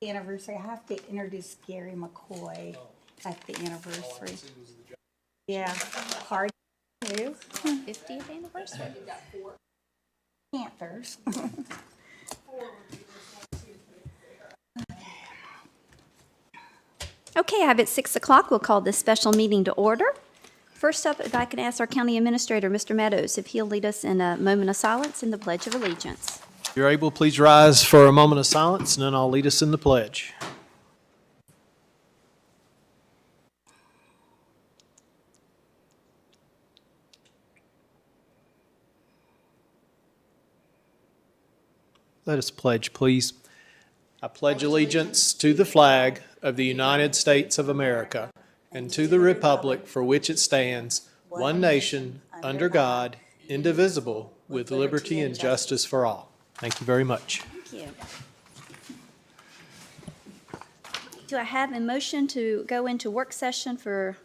Anniversary. I have to introduce Gary McCoy at the anniversary. Yeah, party too. 50th anniversary. Panthers. Okay, I have it 6 o'clock. We'll call this special meeting to order. First up, if I can ask our County Administrator, Mr. Meadows, if he'll lead us in a moment of silence in the Pledge of Allegiance. If you're able, please rise for a moment of silence, and then I'll lead us in the pledge. Let us pledge, please. I pledge allegiance to the flag of the United States of America and to the republic for which it stands, one nation, under God, indivisible, with liberty and justice for all. Thank you very much. Thank you. Do I have a motion to go into work session for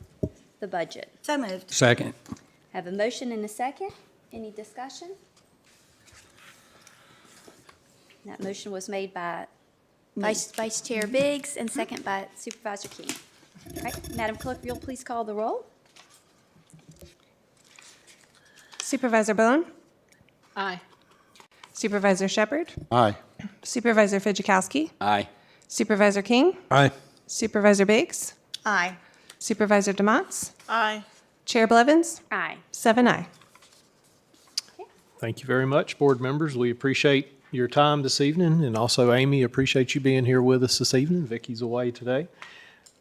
the budget? So moved. Second. I have a motion and a second. Any discussion? That motion was made by Vice Chair Biggs and second by Supervisor King. All right, Madam Clerk, if you'll please call the roll. Supervisor Bone? Aye. Supervisor Shepard? Aye. Supervisor Fidzikowski? Aye. Supervisor King? Aye. Supervisor Biggs? Aye. Supervisor DeMotts? Aye. Chair Blevins? Aye. 7 aye. Thank you very much, board members. We appreciate your time this evening, and also Amy, appreciate you being here with us this evening. Vicky's away today.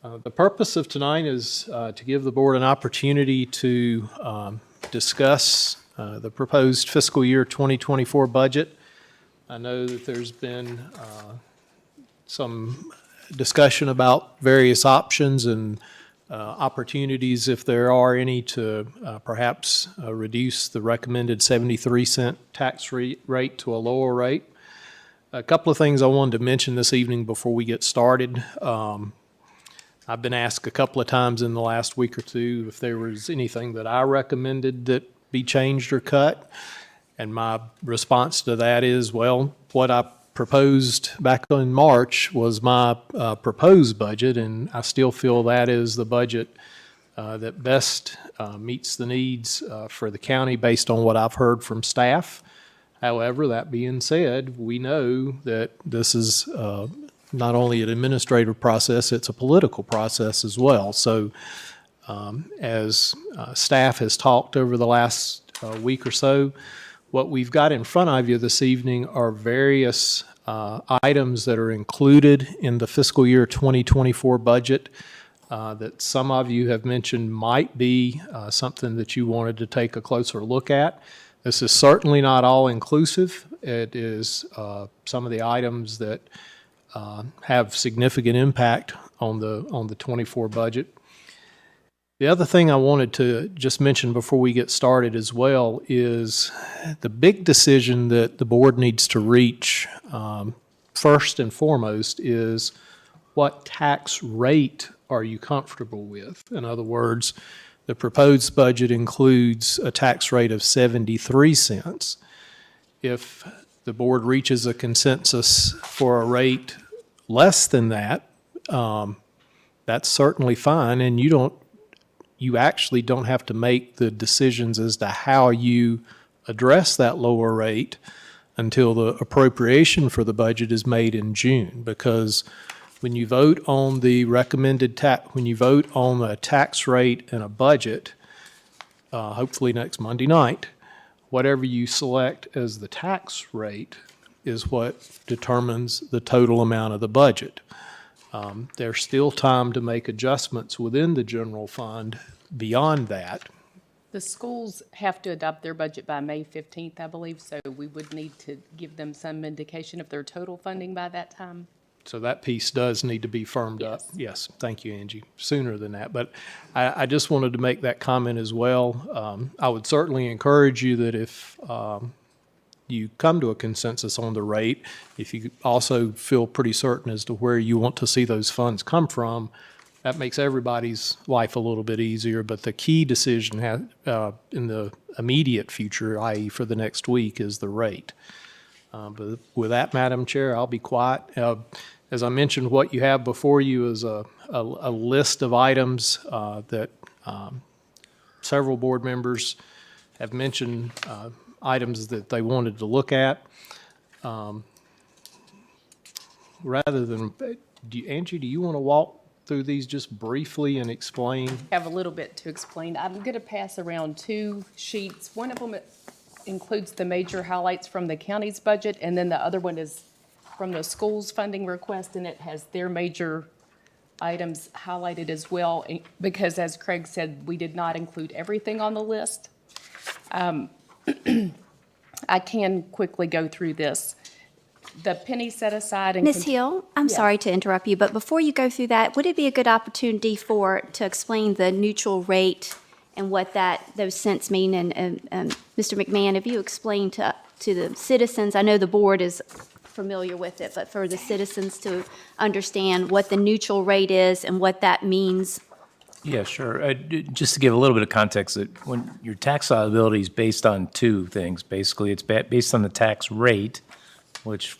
The purpose of tonight is to give the board an opportunity to discuss the proposed fiscal year 2024 budget. I know that there's been some discussion about various options and opportunities, if there are any, to perhaps reduce the recommended 73-cent tax rate to a lower rate. A couple of things I wanted to mention this evening before we get started. I've been asked a couple of times in the last week or two if there was anything that I recommended that be changed or cut. And my response to that is, well, what I proposed back in March was my proposed budget, and I still feel that is the budget that best meets the needs for the county based on what I've heard from staff. However, that being said, we know that this is not only an administrative process, it's a political process as well. So as staff has talked over the last week or so, what we've got in front of you this evening are various items that are included in the fiscal year 2024 budget that some of you have mentioned might be something that you wanted to take a closer look at. This is certainly not all inclusive. It is some of the items that have significant impact on the 24 budget. The other thing I wanted to just mention before we get started as well is the big decision that the board needs to reach first and foremost is what tax rate are you comfortable with? In other words, the proposed budget includes a tax rate of 73 cents. If the board reaches a consensus for a rate less than that, that's certainly fine, and you actually don't have to make the decisions as to how you address that lower rate until the appropriation for the budget is made in June. Because when you vote on the when you vote on a tax rate and a budget, hopefully next Monday night, whatever you select as the tax rate is what determines the total amount of the budget. There's still time to make adjustments within the general fund beyond that. The schools have to adopt their budget by May 15th, I believe, so we would need to give them some indication of their total funding by that time. So that piece does need to be firmed up. Yes, thank you, Angie, sooner than that. But I just wanted to make that comment as well. I would certainly encourage you that if you come to a consensus on the rate, if you also feel pretty certain as to where you want to see those funds come from, that makes everybody's life a little bit easier. But the key decision in the immediate future, i.e. for the next week, is the rate. But with that, Madam Chair, I'll be quiet. As I mentioned, what you have before you is a list of items that several board members have mentioned, items that they wanted to look at. Rather than, Angie, do you want to walk through these just briefly and explain? Have a little bit to explain. I'm going to pass around 2 sheets. One of them includes the major highlights from the county's budget, and then the other one is from the school's funding request, and it has their major items highlighted as well, because as Craig said, we did not include everything on the list. I can quickly go through this. The penny set aside and Ms. Hill, I'm Yes. sorry to interrupt you, but before you go through that, would it be a good opportunity to explain the neutral rate and what those cents mean? And Mr. McMahon, if you explain to the citizens, I know the board is familiar with it, but for the citizens to understand what the neutral rate is and what that means. Yeah, sure. Just to give a little bit of context, that when your tax liability is based on 2 things. Basically, it's based on the tax rate, which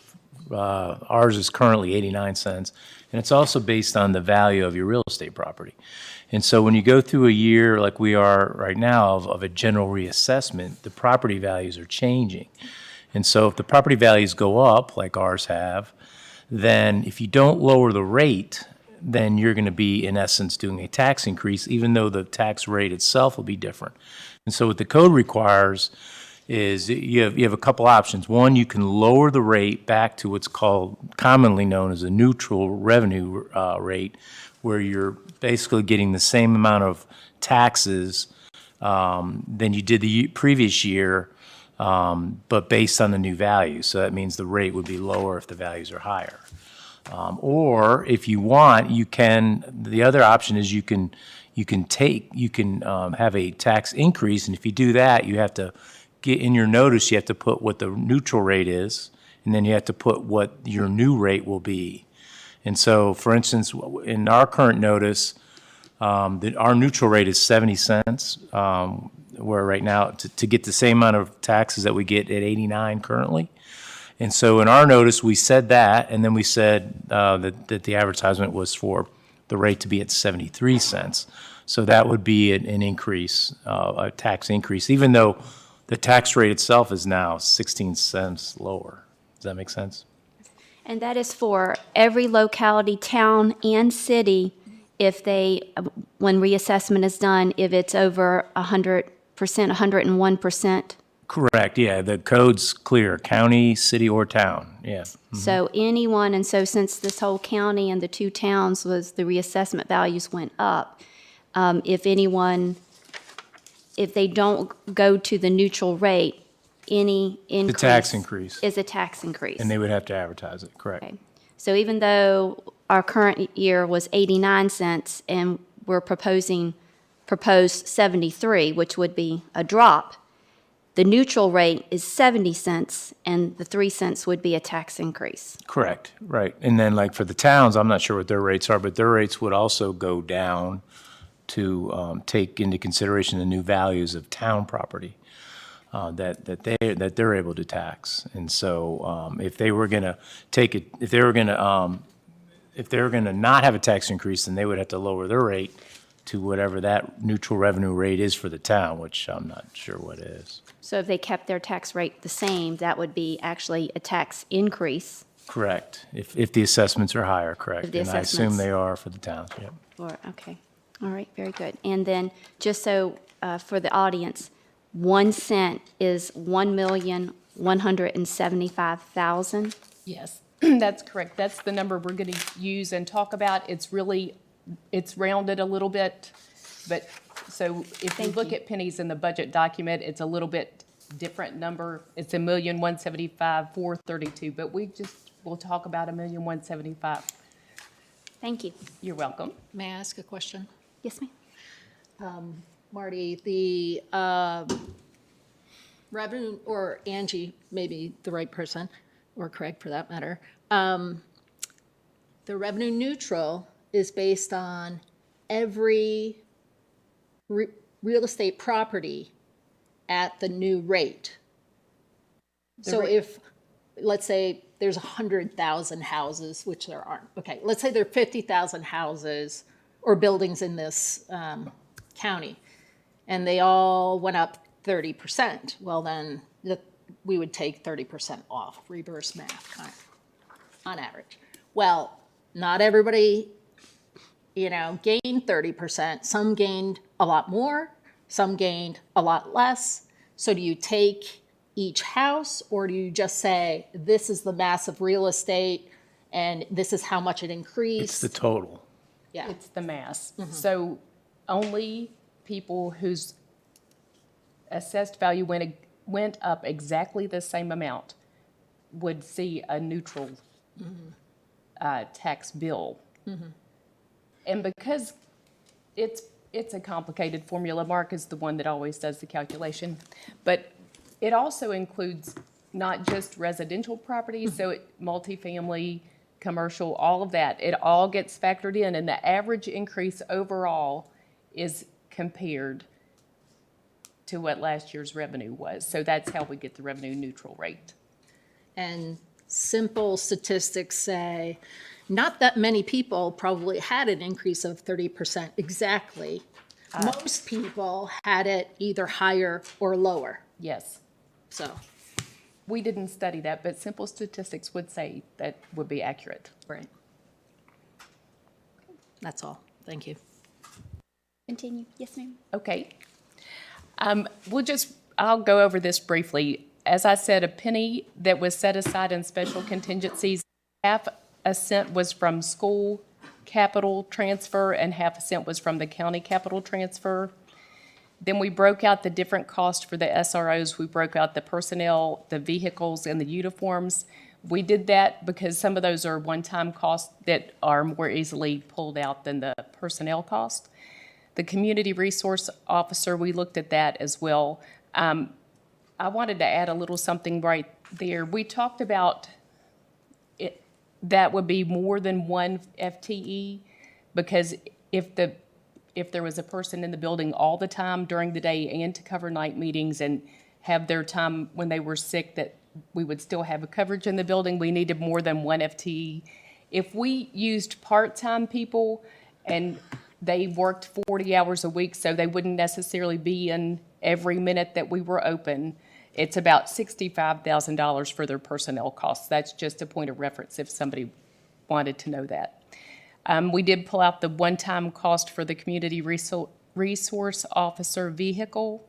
ours is currently 89 cents, and it's also based on the value of your real estate property. And so when you go through a year like we are right now of a general reassessment, the property values are changing. And so if the property values go up, like ours have, then if you don't lower the rate, then you're going to be, in essence, doing a tax increase, even though the tax rate itself will be different. And so what the code requires is you have a couple options. One, you can lower the rate back to what's commonly known as a neutral revenue rate, where you're basically getting the same amount of taxes than you did the previous year, but based on the new value. So that means the rate would be lower if the values are higher. Or if you want, the other option is you can have a tax increase, and if you do that, you have to get in your notice, you have to put what the neutral rate is, and then you have to put what your new rate will be. And so, for instance, in our current notice, our neutral rate is 70 cents, where right now, to get the same amount of taxes that we get at 89 currently. And so in our notice, we said that, and then we said that the advertisement was for the rate to be at 73 cents. So that would be an increase, a tax increase, even though the tax rate itself is now 16 cents lower. Does that make sense? And that is for every locality, town, and city, when reassessment is done, if it's over 100%, 101%. Correct, yeah, the code's clear, county, city, or town, yeah. So anyone, and so since this whole county and the 2 towns the reassessment values went up, if they don't go to the neutral rate, any increase. The tax increase. Is a tax increase. And they would have to advertise it, correct. Okay. So even though our current year was 89 cents and we're proposed 73, which would be a drop, the neutral rate is 70 cents and the 3 cents would be a tax increase. Correct, right. And then like for the towns, I'm not sure what their rates are, but their rates would also go down to take into consideration the new values of town property that they're able to tax. And so if they were going to not have a tax increase, then they would have to lower their rate to whatever that neutral revenue rate is for the town, which I'm not sure what it is. So if they kept their tax rate the same, that would be actually a tax increase. Correct. If the assessments are higher, correct. If the And I assume assessments- they are for the towns, yep. Okay. All right, very good. And then just so for the audience, 1 cent is 1,175,000. Yes, that's correct. That's the number we're going to use and talk about. It's rounded a little bit, but so if you look at pennies in the budget document, it's a little bit different number. It's 1,175,432, but we'll talk about 1,175,000. Thank you. You're welcome. May I ask a question? Yes, ma'am. Marty, the revenue, or Angie, maybe the right person, or Craig for that matter, the revenue neutral is based on every real estate property at the new rate. So if, let's say, there's 100,000 houses, which there aren't. Okay, let's say there are 50,000 houses or buildings in this county, and they all went up 30%. Well, then we would take 30% off, reverse math kind of, on average. Well, not everybody, gained 30%. Some gained a lot more, some gained a lot less. So do you take each house, or do you just say, this is the mass of real estate and this is how much it increased? It's the total. Yeah, It's the mass. So only people whose assessed value went up exactly the same amount would see a neutral tax bill. And because it's a complicated formula, Mark is the one that always does the calculation, but it also includes not just residential properties, so multifamily, commercial, all of that. It all gets factored in, and the average increase overall is compared to what last year's revenue was. So that's how we get the revenue neutral rate. and simple statistics say not that many people probably had an increase of 30% exactly. Most people had it either higher or lower, Yes. so, We didn't study that, but simple statistics would say that would be accurate. right. That's all, thank you. Continue. Yes, ma'am. Okay. I'll go over this briefly. As I said, a penny that was set aside in special contingencies, half a cent was from school capital transfer and half a cent was from the county capital transfer. Then we broke out the different costs for the SROs. We broke out the personnel, the vehicles, and the uniforms. We did that because some of those are one-time costs that are more easily pulled out than the personnel cost. The community resource officer, we looked at that as well. I wanted to add a little something right there. We talked about it, that would be more than one FTE, because if there was a person in the building all the time during the day and to cover night meetings and have their time when they were sick, that we would still have a coverage in the building, we needed more than one FTE. If we used part-time people and they worked 40 hours a week, so they wouldn't necessarily be in every minute that we were open, it's about $65,000 for their personnel costs. That's just a point of reference if somebody wanted to know that. We did pull out the one-time cost for the community resource officer vehicle.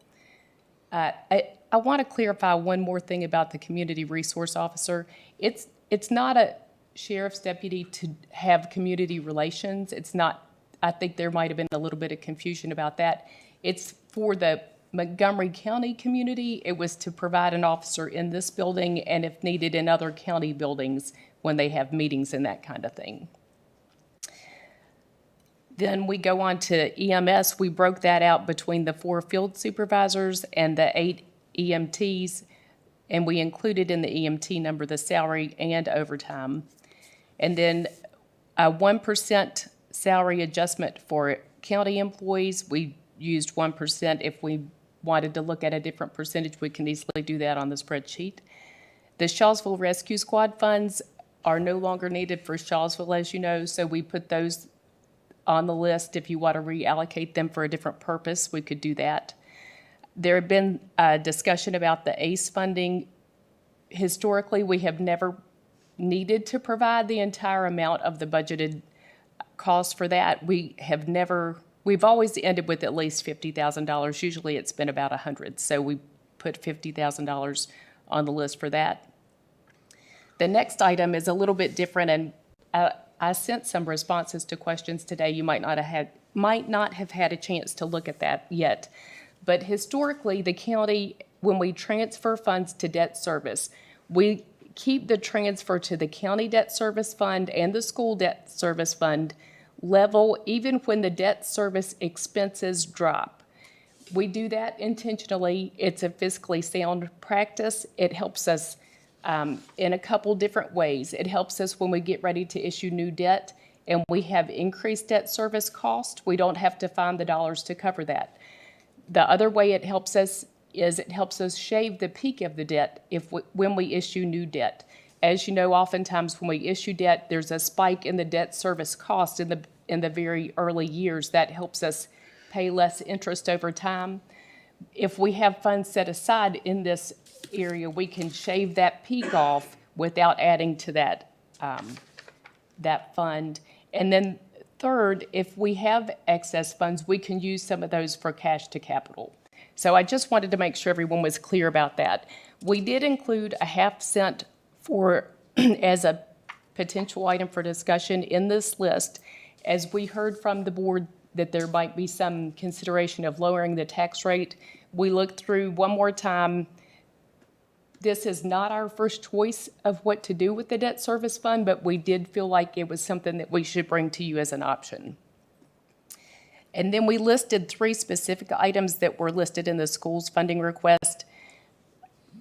I want to clarify one more thing about the community resource officer. It's not a sheriff's deputy to have community relations. It's not. I think there might have been a little bit of confusion about that. It's for the Montgomery County community. It was to provide an officer in this building and if needed in other county buildings when they have meetings and that kind of thing. Then we go on to EMS. We broke that out between the 4 field supervisors and the 8 EMTs, and we included in the EMT number the salary and overtime. And then a 1% salary adjustment for county employees. We used 1%. If we wanted to look at a different percentage, we can easily do that on the spreadsheet. The Shawsville Rescue Squad funds are no longer needed for Shawsville, as you know, so we put those on the list. If you want to reallocate them for a different purpose, we could do that. There had been a discussion about the ACE funding. Historically, we have never needed to provide the entire amount of the budgeted cost for that. We've always ended with at least $50,000. Usually it's been about $100,000, so we put $50,000 on the list for that. The next item is a little bit different, and I sent some responses to questions today. You might not have had a chance to look at that yet. But historically, the county, when we transfer funds to debt service, we keep the transfer to the county debt service fund and the school debt service fund level, even when the debt service expenses drop. We do that intentionally. It's a fiscally sound practice. It helps us in a couple different ways. It helps us when we get ready to issue new debt and we have increased debt service cost. We don't have to find the dollars to cover that. The other way it helps us is it helps us shave the peak of the debt when we issue new debt. as you know, oftentimes when we issue debt, there's a spike in the debt service cost in the very early years. That helps us pay less interest over time. If we have funds set aside in this area, we can shave that peak off without adding to that fund. And then third, if we have excess funds, we can use some of those for cash to capital. So I just wanted to make sure everyone was clear about that. We did include a half-cent for, as a potential item for discussion in this list, as we heard from the board that there might be some consideration of lowering the tax rate. We looked through one more time. This is not our first choice of what to do with the debt service fund, but we did feel like it was something that we should bring to you as an option. And then we listed 3 specific items that were listed in the school's funding request.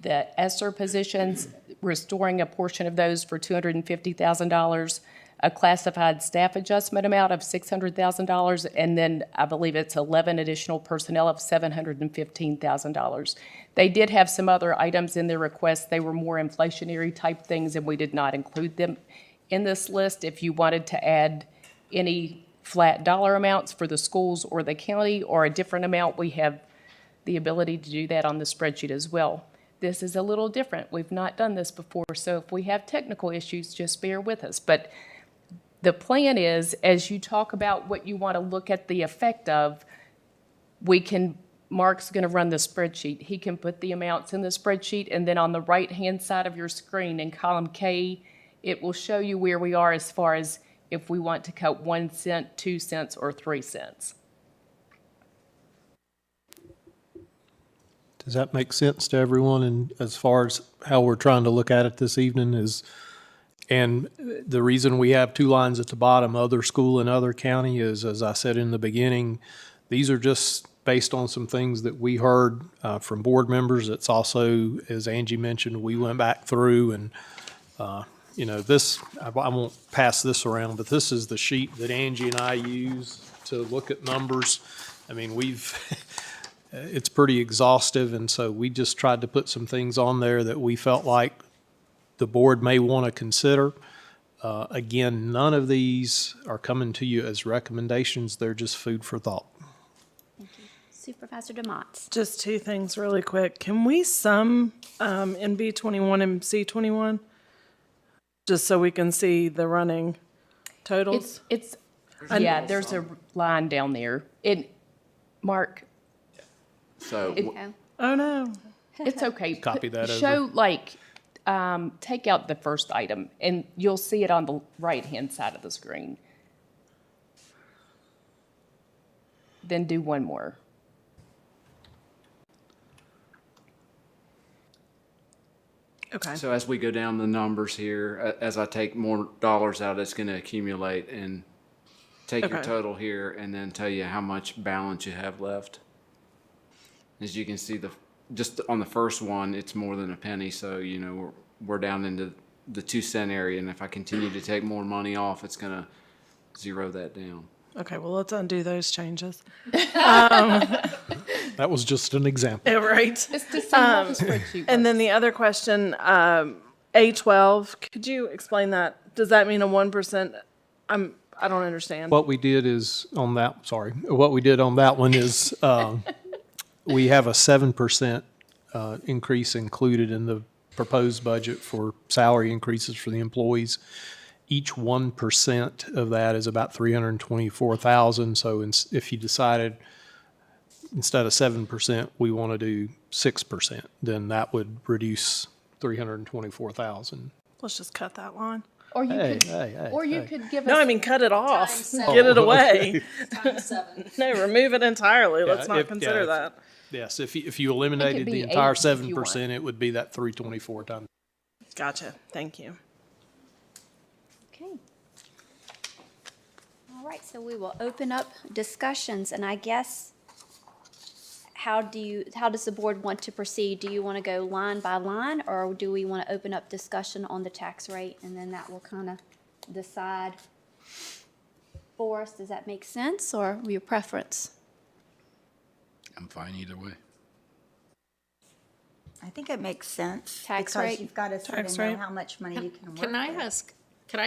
The ESSER positions, restoring a portion of those for $250,000, a classified staff adjustment amount of $600,000, and then I believe it's 11 additional personnel of $715,000. They did have some other items in their request. They were more inflationary type things, and we did not include them in this list. If you wanted to add any flat dollar amounts for the schools or the county or a different amount, we have the ability to do that on the spreadsheet as well. This is a little different. We've not done this before, so if we have technical issues, just bear with us. But the plan is, as you talk about what you want to look at the effect of, Mark's going to run the spreadsheet. He can put the amounts in the spreadsheet, and then on the right-hand side of your screen in column K, it will show you where we are as far as if we want to cut 1 cent, 2 cents, or 3 cents. Does that make sense to everyone? And as far as how we're trying to look at it this evening is, and the reason we have 2 lines at the bottom, other school and other county, is, as I said in the beginning, these are just based on some things that we heard from board members. It's also, as Angie mentioned, we went back through and, this, I won't pass this around, but this is the sheet that Angie and I use to look at numbers. I mean, it's pretty exhaustive, and so we just tried to put some things on there that we felt like the board may want to consider. Again, none of these are coming to you as recommendations. They're just food for thought. Supervisor DeMotts. Just 2 things really quick. Can we sum in B21 and C21? Just so we can see the running totals? There's a line down there. Mark, So, Oh, no. it's okay. Copy that over. Show, take out the first item, and you'll see it on the right-hand side of the screen. Then do one more. Okay. so as we go down the numbers here, as I take more dollars out, it's going to accumulate and take your Okay. total here and then tell you how much balance you have left. As you can see, just on the first one, it's more than a penny. So, we're down into the 2 cent area. And if I continue to take more money off, it's going to zero that down. Okay, well, let's undo those changes. That was just an example. Yeah, right. Just to see how the spreadsheet And then works. the other question, A12, could you explain that? Does that mean a 1%? I don't understand. What we did is on that, what we did on that one is we have a 7% increase included in the proposed budget for salary increases for the employees. Each 1% of that is about $324,000. So if you decided instead of 7%, we want to do 6%, then that would reduce $324,000. Let's just cut that line. Or you Hey, could, hey, hey, or you hey. could give us. No, I mean, cut it off. Times 7. Get it away. Times 7. No, remove it entirely. Let's Yeah, not if- consider yeah, that. Yes, if you eliminated be the entire 8 if you 7%, it would be that 324 times. Gotcha. Thank you. Okay. All right, so we will open up discussions, and I guess, how does the board want to proceed? Do you want to go line by line, or do we want to open up discussion on the tax rate, and then that will kind of decide for us? Does that make sense, or your preference? I'm fine either way. I think it makes sense. Tax because rate? you've got to sort Tax of know rate? how much money you can work Can I with.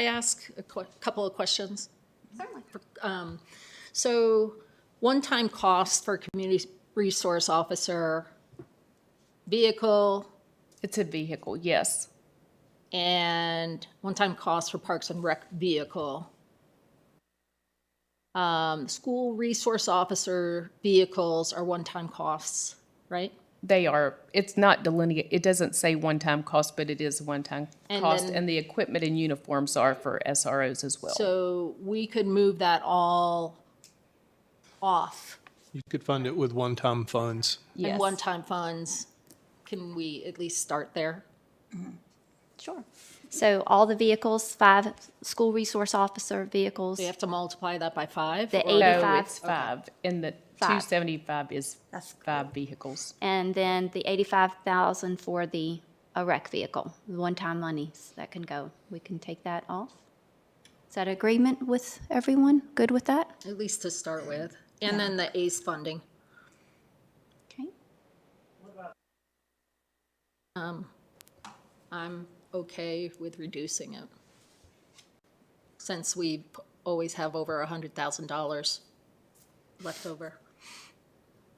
ask a couple of questions? So, one-time cost for community resource officer, vehicle, It's a vehicle, yes. and one-time cost for Parks and Rec vehicle. School resource officer vehicles are one-time costs, right? They are, it's not delineated, it doesn't say one-time cost, but it is a one-time And cost. then- And the equipment and uniforms are for SROs as well. So we could move that all off You could fund it with one-time funds. in Yes. one-time funds. Can we at least start there? Sure. So all the vehicles, 5 school resource officer vehicles, We have to multiply that by 5? The or- 85. No, it's 5, and the 275 is That's 5 vehicles. and then the 85,000 for the a rec vehicle, the one-time monies that can go. We can take that off. Is that agreement with everyone? Good with that? At least to start with. And then the ACE funding. Okay. I'm okay with reducing it. Since we always have over $100,000 left over.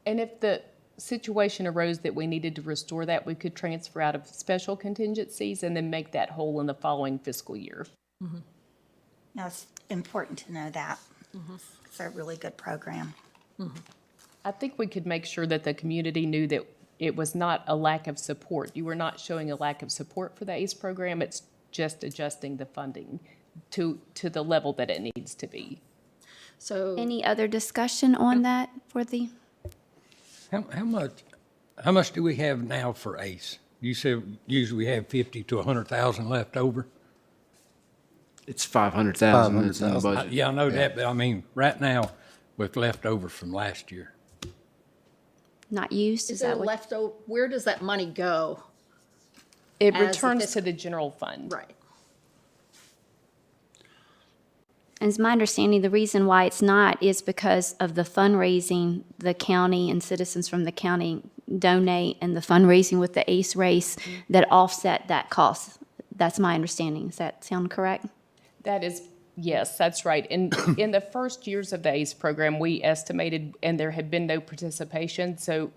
And if the situation arose that we needed to restore that, we could transfer out of special contingencies and then make that whole in the following fiscal year. Now, it's important to know that. It's a really good program. I think we could make sure that the community knew that it was not a lack of support. You were not showing a lack of support for the ACE program. It's just adjusting the funding to the level that it needs to be. So Any other discussion on that for the, How much do we have now for ACE? You said usually we have 50 to 100,000 left over. It's 500,000 that's in the budget. Yeah, I know that, but I mean, right now, with leftover from last year. not used? is that there what? leftover, where does that money go? It As the returns to fiscal- the general fund. Right. And it's my understanding, the reason why it's not is because of the fundraising the county and citizens from the county donate and the fundraising with the ACE race that offset that cost. That's my understanding. Does that sound correct? That is, yes, that's right. In the first years of the ACE program, we estimated, and there had been no participation, so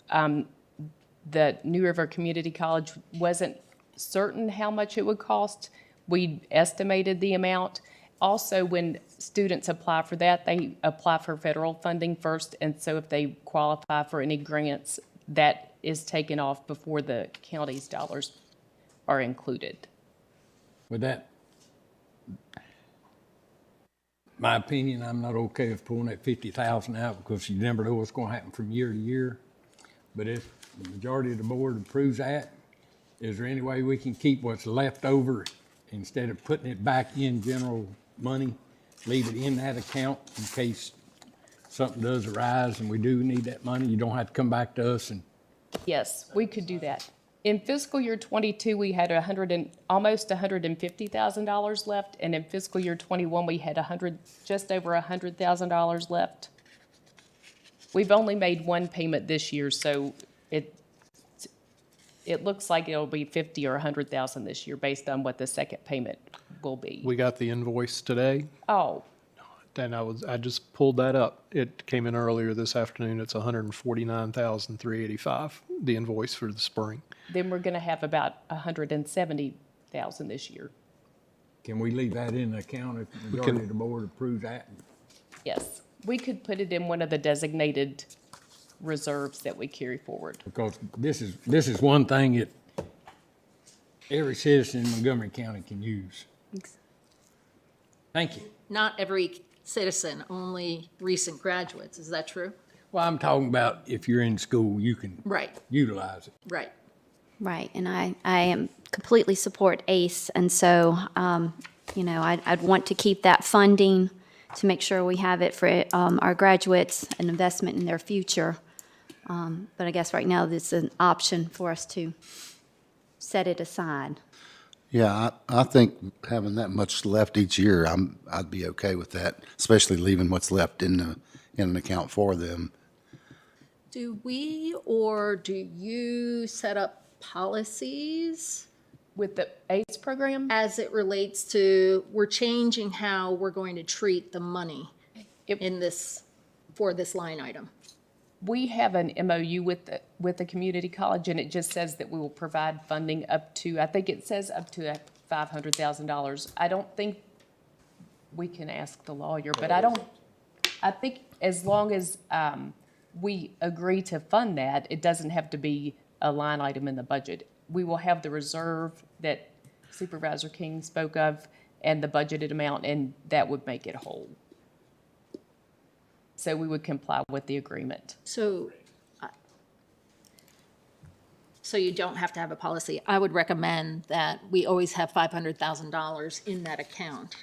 the New River Community College wasn't certain how much it would cost. We estimated the amount. Also, when students apply for that, they apply for federal funding first, and so if they qualify for any grants, that is taken off before the county's dollars are included. With that, my opinion, I'm not okay with pulling that 50,000 out because you never know what's going to happen from year to year. But if the majority of the board approves that, is there any way we can keep what's left over instead of putting it back in general money, leave it in that account in case something does arise and we do need that money? You don't have to come back to us and Yes, we could do that. In fiscal year '22, we had almost $150,000 left, and in fiscal year '21, we had just over $100,000 left. We've only made one payment this year, so it looks like it'll be 50 or 100,000 this year based on what the second payment will be. We got the invoice today, Oh, and I just pulled that up. It came in earlier this afternoon. It's $149,385, the invoice for the spring. then we're going to have about 170,000 this year. can we leave that in the account if the majority of the board approves that? Yes, we could put it in one of the designated reserves that we carry forward. Because this is one thing that every citizen in Montgomery County can use. Thank you. Not every citizen, only recent graduates. Is that true? Well, I'm talking about if you're in school, you can Right, utilize it. right. Right, and I am completely support ACE, and so, I'd want to keep that funding to make sure we have it for our graduates, an investment in their future. But I guess right now, it's an option for us to set it aside. Yeah, I think having that much left each year, I'd be okay with that, especially leaving what's left in an account for them. Do we or do you set up policies With the ACE program, as it relates to, we're changing how we're going to treat the money in this, for this line item. we have an MOU with the community college, and it just says that we will provide funding up to, I think it says up to $500,000. I don't think we can ask the lawyer, but I think as long as we agree to fund that, it doesn't have to be a line item in the budget. We will have the reserve that Supervisor King spoke of and the budgeted amount, and that would make it whole. So we would comply with the agreement. So you don't have to have a policy. I would recommend that we always have $500,000 in that account,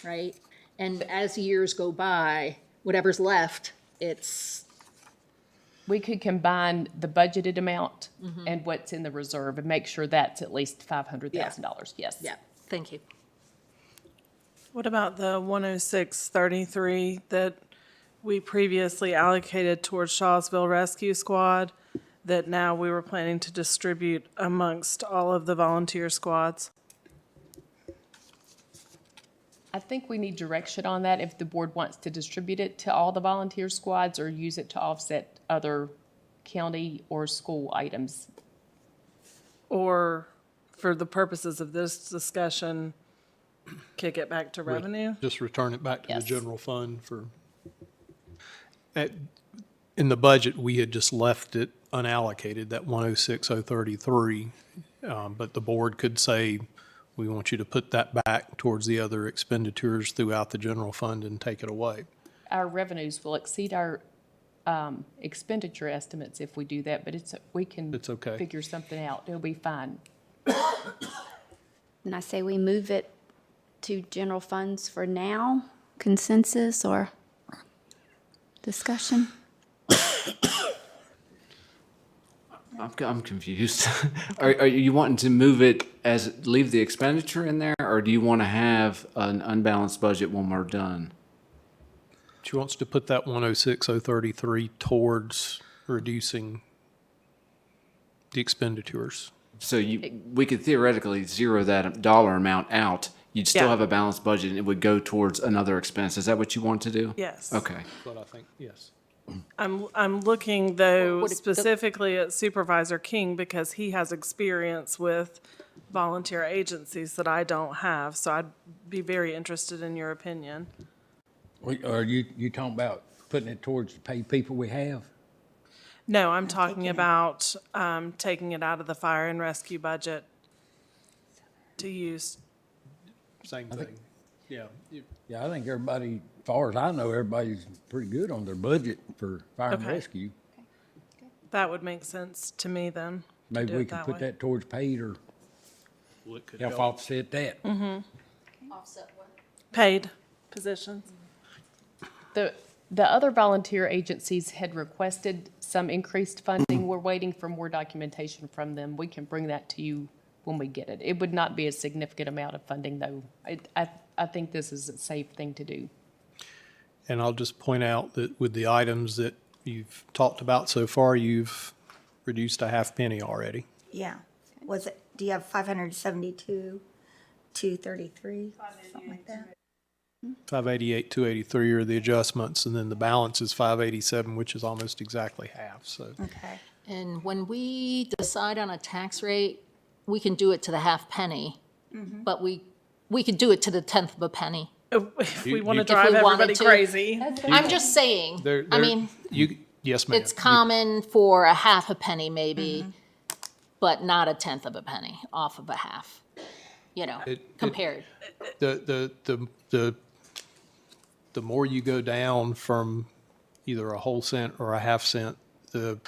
right? And as years go by, whatever's left, it's, We could combine the budgeted amount and what's in the reserve and make sure that's at least $500,000, yes. yeah, thank you. What about the 10633 that we previously allocated towards Shawsville Rescue Squad that now we were planning to distribute amongst all of the volunteer squads? I think we need direction on that, if the board wants to distribute it to all the volunteer squads or use it to offset other county or school items. Or for the purposes of this discussion, kick it back to revenue? Just return it back to the Yes. general fund for, in the budget, we had just left it unallocated, that 106,033. But the board could say, we want you to put that back towards the other expenditures throughout the general fund and take it away. Our revenues will exceed our expenditure estimates if we do that, but we can It's okay. figure something out. It'll be fine. And I say we move it to general funds for now, consensus or discussion? I'm confused. Are you wanting to move it as, leave the expenditure in there, or do you want to have an unbalanced budget when we're done? She wants to put that 106,033 towards reducing the expenditures. So we could theoretically zero that dollar amount out. You'd still Yeah. have a balanced budget and it would go towards another expense. Is that what you want to do? Yes. Okay. But I think, yes. I'm looking though What it- specifically at Supervisor King because he has experience with volunteer agencies that I don't have, so I'd be very interested in your opinion. Are you talking about putting it towards the pay people we have? No, I'm talking about taking it out of the fire and rescue budget to use. Same thing. Yeah. Yeah, I think everybody, as far as I know, everybody's pretty good on their budget for fire and Okay. rescue. That would make sense to me then. to Maybe do we it could that put way. that towards paid or Well, it could help help. offset that. Offset what? Paid positions. The other volunteer agencies had requested some increased funding. We're waiting for more documentation from them. We can bring that to you when we get it. It would not be a significant amount of funding, though. I think this is a safe thing to do. And I'll just point out that with the items that you've talked about so far, you've reduced a half penny already. Yeah. Was it, do you have 572, 233, something like that? 588, 283 are the adjustments, and then the balance is 587, which is almost exactly half, so. Okay. And when we decide on a tax rate, we can do it to the half penny, but we could do it to the 10th of a penny. If we You- want to you- drive If we wanted everybody to. crazy. I'm just saying, I mean, Yes, ma'am. it's common for a half a penny maybe, but not a 10th of a penny off of a half, compared. The more you go down from either a whole cent or a half cent, the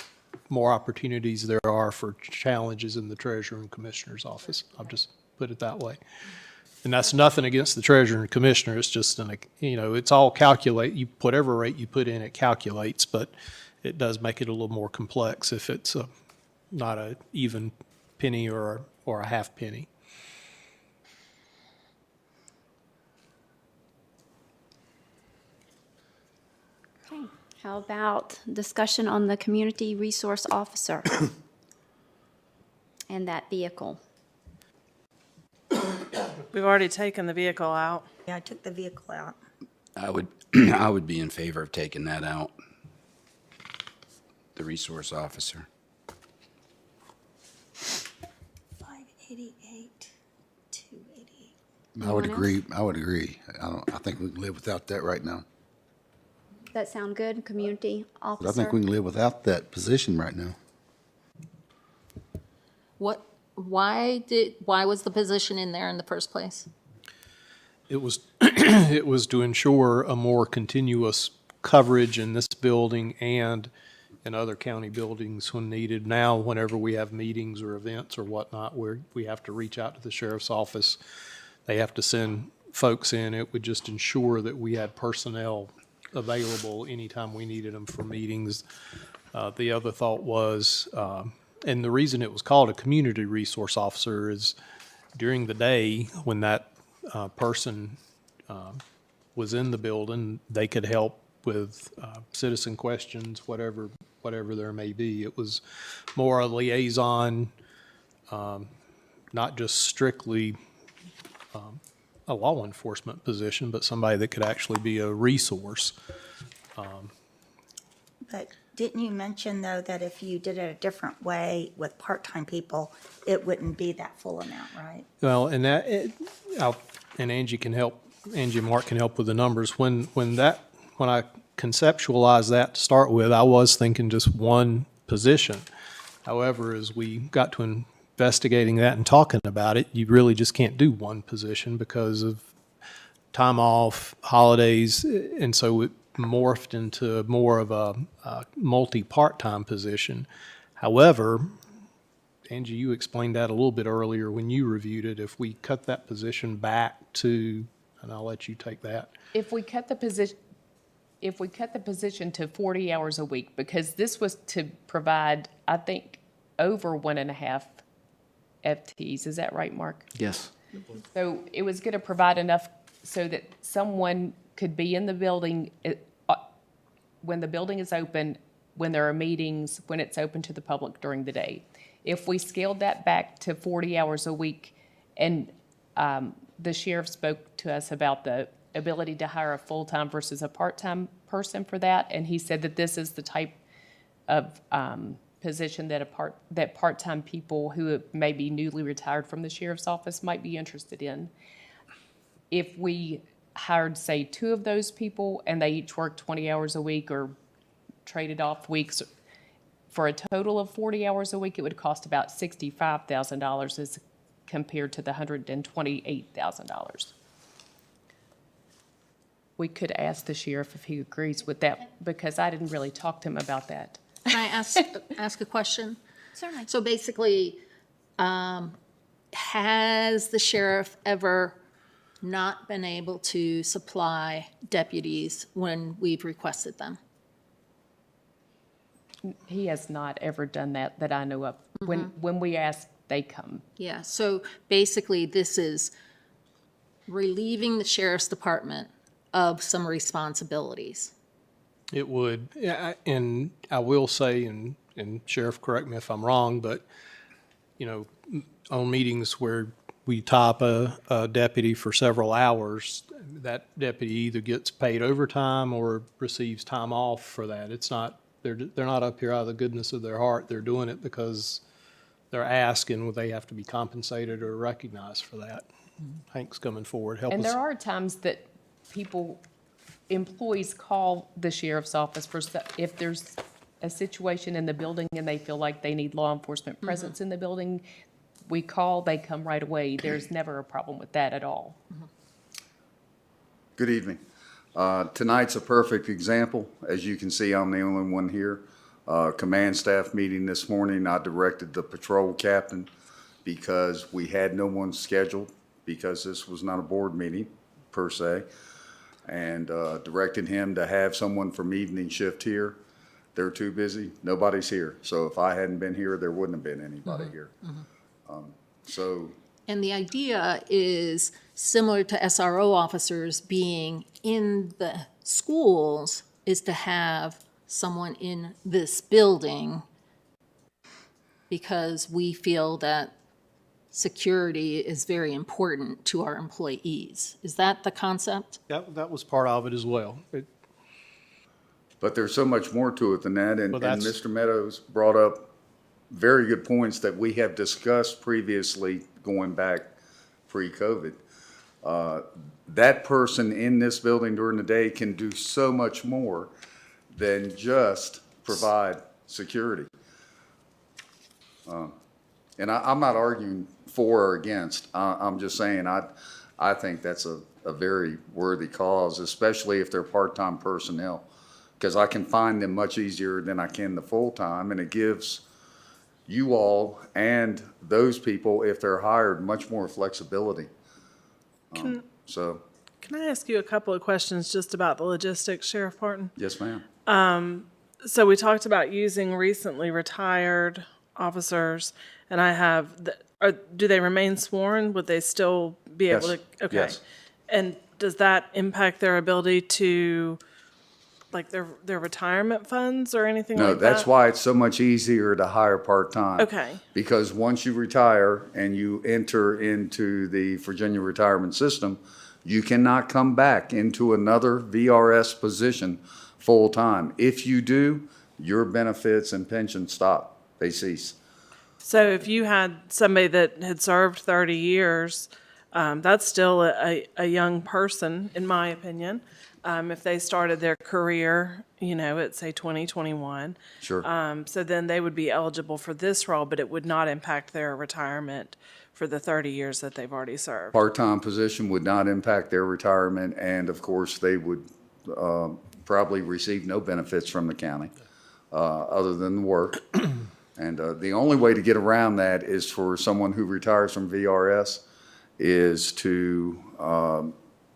more opportunities there are for challenges in the treasurer and commissioner's office. I'll just put it that way. And that's nothing against the treasurer and commissioner. It's just, it's all calculate. Whatever rate you put in, it calculates, but it does make it a little more complex if it's not a even penny or a half penny. How about discussion on the community resource officer? and that vehicle? We've already taken the vehicle out. Yeah, I took the vehicle out. I would, I would be in favor of taking that out. The resource officer. 588, 288. I would agree. I think we can live without that right now. Does that sound good, community But officer? I think we can live without that position right now. Why was the position in there in the first place? It was, it was to ensure a more continuous coverage in this building and in other county buildings when needed. Now, whenever we have meetings or events or whatnot, where we have to reach out to the sheriff's office, they have to send folks in. It would just ensure that we had personnel available anytime we needed them for meetings. The other thought was, and the reason it was called a community resource officer is during the day when that person was in the building, they could help with citizen questions, whatever there may be. It was more a liaison, not just strictly a law enforcement position, but somebody that could actually be a resource. But didn't you mention, though, that if you did it a different way with part-time people, it wouldn't be that full amount, right? Well, and and Angie can help, Angie and Mark can help with the numbers. When I conceptualized that to start with, I was thinking just one position. However, as we got to investigating that and talking about it, you really just can't do one position because of time off, holidays, and so it morphed into more of a multi-part-time position. However, Angie, you explained that a little bit earlier when you reviewed it. If we cut that position back to, and I'll let you take that. If we cut the position to 40 hours a week, because this was to provide, I think, over 1.5 FTEs, is that right, Mark? Yes. So it was going to provide enough so that someone could be in the building when the building is open, when there are meetings, when it's open to the public during the day. If we scaled that back to 40 hours a week, and the sheriff spoke to us about the ability to hire a full-time versus a part-time person for that, and he said that this is the type of position that part-time people who may be newly retired from the sheriff's office might be interested in. If we hired, say, 2 of those people and they each worked 20 hours a week or traded off weeks for a total of 40 hours a week, it would cost about $65,000 as compared to the $128,000. We could ask the sheriff if he agrees with that, because I didn't really talk to him about that. Can I ask a question? Certainly. So basically, has the sheriff ever not been able to supply deputies when we've requested them? He has not ever done that I know of. When we ask, they come. Yeah, so basically, this is relieving the sheriff's department of some responsibilities. It would, and I will say, and Sheriff, correct me if I'm wrong, but, you know, on meetings where we top a deputy for several hours, that deputy either gets paid overtime or receives time off for that. It's not, they're not up here out of the goodness of their heart. They're doing it because they're asked, and they have to be compensated or recognized for that. Hank's coming forward, help us. And there are times that employees call the sheriff's office if there's a situation in the building and they feel like they need law enforcement presence in the building. We call, they come right away. There's never a problem with that at all. Good evening. Tonight's a perfect example. As you can see, I'm the only one here. Command staff meeting this morning, I directed the patrol captain because we had no one scheduled, because this was not a board meeting per se, and directed him to have someone from evening shift here. They're too busy. Nobody's here. So if I hadn't been here, there wouldn't have been anybody here. And the idea is similar to SRO officers being in the schools, is to have someone in this building because we feel that security is very important to our employees. Is that the concept? That was part of it as well. But there's so much more to it than that, and Well, that's- Mr. Meadows brought up very good points that we have discussed previously going back pre-COVID. That person in this building during the day can do so much more than just provide security. And I'm not arguing for or against. I'm just saying I think that's a very worthy cause, especially if they're part-time personnel, because I can find them much easier than I can the full-time, and it gives you all and those people, if they're hired, much more flexibility. So, Can I ask you a couple of questions just about the logistics, Sheriff Parton? yes, ma'am. So we talked about using recently retired officers, and I have, do they remain sworn? Would they still be able Yes, to? Okay. yes. And does that impact their ability to, like, their retirement funds or anything like No, that? that's why it's so much easier to hire part-time. Okay. Because once you retire and you enter into the Virginia retirement system, you cannot come back into another VRS position full-time. If you do, your benefits and pension stop. They cease. So if you had somebody that had served 30 years, that's still a young person, in my opinion. If they started their career, at say 2021. Sure. So then they would be eligible for this role, but it would not impact their retirement for the 30 years that they've already served. Part-time position would not impact their retirement, and of course, they would probably receive no benefits from the county other than the work. And the only way to get around that is for someone who retires from VRS is to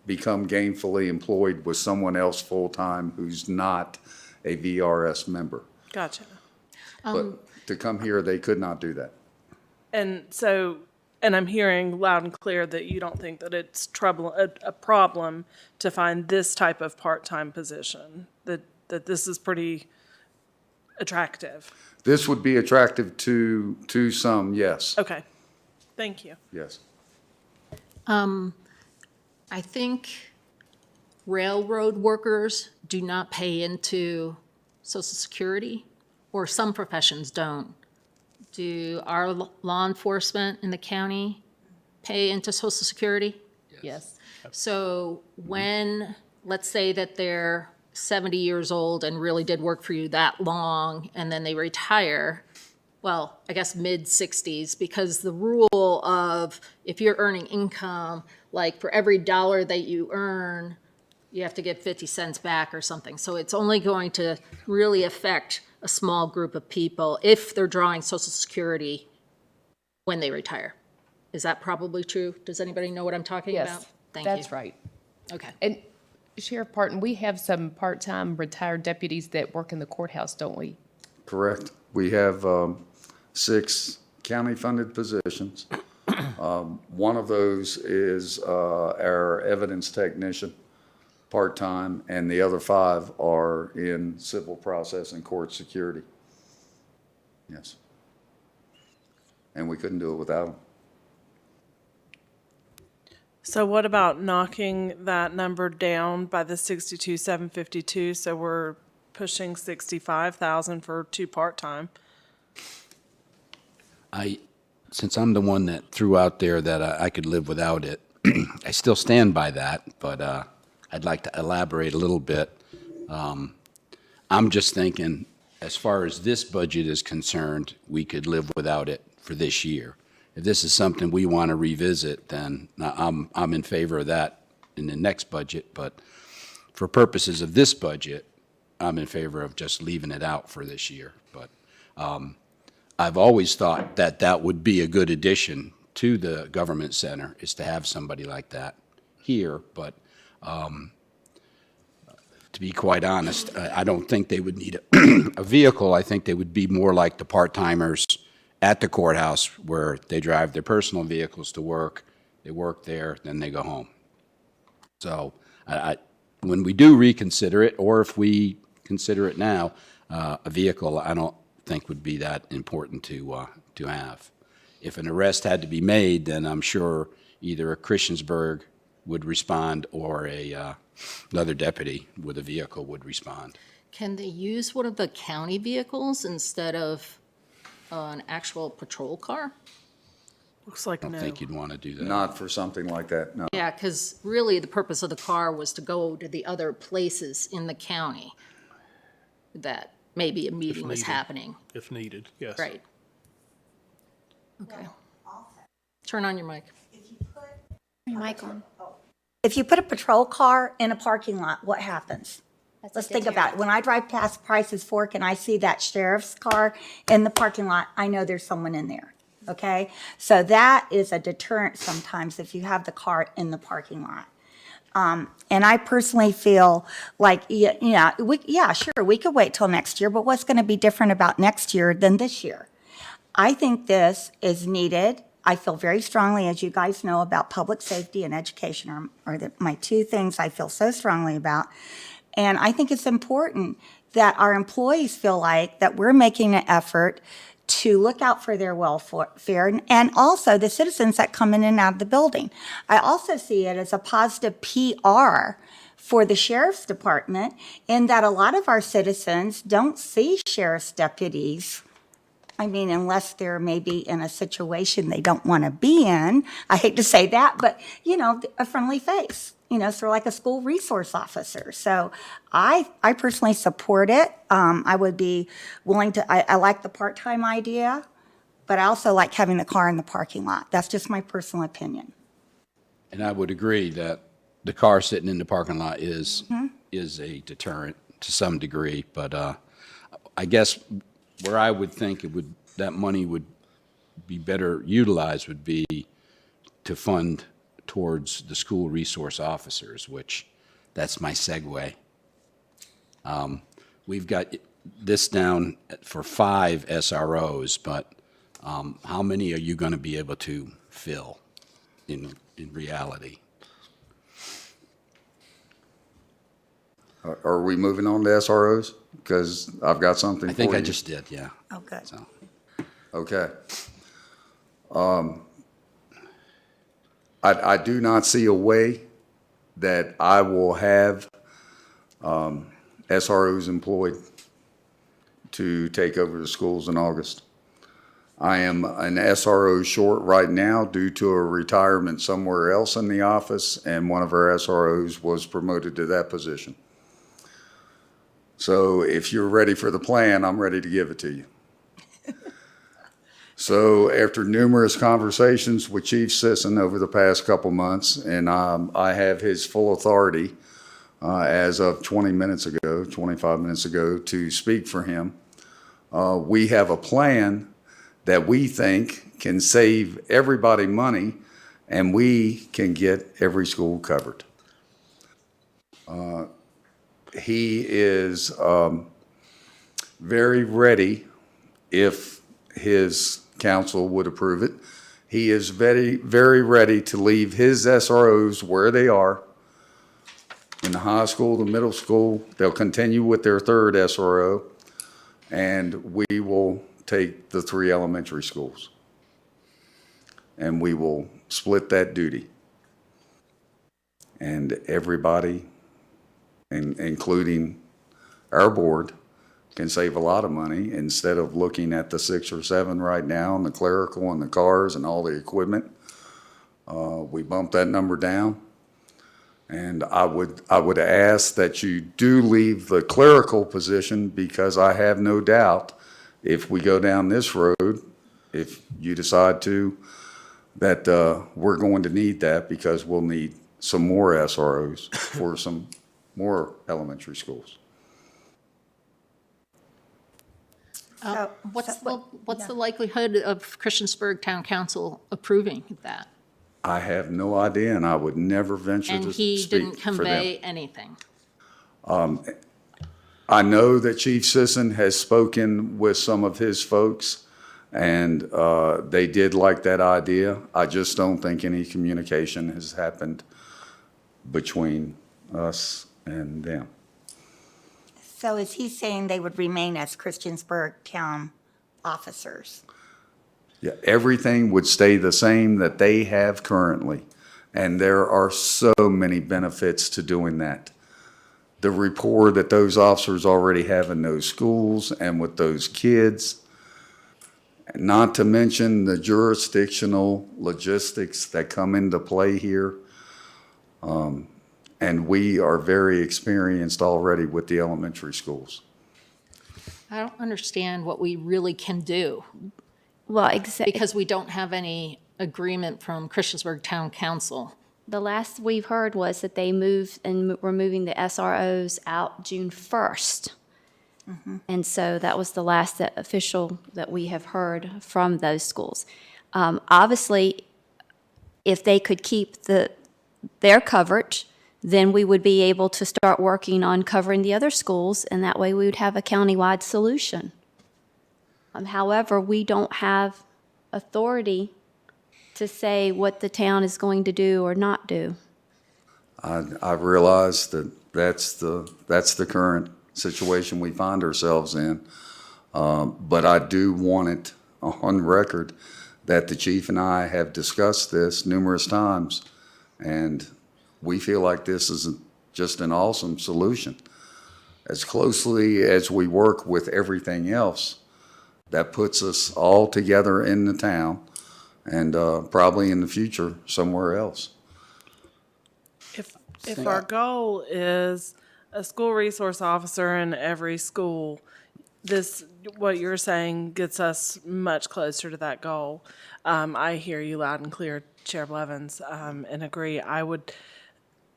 become gainfully employed with someone else full-time who's not a VRS member. Gotcha. But to come here, they could not do that. And I'm hearing loud and clear that you don't think that it's a problem to find this type of part-time position, that this is pretty attractive. This would be attractive to some, yes, Okay, thank you. yes. I think railroad workers do not pay into Social Security, or some professions don't. Do our law enforcement in the county pay into Social Security? Yes. So when, let's say that they're 70 years old and really did work for you that long, and then they retire, well, I guess mid-60s, because the rule of if you're earning income, like for every dollar that you earn, you have to get 50 cents back or something. So it's only going to really affect a small group of people if they're drawing Social Security when they retire. Is that probably true? Does anybody know what I'm talking about? Yes, Thank you. that's right. Okay. And Sheriff Parton, we have some part-time retired deputies that work in the courthouse, don't we? Correct. We have 6 county-funded positions. One of those is our evidence technician, part-time, and the other 5 are in civil process and court security. Yes. And we couldn't do it without them. So what about knocking that number down by the 62,752, so we're pushing 65,000 for 2 part-time? Since I'm the one that threw out there that I could live without it, I still stand by that, but I'd like to elaborate a little bit. I'm just thinking, as far as this budget is concerned, we could live without it for this year. If this is something we want to revisit, then I'm in favor of that in the next budget, but for purposes of this budget, I'm in favor of just leaving it out for this year. But I've always thought that that would be a good addition to the government center, is to have somebody like that here. But to be quite honest, I don't think they would need a vehicle. I think they would be more like the part-timers at the courthouse, where they drive their personal vehicles to work, they work there, then they go home. So when we do reconsider it, or if we consider it now, a vehicle I don't think would be that important to to have. If an arrest had to be made, then I'm sure either a Christiansburg would respond or another deputy with a vehicle would respond. Can they use one of the county vehicles instead of an actual patrol car? Looks like I don't no. think you'd want to do that. Not for something like that, no. Yeah, because really the purpose of the car was to go to the other places in the county that maybe a meeting was needed. happening. If needed, yes. Right. Okay. Turn on your mic. Mic on. If you put a patrol car in a parking lot, what happens? Let's think about it. When I drive past Price's Fork and I see that sheriff's car in the parking lot, I know there's someone in there, okay? So that is a deterrent sometimes if you have the car in the parking lot. And I personally feel like, sure, we could wait till next year, but what's going to be different about next year than this year? I think this is needed. I feel very strongly, as you guys know, about public safety and education are my two things I feel so strongly about. And I think it's important that our employees feel like that we're making an effort to look out for their welfare and also the citizens that come in and out of the building. I also see it as a positive PR for the sheriff's department in that a lot of our citizens don't see sheriff's deputies. I mean, unless they're maybe in a situation they don't want to be in. I hate to say that, but, a friendly face, so like a school resource officer. So I personally support it. I would be willing to, I like the part-time idea, but I also like having the car in the parking lot. That's just my personal opinion. And I would agree that the car sitting in the parking lot is a deterrent to some degree, but I guess where I would think that money would be better utilized would be to fund towards the school resource officers, which that's my segue. We've got this down for 5 SROs, but how many are you going to be able to fill in reality? Are we moving on to SROs? Because I've got something I for think you. I just did, yeah. Oh, good. So, Okay. I do not see a way that I will have SROs employed to take over the schools in August. I am an SRO short right now due to a retirement somewhere else in the office, and one of our SROs was promoted to that position. So if you're ready for the plan, I'm ready to give it to you. So after numerous conversations with Chief Sisson over the past couple months, and I have his full authority as of 25 minutes ago, to speak for him, we have a plan that we think can save everybody money, and we can get every school covered. He is very ready, if his council would approve it. He is very, very ready to leave his SROs where they are in the high school, the middle school. They'll continue with their 3rd SRO, and we will take the 3 elementary schools. And we will split that duty. And everybody, including our board, can save a lot of money instead of looking at the 6 or 7 right now and the clerical and the cars and all the equipment. We bumped that number down. And I would ask that you do leave the clerical position, because I have no doubt if we go down this road, if you decide to, that we're going to need that, because we'll need some more SROs for some more elementary schools. What's the likelihood of Christiansburg Town Council approving that? I have no idea, and I would never venture And to he speak didn't for them. convey anything. I know that Chief Sisson has spoken with some of his folks, and they did like that idea. I just don't think any communication has happened between us and them. So is he saying they would remain as Christiansburg town officers? Yeah, everything would stay the same that they have currently. And there are so many benefits to doing that. The rapport that those officers already have in those schools and with those kids, not to mention the jurisdictional logistics that come into play here. And we are very experienced already with the elementary schools. I don't understand what we really can do Well, because we don't have any agreement from Christiansburg Town Council. the last we've heard was that they moved and were moving the SROs out June 1st. And so that was the last official that we have heard from those schools. Obviously, if they could keep their coverage, then we would be able to start working on covering the other schools, and that way we would have a countywide solution. However, we don't have authority to say what the town is going to do or not do. I realize that that's the current situation we find ourselves in. But I do want it on record that the chief and I have discussed this numerous times, and we feel like this is just an awesome solution. As closely as we work with everything else, that puts us all together in the town and probably in the future somewhere else. If our goal is a school resource officer in every school, what you're saying gets us much closer to that goal. I hear you loud and clear, Chair Blevins, and agree. I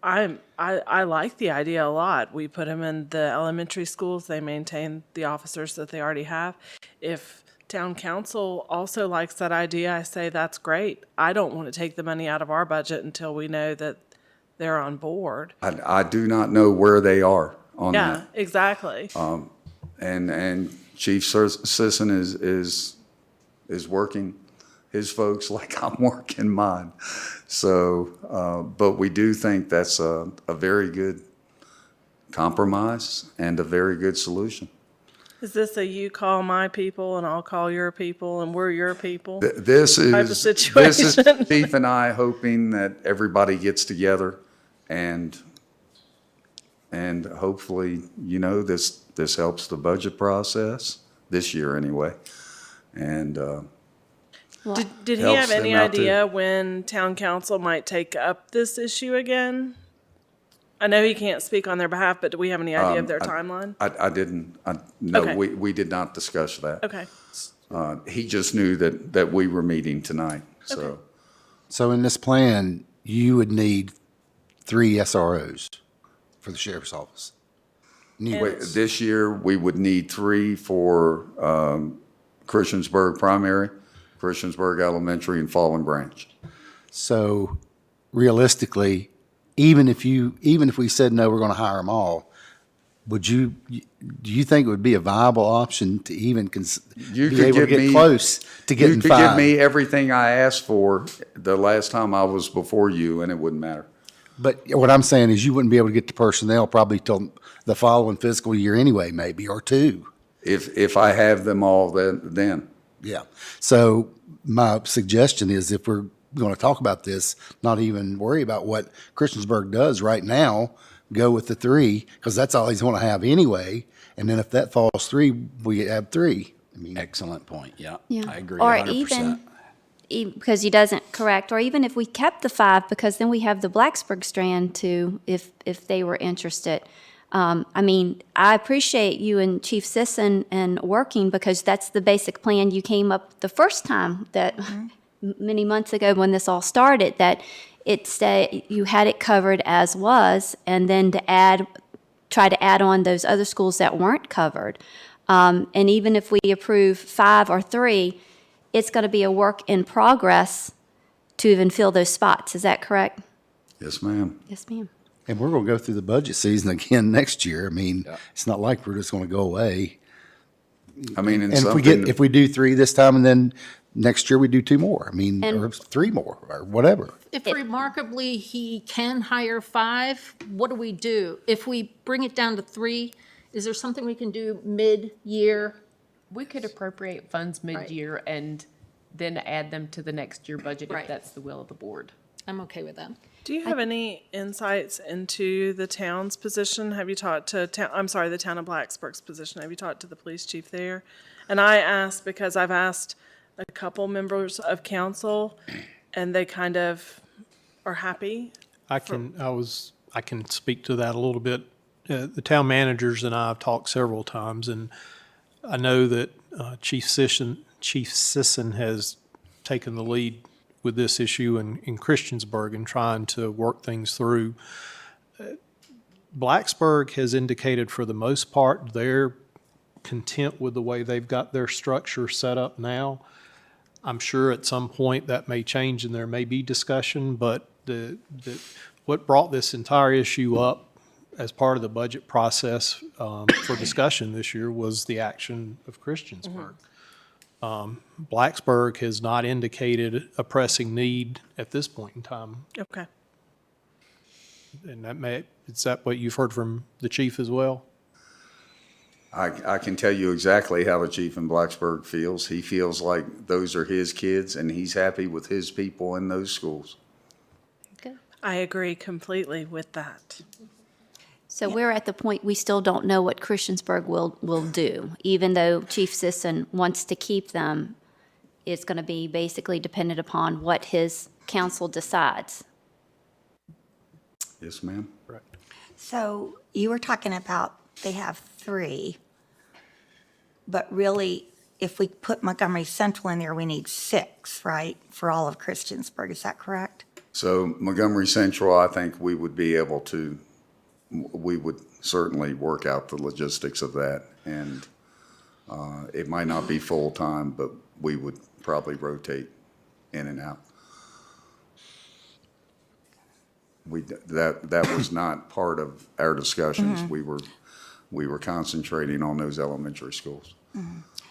like the idea a lot. We put them in the elementary schools. They maintain the officers that they already have. If town council also likes that idea, I say that's great. I don't want to take the money out of our budget until we know that they're on board. I do not know where they are on that. Yeah, exactly. And Chief Sisson is working his folks like I'm working mine. So, but we do think that's a very good compromise and a very good solution. Is this a you call my people and I'll call your people and we're your people? This type of is situation? Chief and I hoping that everybody gets together and hopefully, this helps the budget process this year anyway. And Did he helps have any them out too. idea when town council might take up this issue again? I know he can't speak on their behalf, but do we have any idea of their timeline? I didn't. No, Okay. we did not discuss that. Okay. He just knew that we were meeting tonight, so. Okay. So in this plan, you would need 3 SROs for the sheriff's office. This year, we would need 3 for Christiansburg Primary, Christiansburg Elementary, and Fallen Branch. So realistically, even if we said, no, we're going to hire them all, do you think it would be a viable option to even be able to get close to getting 5? You could give me everything I asked for the last time I was before you, and it wouldn't matter. But what I'm saying is you wouldn't be able to get the personnel probably till the following fiscal year anyway, maybe, or 2. If I have them all then. Yeah. So my suggestion is if we're going to talk about this, not even worry about what Christiansburg does right now, go with the 3, because that's all he's going to have anyway. And then if that falls 3, we have 3. Excellent point, yeah. Yeah. I agree Or 100%. because he doesn't correct, or even if we kept the 5, because then we have the Blacksburg strand too, if they were interested. I appreciate you and Chief Sisson and working, because that's the basic plan you came up the first time that many months ago when this all started, that you had it covered as was, and then try to add on those other schools that weren't covered. And even if we approve 5 or 3, it's going to be a work in progress to even fill those spots. Is that correct? Yes, ma'am. Yes, ma'am. And we're going to go through the budget season again next year. It's not like we're just going to go away. And if we do 3 this time, and then next year we do 2 more, or 3 more, or whatever. If remarkably he can hire 5, what do we do? If we bring it down to 3, is there something we can do mid-year? We could appropriate funds mid-year and then add them to the next year budget if Right. that's the will of the board. I'm okay with that. Do you have any insights into the town's position? Have you talked to the town of Blacksburg's position? Have you talked to the police chief there? And I asked because I've asked a couple members of council, and they kind of are happy. I can speak to that a little bit. The town managers and I have talked several times, and I know that Chief Sisson has taken the lead with this issue in Christiansburg and trying to work things through. Blacksburg has indicated for the most part they're content with the way they've got their structure set up now. I'm sure at some point that may change and there may be discussion, but what brought this entire issue up as part of the budget process for discussion this year was the action of Christiansburg. Blacksburg has not indicated a pressing need at this point in time. Okay. And is that what you've heard from the chief as well? I can tell you exactly how the chief in Blacksburg feels. He feels like those are his kids and he's happy with his people in those schools. I agree completely with that. So we're at the point, we still don't know what Christiansburg will do. Even though Chief Sisson wants to keep them, it's going to be basically dependent upon what his council decides. Yes, ma'am. Right. So you were talking about they have 3, but really, if we put Montgomery Central in there, we need 6, right, for all of Christiansburg, is that correct? So Montgomery Central, I think we would certainly work out the logistics of that. And it might not be full-time, but we would probably rotate in and out. That was not part of our discussions. We were concentrating on those elementary schools.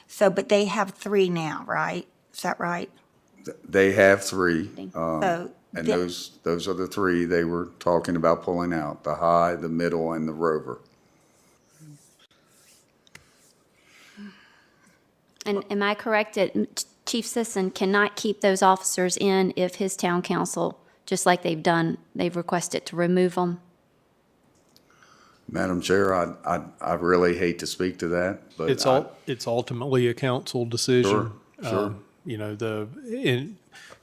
So, but they have 3 now, right? Is that right? They have 3. So And the- those are the 3 they were talking about pulling out, the high, the middle, and the rover. And am I correct that Chief Sisson cannot keep those officers in if his town council, just like they've requested to remove them? Madam Chair, I really hate to speak to that, but It's ultimately a council decision. Sure.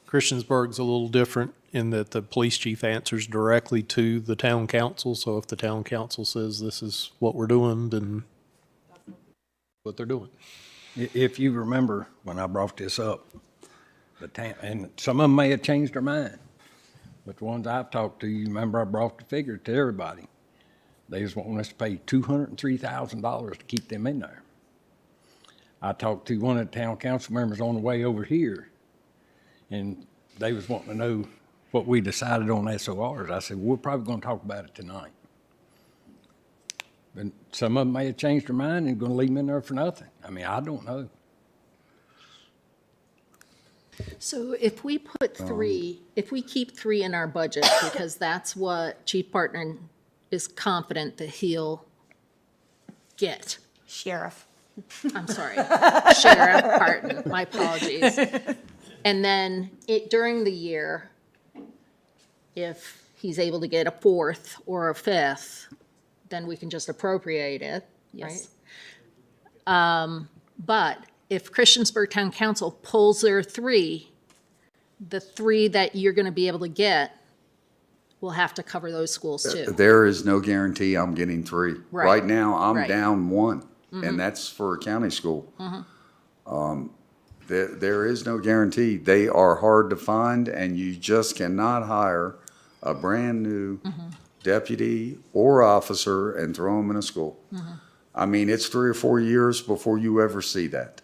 Christiansburg's a little different in that the police chief answers directly to the town council. So if the town council says this is what we're doing, then what they're doing. If you remember when I brought this up, the town, and some of them may have changed their mind, but the ones I've talked to, you remember I brought the figure to everybody. They just want us to pay $203,000 to keep them in there. I talked to one of the town council members on the way over here, and they was wanting to know what we decided on SORs. I said, we're probably going to talk about it tonight. But some of them may have changed their mind and going to leave them in there for nothing. I mean, I don't know. So if we put 3, if we keep 3 in our budget, because that's what Chief Partner is confident that he'll get. Sheriff. I'm sorry, Sheriff, pardon, my apologies. And then during the year, if he's able to get a 4th or a 5th, then we can just appropriate it, right? Yes. But if Christiansburg Town Council pulls their 3, the 3 that you're going to be able to get will have to cover those schools too. There is no guarantee I'm getting 3. Right. Right now, I'm Right. down 1, and that's for a county school. There is no guarantee. They are hard to find, and you just cannot hire a brand-new deputy or officer and throw them in a school. I mean, it's 3 or 4 years before you ever see that.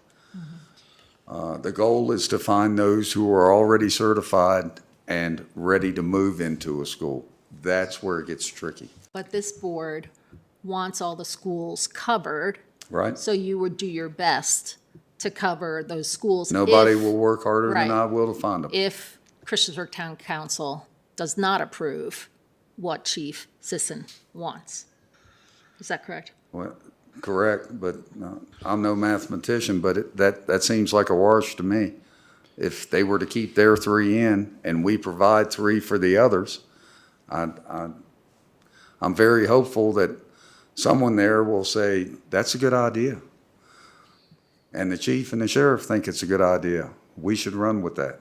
The goal is to find those who are already certified and ready to move into a school. That's where it gets tricky, But this board wants all the schools covered, right? so you would do your best to cover those schools. Nobody if- will work harder than Right. I will to find them. If Christiansburg Town Council does not approve what Chief Sisson wants. Is that correct? Well, correct, but I'm no mathematician, but that seems like a wash to me. if they were to keep their 3 in and we provide 3 for the others, I'm very hopeful that someone there will say, that's a good idea. And the chief and the sheriff think it's a good idea. We should run with that.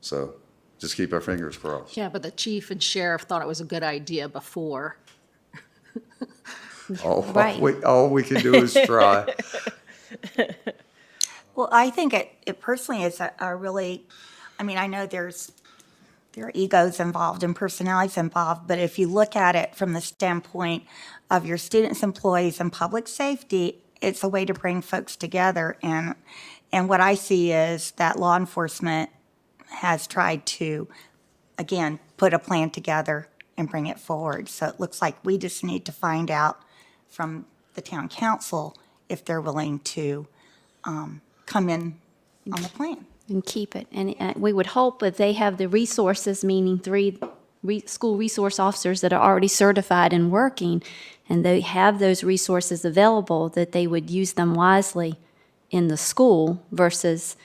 So just keep our fingers crossed. Yeah, but the chief and sheriff thought it was a good idea before. Right. All we can do is try. Well, I think it personally is a really, I mean, I know there are egos involved and personalities involved, but if you look at it from the standpoint of your students, employees, and public safety, it's a way to bring folks together. And what I see is that law enforcement has tried to, again, put a plan together and bring it forward. So it looks like we just need to find out from the town council if they're willing to come in on the plan. And keep it. And we would hope that they have the resources, meaning 3 school resource officers that are already certified and working, and they have those resources available, that they would use them wisely in the school versus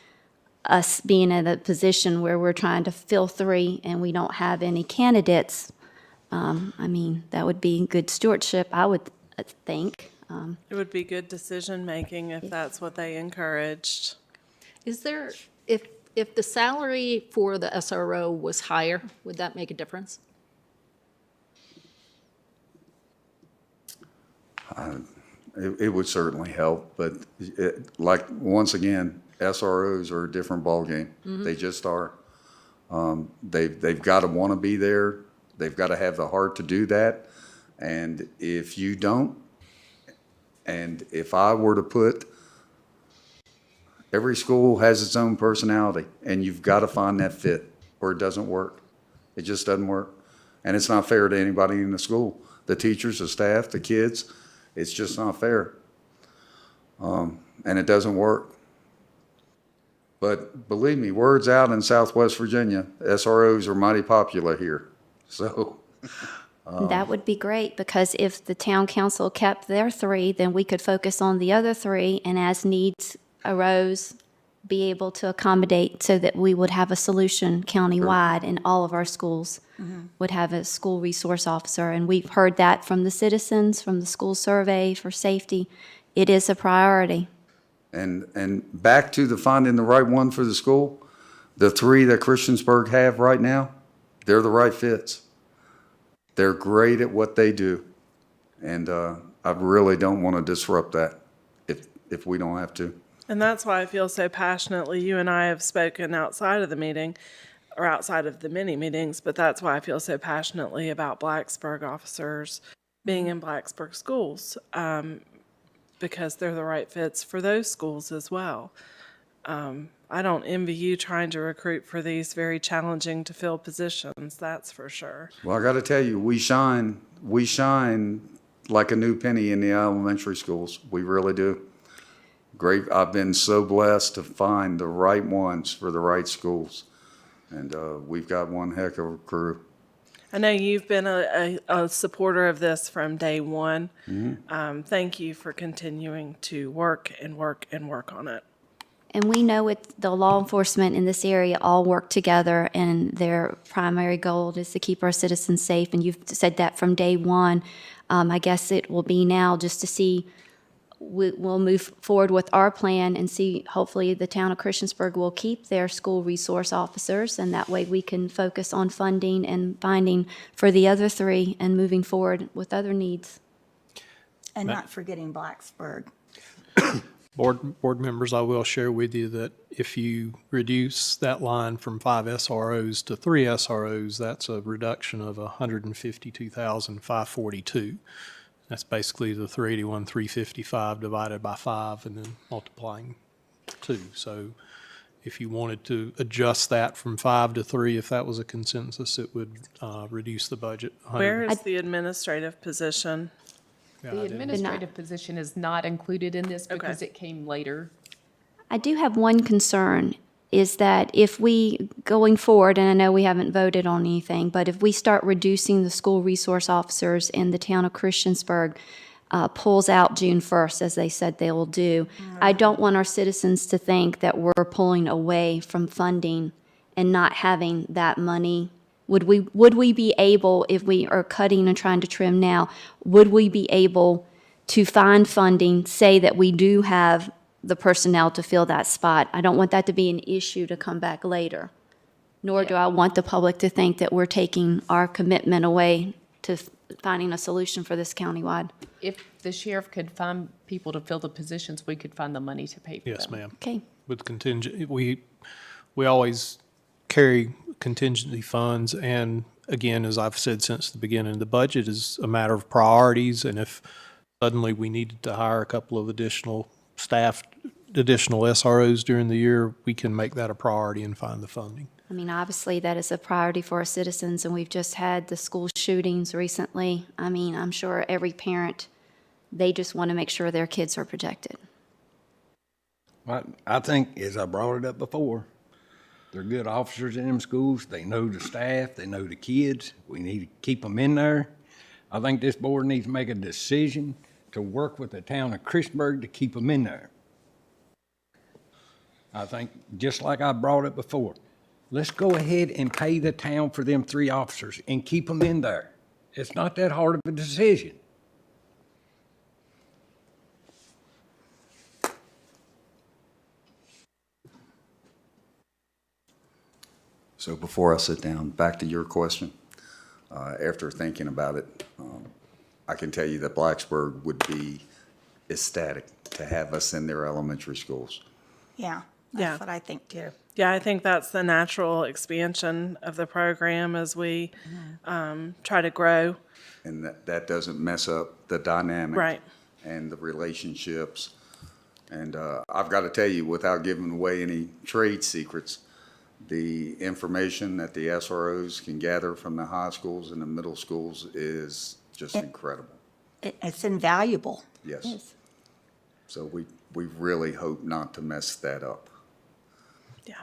us being in a position where we're trying to fill 3 and we don't have any candidates. I mean, that would be good stewardship, I would think. It would be good decision-making if that's what they encouraged. Is there, if the salary for the SRO was higher, would that make a difference? It would certainly help, but like, once again, SROs are a different ballgame. They just are. They've got to want to be there. They've got to have the heart to do that. And if you don't, and if I were to put, every school has its own personality, and you've got to find that fit, or it doesn't work. It just doesn't work. And it's not fair to anybody in the school. The teachers, the staff, the kids, it's just not fair. And it doesn't work. But believe me, word's out in Southwest Virginia, SROs are mighty popular here. So That would be great, because if the town council kept their 3, then we could focus on the other 3, and as needs arose, be able to accommodate so that we would have a solution countywide, and all of our schools would have a school resource officer. And we've heard that from the citizens, from the school survey for safety. It is a priority. And back to the finding the right one for the school, the 3 that Christiansburg have right now, they're the right fits. They're great at what they do. And I really don't want to disrupt that if we don't have to. And that's why I feel so passionately. You and I have spoken outside of the meeting, or outside of the mini meetings, but that's why I feel so passionately about Blacksburg officers being in Blacksburg schools, because they're the right fits for those schools as well. I don't envy you trying to recruit for these very challenging to fill positions, that's for sure. Well, I got to tell you, we shine like a new penny in the elementary schools. We really do. Great. I've been so blessed to find the right ones for the right schools. And we've got one heck of a crew. I know you've been a supporter of this from day one. Thank you for continuing to work and work and work on it. And we know the law enforcement in this area all work together, and their primary goal is to keep our citizens safe. And you've said that from day one. I guess it will be now just to see, we'll move forward with our plan and see, hopefully the town of Christiansburg will keep their school resource officers, and that way we can focus on funding and finding for the other 3 and moving forward with other needs. And not forgetting Blacksburg. Board members, I will share with you that if you reduce that line from 5 SROs to 3 SROs, that's a reduction of $152,542. That's basically the 381, 355 divided by 5 and then multiplying 2. So if you wanted to adjust that from 5 to 3, if that was a consensus, it would reduce the budget. Where is the administrative position? The administrative position is not included in this because it came later. I do have one concern, is that if we, going forward, and I know we haven't voted on anything, but if we start reducing the school resource officers in the town of Christiansburg, pulls out June 1st, as they said they will do. I don't want our citizens to think that we're pulling away from funding and not having that money. Would we be able, if we are cutting and trying to trim now, would we be able to find funding, say that we do have the personnel to fill that spot? I don't want that to be an issue to come back later, nor do I want the public to think that we're taking our commitment away to finding a solution for this countywide. If the sheriff could find people to fill the positions, we could find the money to pay for them. Yes, ma'am. Okay. With contingent, we always carry contingency funds, and again, as I've said since the beginning, the budget is a matter of priorities, and if suddenly we needed to hire a couple of additional staff, additional SROs during the year, we can make that a priority and find the funding. I mean, obviously, that is a priority for our citizens, and we've just had the school shootings recently. I mean, I'm sure every parent, they just want to make sure their kids are protected. Well, I think, as I brought it up before, they're good officers in them schools. They know the staff. They know the kids. We need to keep them in there. I think this board needs to make a decision to work with the town of Christiansburg to keep them in there. I think, just like I brought it before, let's go ahead and pay the town for them 3 officers and keep them in there. It's not that hard of a decision. So before I sit down, back to your question, after thinking about it, I can tell you that Blacksburg would be ecstatic to have us in their elementary schools. Yeah, Yeah. that's what I think too. Yeah, I think that's the natural expansion of the program as we try to grow. And that doesn't mess up the dynamic. Right. And the relationships. And I've got to tell you, without giving away any trade secrets, the information that the SROs can gather from the high schools and the middle schools is just incredible. It's invaluable. Yes. So we really hope not to mess that up. Yeah.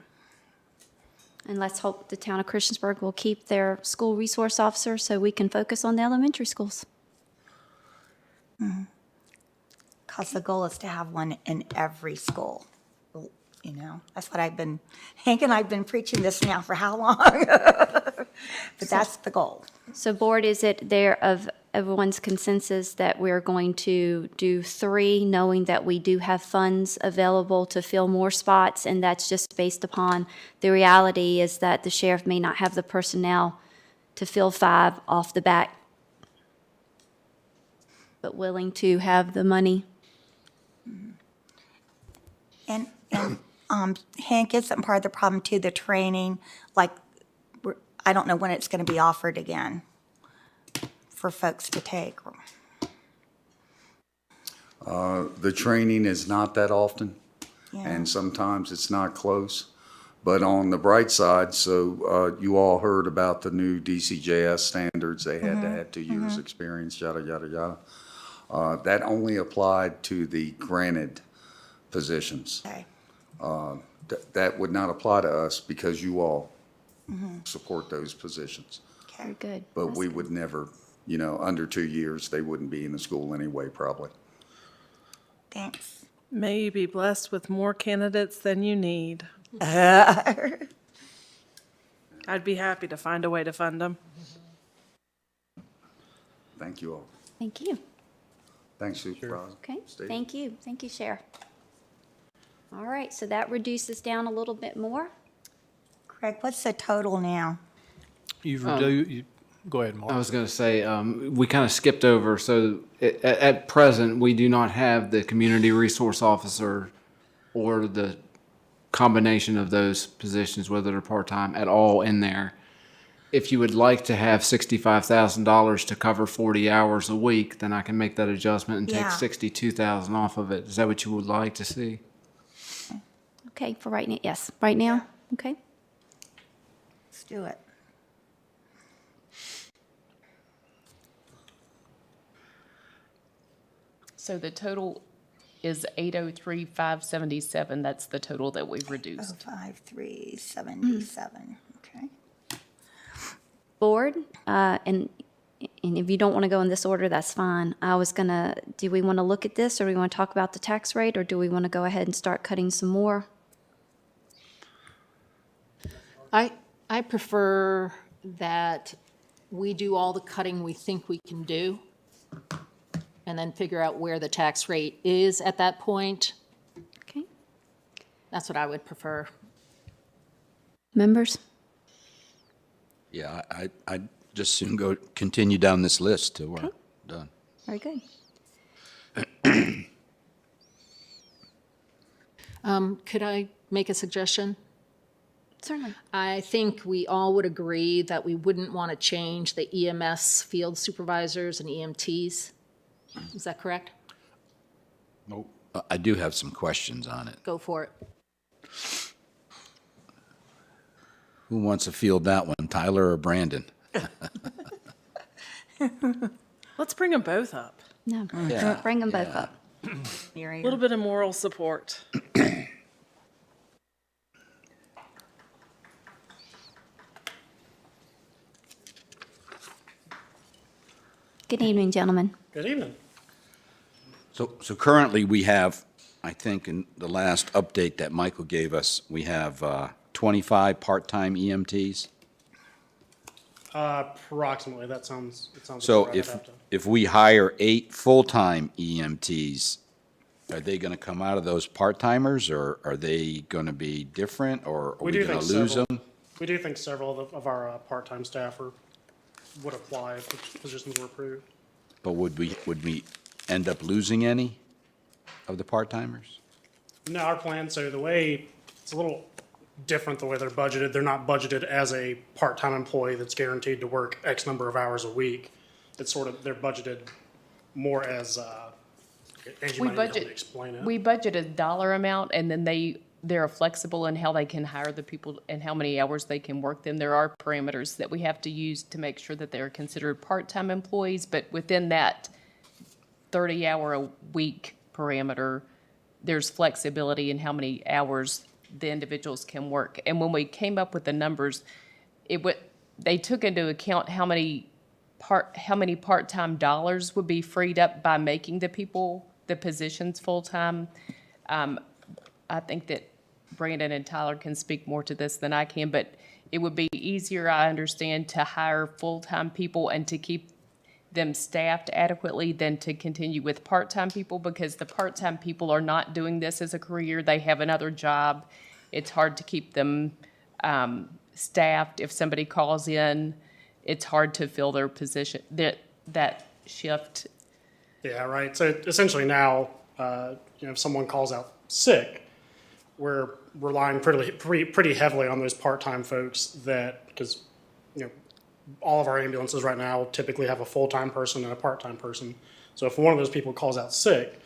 And let's hope the town of Christiansburg will keep their school resource officer so we can focus on the elementary schools. Because the goal is to have one in every school. You know, that's what Hank and I've been preaching this now for how long? But that's the goal. So board, is it there of everyone's consensus that we're going to do 3, knowing that we do have funds available to fill more spots, and that's just based upon the reality is that the sheriff may not have the personnel to fill 5 off the bat, but willing to have the money? And Hank, isn't part of the problem too, the training, like, I don't know when it's going to be offered again for folks to take. The training is not that often, Yeah. and sometimes it's not close. But on the bright side, so you all heard about the new DCJS standards. They had to have 2 years' experience, yada, yada, yada. That only applied to the granted positions. Okay. That would not apply to us because you all support those positions. Very good. But we would never, under 2 years, they wouldn't be in the school anyway, probably. Thanks. May you be blessed with more candidates than you need. I'd be happy to find a way to fund them. Thank you all. Thank you. Thanks, Supervisor. Okay, Steve. thank you. Thank you, Sheriff. All right, so that reduces down a little bit more. Craig, what's the total now? Go ahead, Mark. I was going to say, we kind of skipped over. So at present, we do not have the community resource officer or the combination of those positions, whether they're part-time, at all in there. If you would like to have $65,000 to cover 40 hours a week, then I can make that adjustment and take Yeah. $62,000 off of it. Is that what you would like to see? Okay, for right now, yes, right now, okay. Let's do it. So the total is 803,577. That's the total that we've reduced. 05377, okay. Board, and and if you don't want to go in this order, that's fine. Do we want to look at this, or do we want to talk about the tax rate, or do we want to go ahead and start cutting some more? I prefer that we do all the cutting we think we can do, and then figure out where the tax rate is at that point. Okay. That's what I would prefer. Members? Yeah, I'd just soon continue down this list till we're done. Very good. Could I make a suggestion? Certainly. I think we all would agree that we wouldn't want to change the EMS field supervisors and EMTs. Is that correct? Nope. I do have some questions on it. Go for it. Who wants to field that one, Tyler or Brandon? Let's bring them both up. No, Yeah, bring them both yeah. up. A little bit of moral support. Good evening, gentlemen. Good evening. So currently, we have, I think in the last update that Michael gave us, we have 25 part-time EMTs. Approximately, it sounds So about right. I'd have to- if we hire 8 full-time EMTs, are they going to come out of those part-timers, or are they going to be different, or are we do going to think lose several- them? We do think several of our part-time staff would apply if the positions were approved. But would we end up losing any of the part-timers? No, our plan, so the way, it's a little different the way they're budgeted. They're not budgeted as a part-time employee that's guaranteed to work X number of hours a week. It's sort of, they're budgeted more as, Angie We might be able to budget, explain it. we budget a dollar amount, and then they're flexible in how they can hire the people and how many hours they can work them. There are parameters that we have to use to make sure that they're considered part-time employees, but within that 30-hour-a-week parameter, there's flexibility in how many hours the individuals can work. And when we came up with the numbers, they took into account how many part-time dollars would be freed up by making the positions full-time. I think that Brandon and Tyler can speak more to this than I can, but it would be easier, I understand, to hire full-time people and to keep them staffed adequately than to continue with part-time people, because the part-time people are not doing this as a career. They have another job. It's hard to keep them staffed. If somebody calls in, it's hard to fill their position, that shift. Yeah, right. So essentially now, if someone calls out sick, we're relying pretty heavily on those part-time folks because, all of our ambulances right now typically have a full-time person and a part-time person. So if one of those people calls out sick,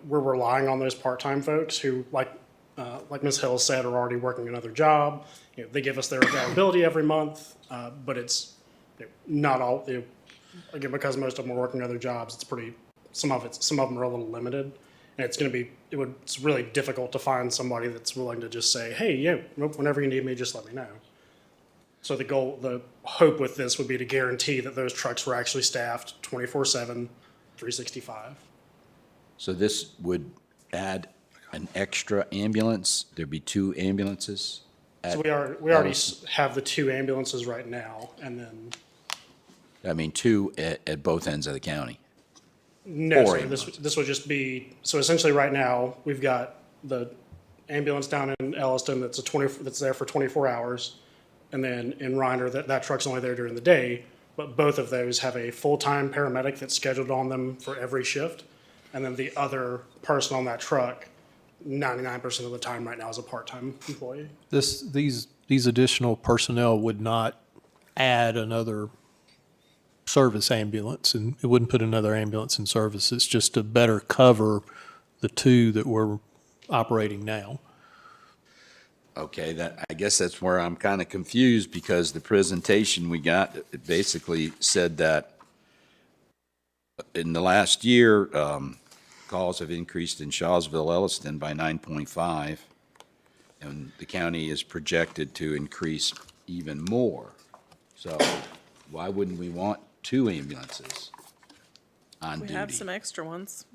we're relying on those part-time folks who, like Ms. Hill said, are already working another job. They give us their availability every month, but it's not all. Again, because most of them are working other jobs, it's pretty. Some of them are a little limited, and it's really difficult to find somebody that's willing to just say, hey, whenever you need me, just let me know. So the hope with this would be to guarantee that those trucks were actually staffed 24/7, 365. So this would add an extra ambulance? There'd be 2 ambulances? So we already have the 2 ambulances right now, and then. I mean, 2 at both ends of the county? No, Or sir, this would just be, so essentially right now, we've got the ambulance down in Elliston that's there for 24 hours. And then in Reiner, that truck's only there during the day, but both of those have a full-time paramedic that's scheduled on them for every shift. And then the other person on that truck, 99% of the time right now, is a part-time employee. These additional personnel would not add another service ambulance, and it wouldn't put another ambulance in service. It's just to better cover the 2 that we're operating now. Okay, I guess that's where I'm kind of confused, because the presentation we got, it basically said that in the last year, calls have increased in Shawsville, Elliston by 9.5, and the county is projected to increase even more. So why wouldn't we want 2 ambulances on We duty? have some extra ones.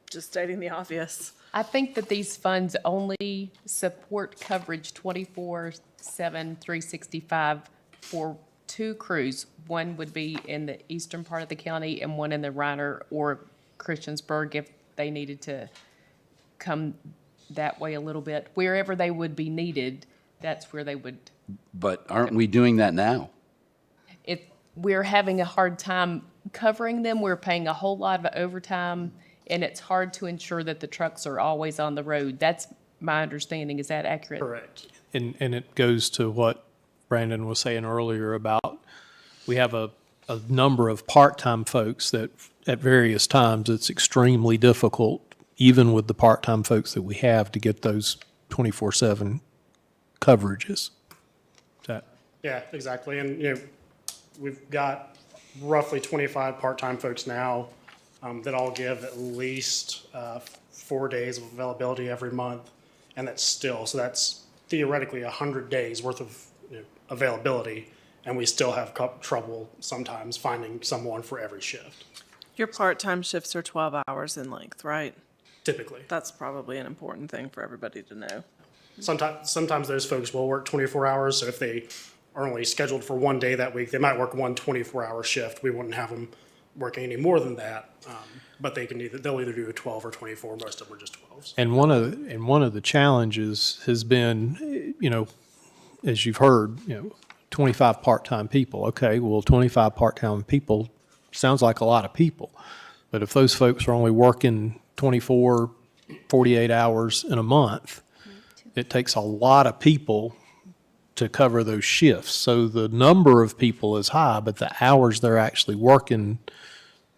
Just stating the obvious. I think that these funds only support coverage 24/7, 365 for 2 crews. One would be in the eastern part of the county and one in the Reiner or Christiansburg if they needed to come that way a little bit. Wherever they would be needed, that's where they would. But aren't we doing that now? If we're having a hard time covering them, we're paying a whole lot of overtime, and it's hard to ensure that the trucks are always on the road. That's my understanding. Is that accurate? Correct. And it goes to what Brandon was saying earlier about we have a number of part-time folks that at various times it's extremely difficult, even with the part-time folks that we have, to get those 24/7 coverages. Is that? Yeah, exactly. And, we've got roughly 25 part-time folks now that all give at least 4 days of availability every month. And so that's theoretically 100 days worth of availability. And we still have trouble sometimes finding someone for every shift, Your part-time shifts are 12 hours in length, right? typically. That's probably an important thing for everybody to know. Sometimes those folks will work 24 hours. So if they are only scheduled for 1 day that week, they might work one 24-hour shift. We wouldn't have them working any more than that. But they'll either do a 12 or 24. Most of them are just 12s. And one of the challenges has been, as you've heard, 25 part-time people. Okay, well, 25 part-time people sounds like a lot of people. But if those folks are only working 24, 48 hours in a month, it takes a lot of people to cover those shifts. So the number of people is high, but the hours they're actually working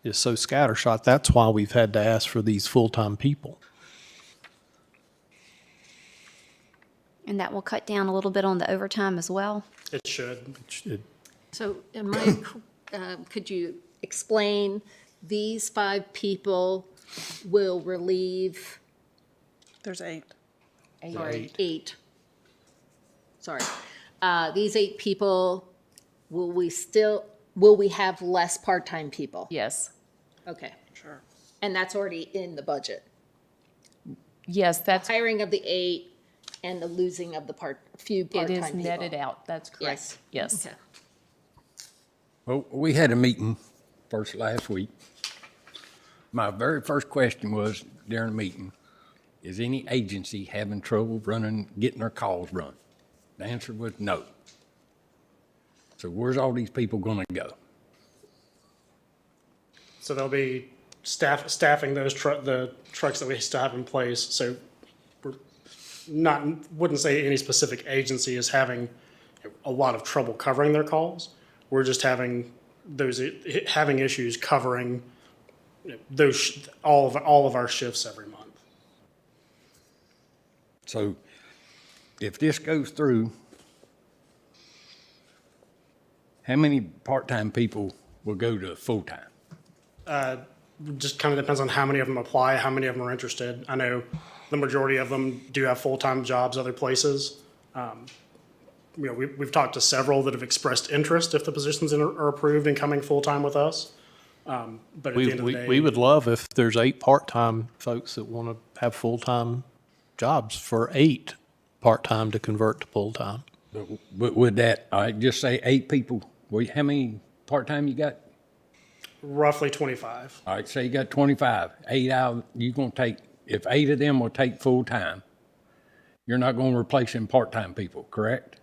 is so scattershot. That's why we've had to ask for these full-time people. And that will cut down a little bit on the overtime as well? It should. So could you explain, these 5 people will relieve, There's 8. sorry, 8. Sorry. These 8 people, will we have less part-time people? Yes. Okay. Sure. And that's already in the budget? Yes, that's, it Hiring of the 8 and the losing of the few part-time is people? netted out. That's correct. Yes. Okay. Well, we had a meeting last week. My very first question was during the meeting, is any agency having trouble getting their calls run? The answer was no. So where's all these people gonna go? So they'll be staffing those the trucks that we still have in place. So we're wouldn't say any specific agency is having a lot of trouble covering their calls. We're just having issues covering all of our shifts every month. So if this goes through, how many part-time people will go to full-time? Just kind of depends on how many of them apply, how many of them are interested. I know the majority of them do have full-time jobs other places. We've talked to several that have expressed interest if the positions are approved and coming full-time with us. But at the end of the day, We would love if there's 8 part-time folks that want to have full-time jobs for 8 part-time to convert to full-time. But would that, all right, just say 8 people, well, how many part-time you got? roughly 25. All right, say you got 25, 8 out, you're gonna take, if 8 of them will take full-time, you're not gonna replace them part-time people, correct?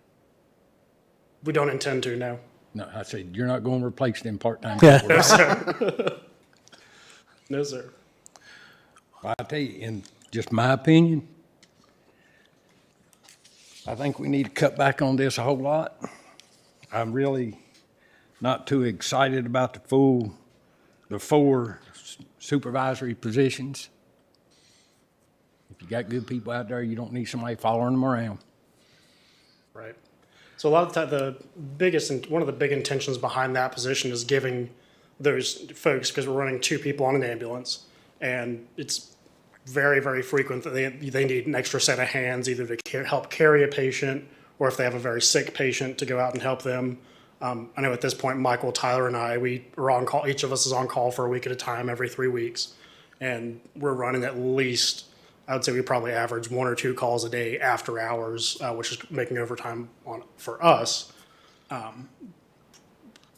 We don't intend to, no. No, I said, you're not gonna replace them part-time people. No, sir. No, sir. I tell you, in just my opinion, I think we need to cut back on this a whole lot. I'm really not too excited about the 4 supervisory positions. If you got good people out there, you don't need somebody following them around. Right. So a lot of the time, one of the big intentions behind that position is giving those folks, because we're running 2 people on an ambulance, and it's very, very frequent that they need an extra set of hands, either to help carry a patient or if they have a very sick patient, to go out and help them. I know at this point, Michael, Tyler, and I, we are on call. Each of us is on call for a week at a time, every 3 weeks. And we're running at least, I would say we probably average 1 or 2 calls a day after hours, which is making overtime for us.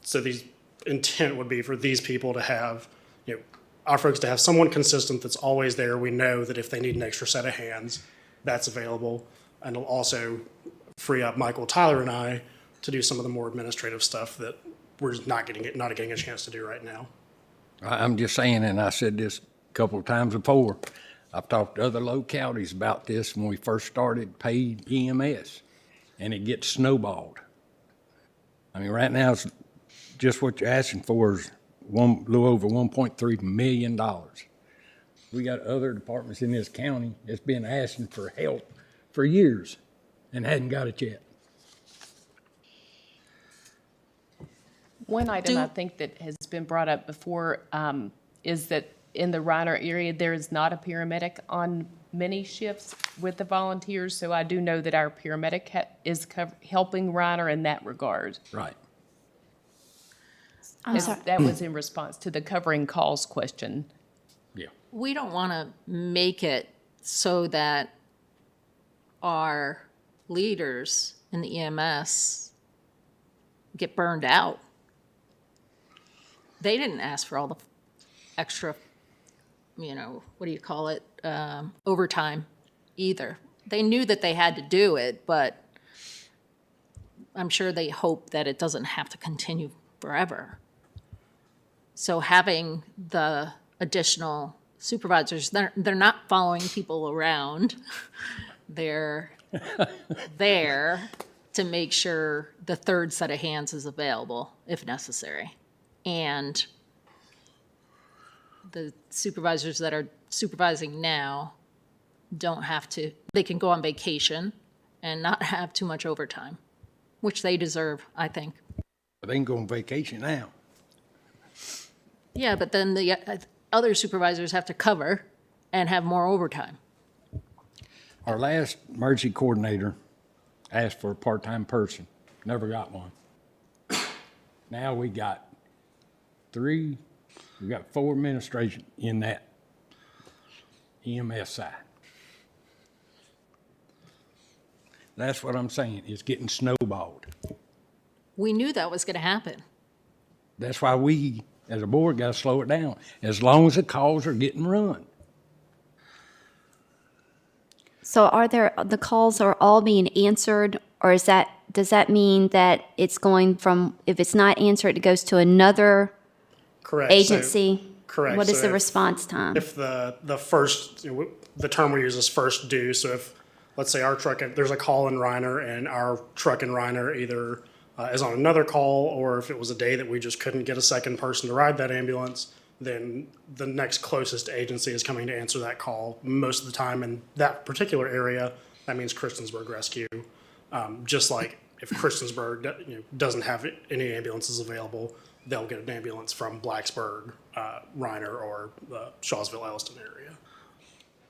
So the intent would be for these people to have, our folks to have someone consistent that's always there. We know that if they need an extra set of hands, that's available. And it'll also free up Michael, Tyler, and I to do some of the more administrative stuff that we're just not getting a chance to do right now. I'm just saying, and I said this a couple of times before, I've talked to other localities about this when we first started paid EMS, and it gets snowballed. I mean, right now, it's just what you're asking for is little over $1.3 million. We got other departments in this county that's been asking for help for years and hadn't got it yet. One item I think that has been brought up before is that in the Reiner area, there is not a paramedic on many shifts with the volunteers. So I do know that our paramedic is helping Reiner in that regard. Right. That was in response to the covering calls question. Yeah. We don't want to make it so that our leaders in the EMS get burned out. They didn't ask for all the extra, what do you call it, overtime either. They knew that they had to do it, but I'm sure they hope that it doesn't have to continue forever. So having the additional supervisors, they're not following people around. They're there to make sure the third set of hands is available if necessary. And the supervisors that are supervising now don't have to, they can go on vacation and not have too much overtime, which they deserve, I think. But they can go on vacation now. Yeah, but then the other supervisors have to cover and have more overtime. Our last emergency coordinator asked for a part-time person, never got one. Now we got 4 administration in that EMS side. That's what I'm saying, it's getting snowballed. We knew that was going to happen. That's why we, as a board, got to slow it down, as long as the calls are getting run. So the calls are all being answered, or does that mean that it's going from, if it's not answered, it goes to another Correct. agency? Correct. What is So the if- response time? If the first, the term we use is first due, so if, let's say our truck, there's a call in Reiner and our truck in Reiner either is on another call, or if it was a day that we just couldn't get a second person to ride that ambulance, then the next closest agency is coming to answer that call. Most of the time in that particular area, that means Christiansburg Rescue. Just like if Christiansburg doesn't have any ambulances available, they'll get an ambulance from Blacksburg, Reiner, or the Shawsville-Elliston area.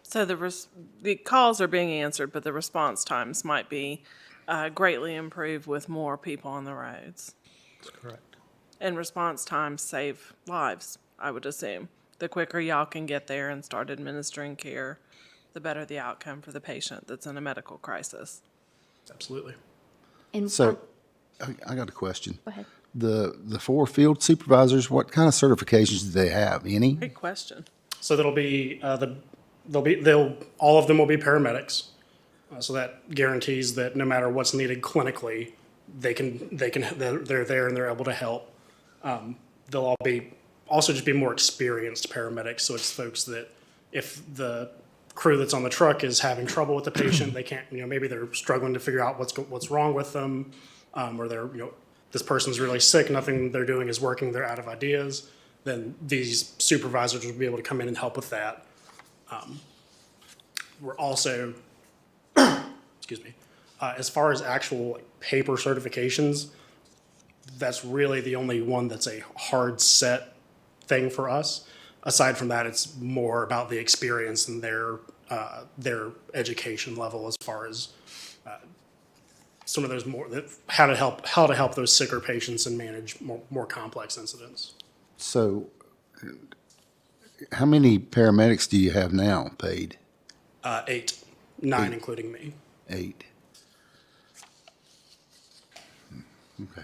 So the calls are being answered, but the response times might be greatly improved with more people on the roads. That's correct. And response times save lives, I would assume. The quicker y'all can get there and start administering care, the better the outcome for the patient that's in a medical crisis. Absolutely. And So, I got a question. Go ahead. The 4 field supervisors, what kind of certifications do they have? Any? Great question. So that'll be all of them will be paramedics. So that guarantees that no matter what's needed clinically, they're there and they're able to help. They'll all also just be more experienced paramedics. So it's folks that if the crew that's on the truck is having trouble with the patient, they can't, maybe they're struggling to figure out what's wrong with them, or they're, this person's really sick, nothing they're doing is working, they're out of ideas, then these supervisors will be able to come in and help with that. We're also, excuse me, as far as actual paper certifications, that's really the only one that's a hard set thing for us. Aside from that, it's more about the experience and their education level as far as some of those how to help those sicker patients and manage more complex incidents. So how many paramedics do you have now paid? 8, 9 including me. 8. Okay.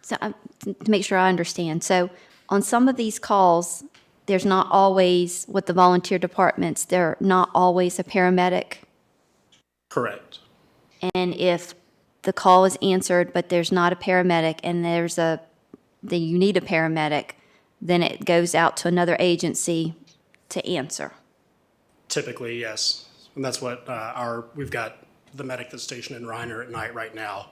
So to make sure I understand, so on some of these calls, there's not always, with the volunteer departments, they're not always a paramedic. Correct. And if the call is answered, but there's not a paramedic, and you need a paramedic, then it goes out to another agency to answer. Typically, yes. And that's what we've got the medic that's stationed in Reiner at night right now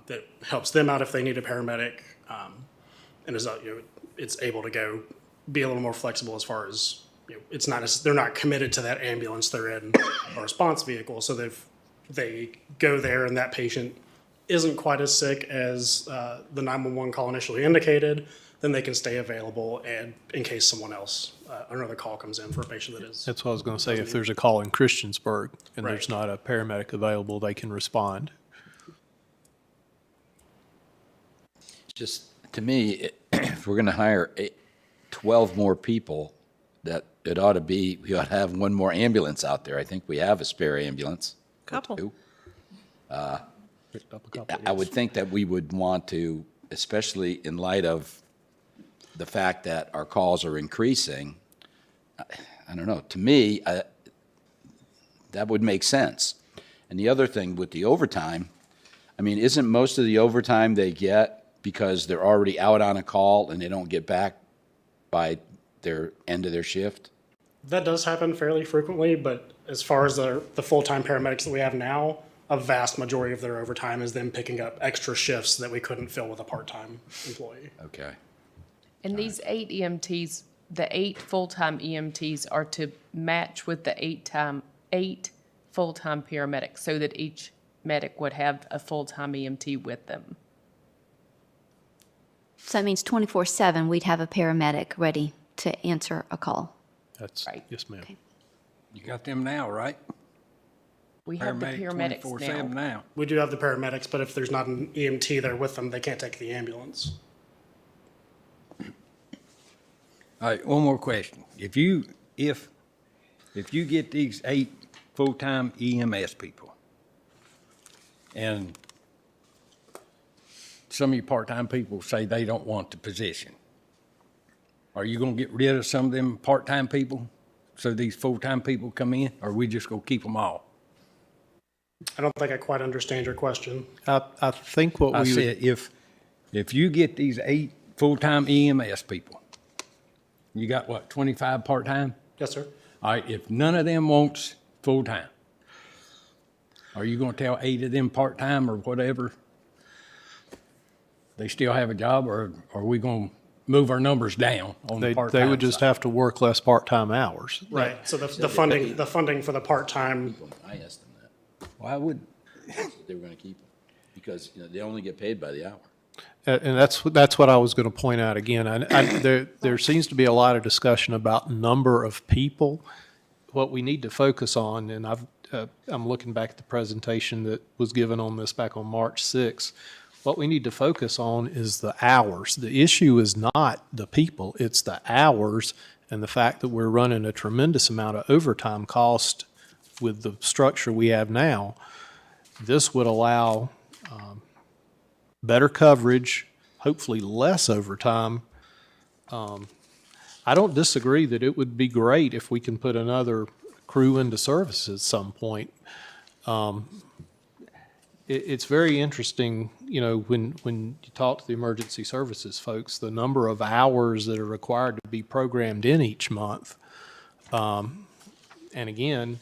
that helps them out if they need a paramedic, and is it's able to be a little more flexible as far as it's not they're not committed to that ambulance they're in a response vehicle, so they go there and that patient isn't quite as sick as the 911 call initially indicated, then they can stay available and in case someone else another call comes in for a patient that is. That's what I was going to say. If there's a call in Christiansburg and Right. there's not a paramedic available, they can respond. Just, to me, if we're going to hire 12 more people, that we ought to have one more ambulance out there. I think we have a spare ambulance. Couple. Two. Picked up a couple, I would yes. think that we would want to, especially in light of the fact that our calls are increasing, I don't know, to me, that would make sense. And the other thing with the overtime, I mean, isn't most of the overtime they get because they're already out on a call and they don't get back by their end of their shift? That does happen fairly frequently, but as far as the full-time paramedics that we have now, a vast majority of their overtime is them picking up extra shifts that we couldn't fill with a part-time employee. Okay. And these 8 EMTs, the 8 full-time EMTs are to match with the 8 full-time paramedics so that each medic would have a full-time EMT with them. So that means 24/7, we'd have a paramedic ready to answer a call. That's, Right. yes, ma'am. Okay. You got them now, right? We have the paramedics 24/7 now. now. We do have the paramedics, but if there's not an EMT there with them, they can't take the ambulance. All right, one more question. If you get these 8 full-time EMS people, and some of your part-time people say they don't want the position, are you gonna get rid of some of them part-time people so these full-time people come in, or are we just gonna keep them all? I don't think I quite understand your question. I think what I we would, said, if you get these 8 full-time EMS people, you got what, 25 part-time? Yes, sir. All right, if none of them wants full-time, are you gonna tell 8 of them part-time or whatever, they still have a job, or are we gonna move our numbers down on the part-time they would just side? have to work less part-time hours. Right. So the funding for the part-time, I asked them that. Why would, They were going to keep them because, they only get paid by the hour. And that's what I was going to point out again. There seems to be a lot of discussion about number of people. What we need to focus on, and I'm looking back at the presentation that was given on this back on March 6th. What we need to focus on is the hours. The issue is not the people, it's the hours and the fact that we're running a tremendous amount of overtime cost with the structure we have now. This would allow better coverage, hopefully less overtime. I don't disagree that it would be great if we can put another crew into service at some point. It's very interesting, when you talk to the emergency services folks, the number of hours that are required to be programmed in each month. And again,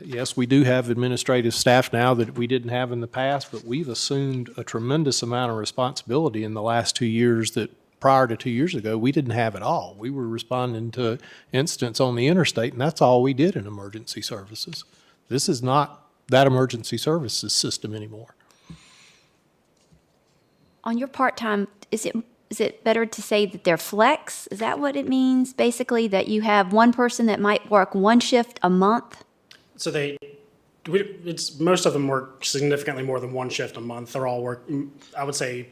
yes, we do have administrative staff now that we didn't have in the past, but we've assumed a tremendous amount of responsibility in the last 2 years that prior to 2 years ago, we didn't have at all. We were responding to incidents on the interstate, and that's all we did in emergency services. This is not that emergency services system anymore. On your part-time, is it better to say that they're flex? Is that what it means? Basically, that you have one person that might work one shift a month? so It's, most of them work significantly more than one shift a month. They're all I would say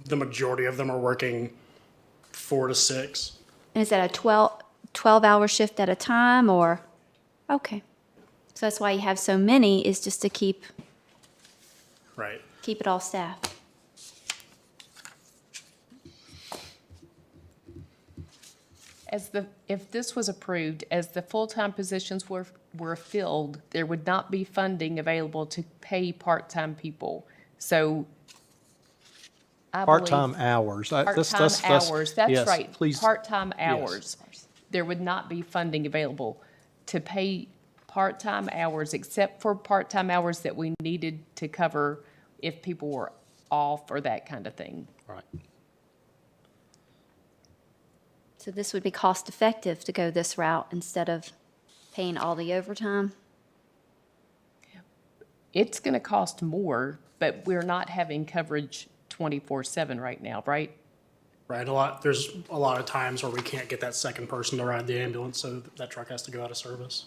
the majority of them are working 4 to 6. And is that a 12-hour shift at a time, or? Okay. So that's why you have so many, is just to keep Right. it all staffed. If this was approved, as the full-time positions were filled, there would not be funding available to pay part-time people. So I believe. Part-time hours. Part-time hours, that's yes, right. Please. Part-time hours. There would not be funding available to pay part-time hours, except for part-time hours that we needed to cover if people were off or that kind of thing. Right. So this would be cost-effective to go this route instead of paying all the overtime? It's going to cost more, but we're not having coverage 24/7 right now, right? Right. There's a lot of times where we can't get that second person to ride the ambulance, so that truck has to go out of service.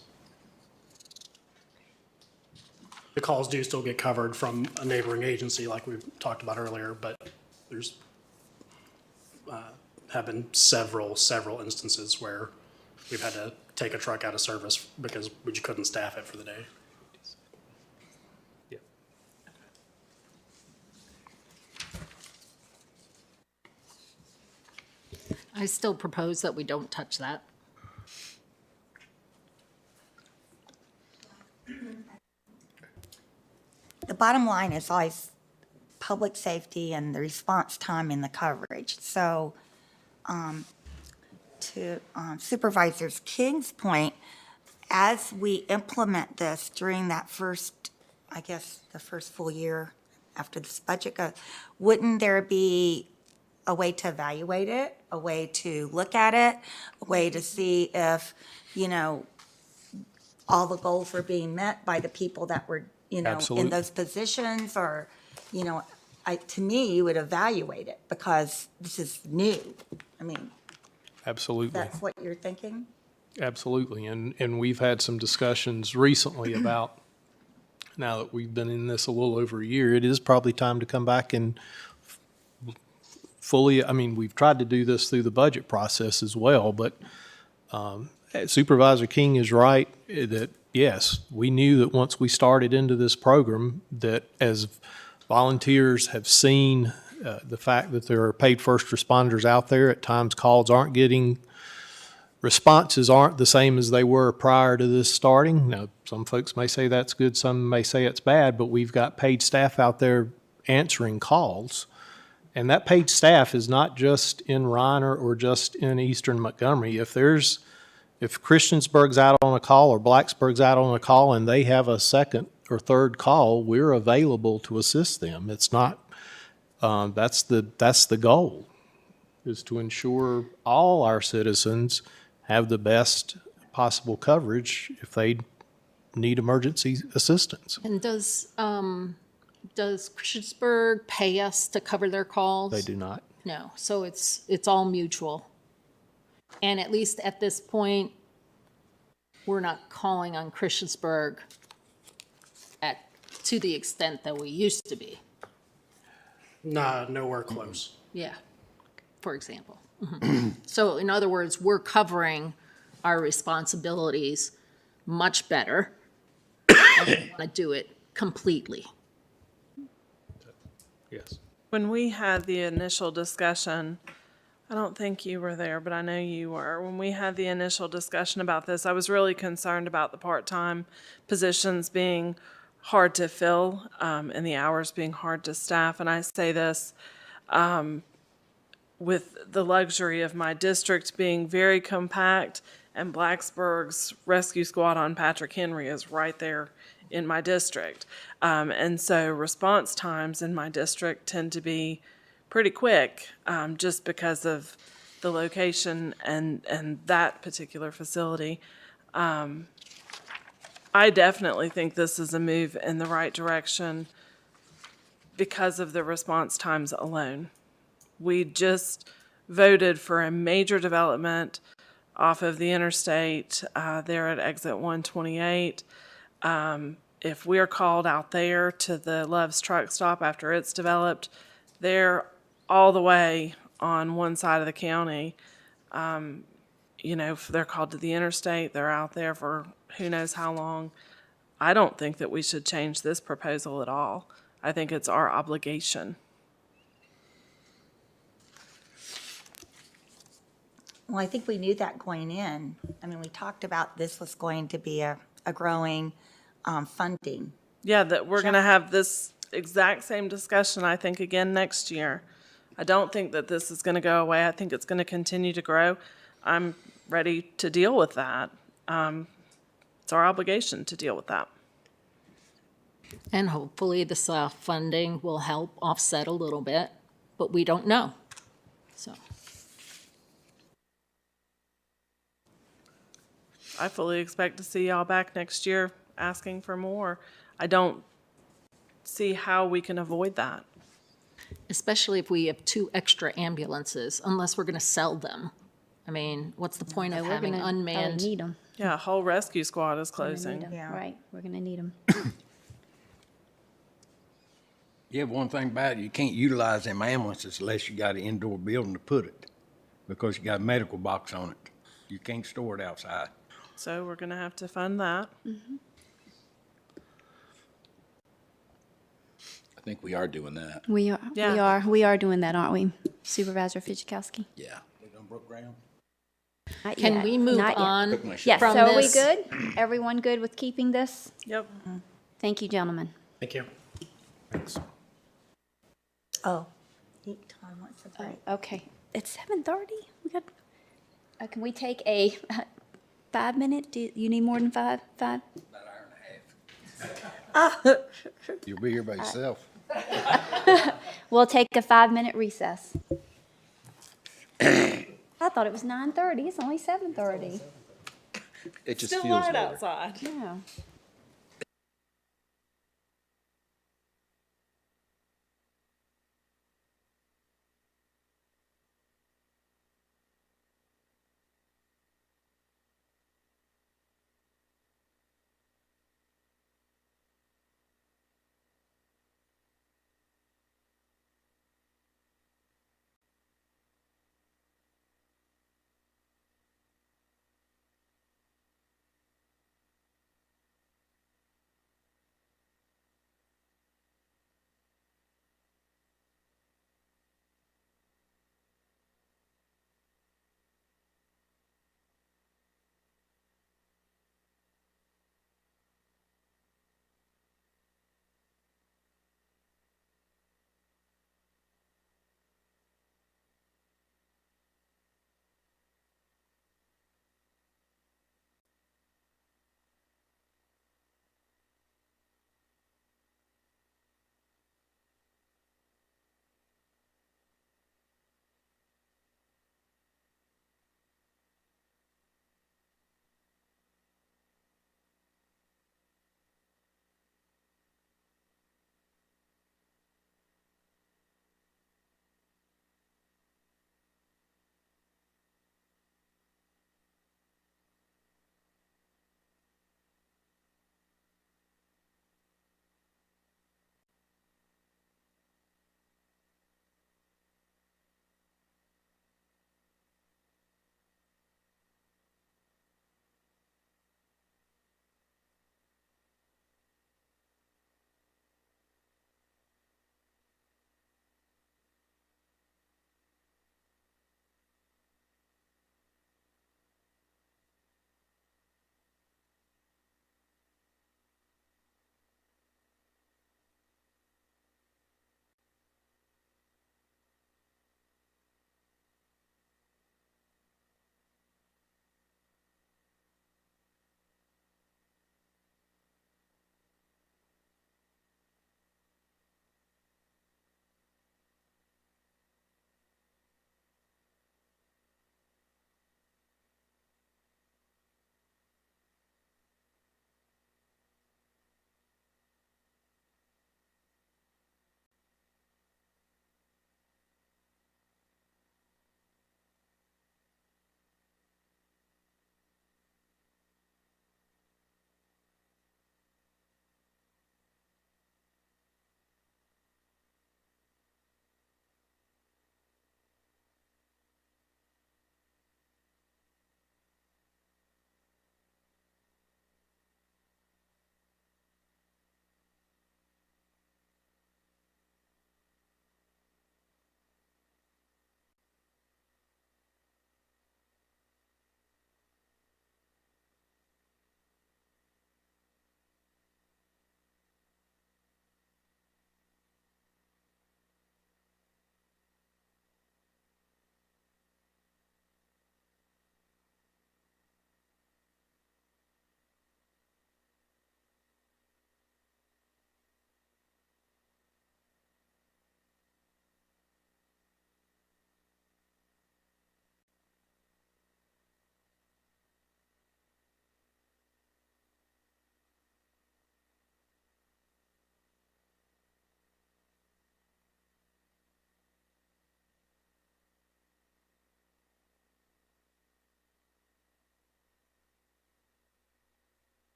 The calls do still get covered from a neighboring agency, like we've talked about earlier, but there's have been several instances where we've had to take a truck out of service because we just couldn't staff it for the day. Yeah. I still propose that we don't touch that. The bottom line is always public safety and the response time and the coverage. So to Supervisor King's point, as we implement this during that first, I guess, the first full year after this budget goes, wouldn't there be a way to evaluate it, a way to look at it, a way to see if, all the goals were being met by the people that were, in Absolutely. those positions, or, to me, you would evaluate it because this is new. I mean, Absolutely. that's what you're thinking? Absolutely. And we've had some discussions recently about, now that we've been in this a little over a year, it is probably time to come back and fully, we've tried to do this through the budget process as well, but Supervisor King is right that, yes, we knew that once we started into this program, that as volunteers have seen the fact that there are paid first responders out there, at times responses aren't the same as they were prior to this starting. Now, some folks may say that's good, some may say it's bad, but we've got paid staff out there answering calls. And that paid staff is not just in Reiner or just in Eastern Montgomery. If Christiansburg's out on a call or Blacksburg's out on a call and they have a second or third call, we're available to assist them. It's not, that's the goal, is to ensure all our citizens have the best possible coverage if they need emergency assistance. And does Christiansburg pay us to cover their calls? They do not. No, so it's all mutual. And at least at this point, we're not calling on Christiansburg to the extent that we used to be. Nah, nowhere close. Yeah, for example. So in other words, we're covering our responsibilities much better. And we want to do it completely. Yes. When we had the initial discussion, I don't think you were there, but I know you were. When we had the initial discussion about this, I was really concerned about the part-time positions being hard to fill, and the hours being hard to staff. And I say this with the luxury of my district being very compact, and Blacksburg's rescue squad on Patrick Henry is right there in my district. And so response times in my district tend to be pretty quick, just because of the location and that particular facility. I definitely think this is a move in the right direction because of the response times alone. We just voted for a major development off of the interstate there at exit 128. If we're called out there to the Love's truck stop after it's developed, they're all the way on one side of the county. If they're called to the interstate, they're out there for who knows how long. I don't think that we should change this proposal at all. I think it's our obligation. Well, I think we knew that going in. I mean, we talked about this was going to be a growing funding. Yeah, that we're gonna have this exact same discussion, I think, again next year. I don't think that this is gonna go away. I think it's gonna continue to grow. I'm ready to deal with that. It's our obligation to deal with that. And hopefully this funding will help offset a little bit, but we don't know. So I fully expect to see y'all back next year asking for more. I don't see how we can avoid that. especially if we have 2 extra ambulances, unless we're going to sell them. I mean, what's the point of We're having gonna probably unmanned? need them. Yeah, a whole rescue squad is closing. Yeah. Right, we're gonna need them. Yeah, one thing about it, you can't utilize them ambulances unless you got an indoor building to put it, because you got a medical box on it. You can't store it outside. So we're gonna have to fund that. I think we are doing that. We are, Yeah. we are doing that, aren't we, Supervisor Fidzikowski? Yeah. Not Can yet, we move not yet. on Yes, from so are we this? good? Everyone good with keeping this? Yep. Thank you, gentlemen. Thank you. Oh, Tom wants a break. Okay, it's 7:30. We got, can we take a 5 minute? Do you need more than five? You'll be here by yourself. We'll take a 5 minute recess. I thought it was 9:30. It's only 7:30. It just Still feels light later. outside. Yeah.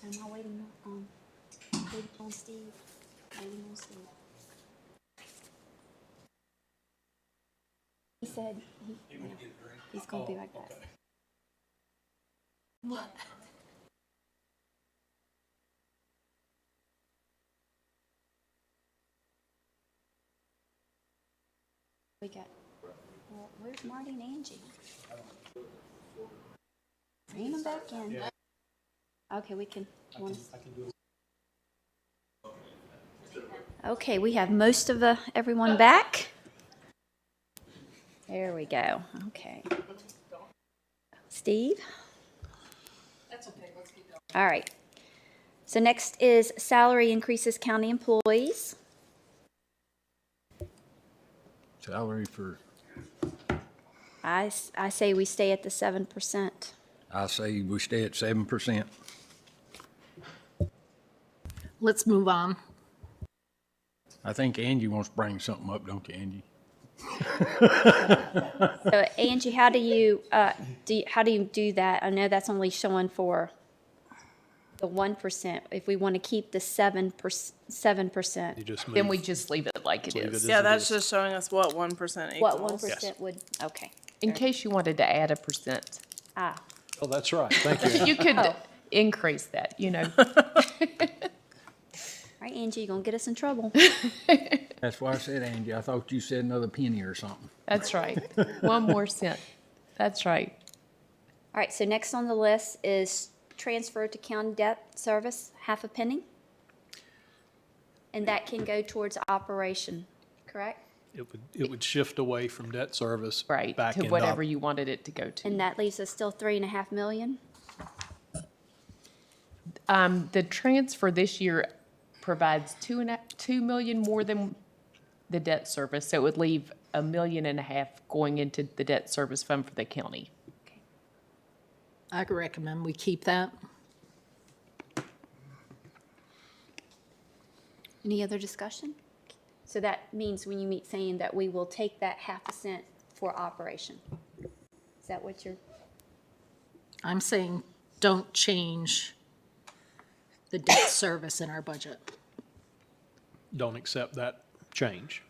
Am I waiting on Steve? Waiting on Steve. He said he's going to be right back. We got, well, where's Marty and Angie? Bring them back in. Okay, we can. Okay, we have most of everyone back. There we go. Okay. Steve? That's okay. Let's keep going. All right. So next is salary increases county employees. Salary for, I say we stay at the 7%. I say we stay at 7%. Let's move on. I think Angie wants to bring something up, don't you, Angie? So Angie, how do you do that? I know that's only showing for the 1%. If we want to keep the 7%, You just Then move. we just leave it like it Leave it is. as Yeah, it that's is. just showing us what 1% what equals. 1% would, okay. In case you wanted to add a percent, Ah, Oh, that's right. Thank you. you could increase that, you know. all right, Angie, you're going to get us in trouble. That's why I said, Angie, I thought you said another penny or something. That's right. 1 more cent. That's right. All right, so next on the list is transfer to county debt service, half a penny. And that can go towards operation, correct? It would shift away from debt service. Right, Back to into whatever you wanted it to go to. And that leaves us still 3.5 million? The transfer this year provides 2 million more than the debt service, so it would leave $1.5 million going into the debt service fund for the county. I could recommend we keep that. Any other discussion? So that means when you meet saying that we will take that 0.5 cent for operation. Is that what you're, I'm saying don't change the debt service in our budget. Don't accept that change.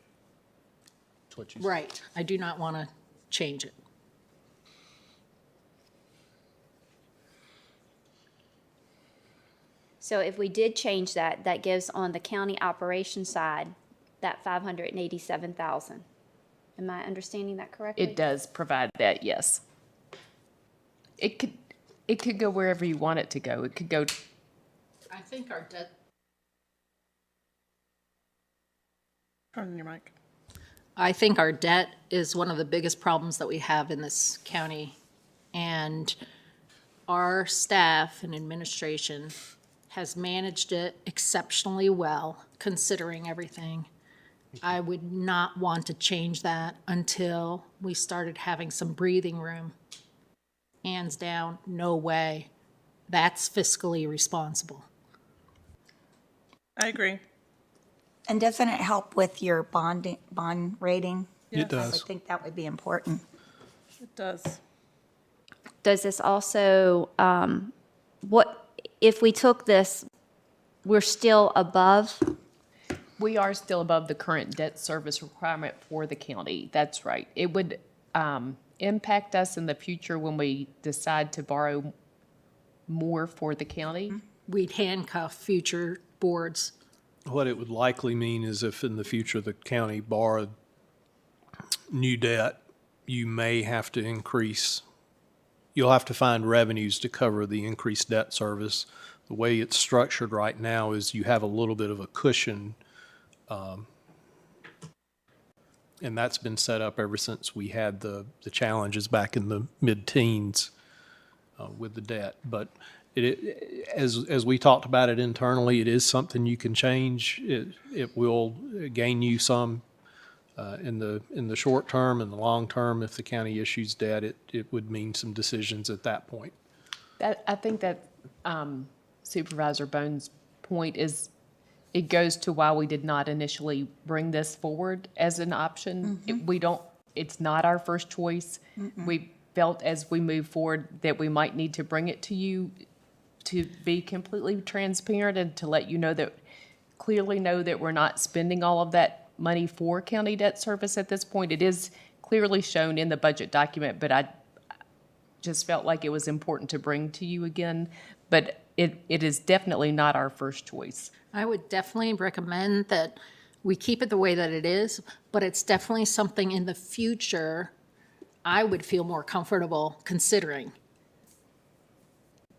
That's what you said. Right. I do not want to change it. so if we did change that, that gives on the county operation side, that 587,000. Am I understanding that correctly? It does provide that, yes. It could go wherever you want it to go. It could go, I think our debt, Turn on your mic. I think our debt is one of the biggest problems that we have in this county. And our staff and administration has managed it exceptionally well, considering everything. I would not want to change that until we started having some breathing room. Hands down, no way. That's fiscally responsible. I agree. And doesn't it help with your bond rating? It I does. would think that would be important. It does. Does this also, what, if we took this, we're still above? we are still above the current debt service requirement for the county. That's right. It would impact us in the future when we decide to borrow more for the county. We'd handcuff future boards. What it would likely mean is if in the future the county borrowed new debt, you may have to increase, you'll have to find revenues to cover the increased debt service. The way it's structured right now is you have a little bit of a cushion, and that's been set up ever since we had the challenges back in the mid-teens with the debt. But as we talked about it internally, it is something you can change. It will gain you some in the short term. In the long term, if the county issues debt, it would mean some decisions at that point. I think that Supervisor Bones' point is, it goes to why we did not initially bring this forward as an option. It's not our first choice. We felt as we move forward that we might need to bring it to you to be completely transparent and to let you know that, clearly know that we're not spending all of that money for county debt service at this point. It is clearly shown in the budget document, but I just felt like it was important to bring to you again. But it is definitely not our first choice. I would definitely recommend that we keep it the way that it is, but it's definitely something in the future I would feel more comfortable considering.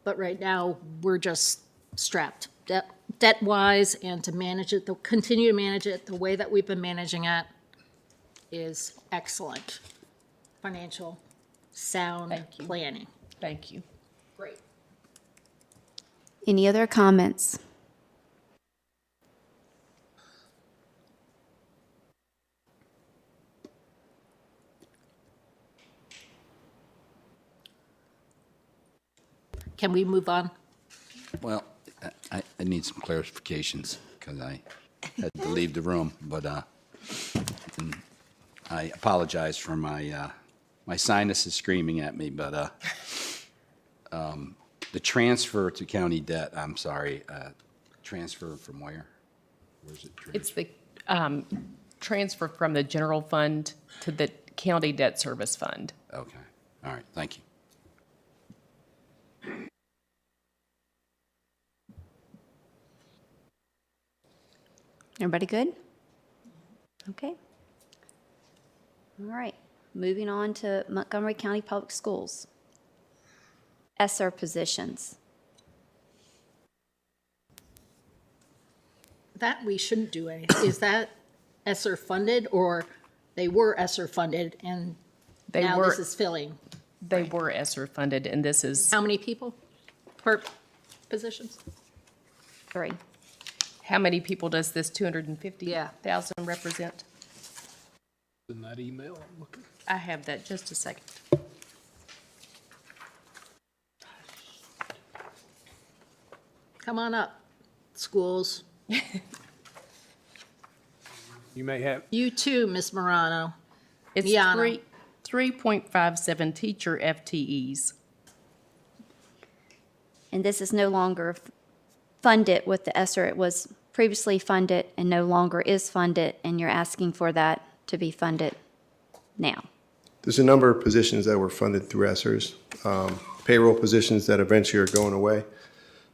But right now, we're just strapped debt-wise, and to manage it, to continue to manage it the way that we've been managing it is excellent. Financial, sound planning. Thank you. Great. Any other comments? Can we move on? Well, I need some clarifications because I had to leave the room, but and I apologize for my sinuses screaming at me, but the transfer to county debt, I'm sorry, transfer from where? Where's it? It's the transfer from the general fund to the county debt service fund. Okay, all right, thank you. Everybody good? Okay. All right, moving on to Montgomery County Public Schools. ESSER positions. That we shouldn't do anything. Is that ESSER funded, or they were ESSER funded and now this is filling? They were ESSER funded, and this is, How many people per positions? 3. how many people does this 250,000 represent? In that email, I'm looking. I have that, just a second. Come on up, schools. You may have, You too, Ms. Morano. It's Miana. 3.57 teacher FTEs. And this is no longer funded with the ESSER. It was previously funded and no longer is funded, and you're asking for that to be funded now. There's a number of positions that were funded through ESSERS, payroll positions that eventually are going away.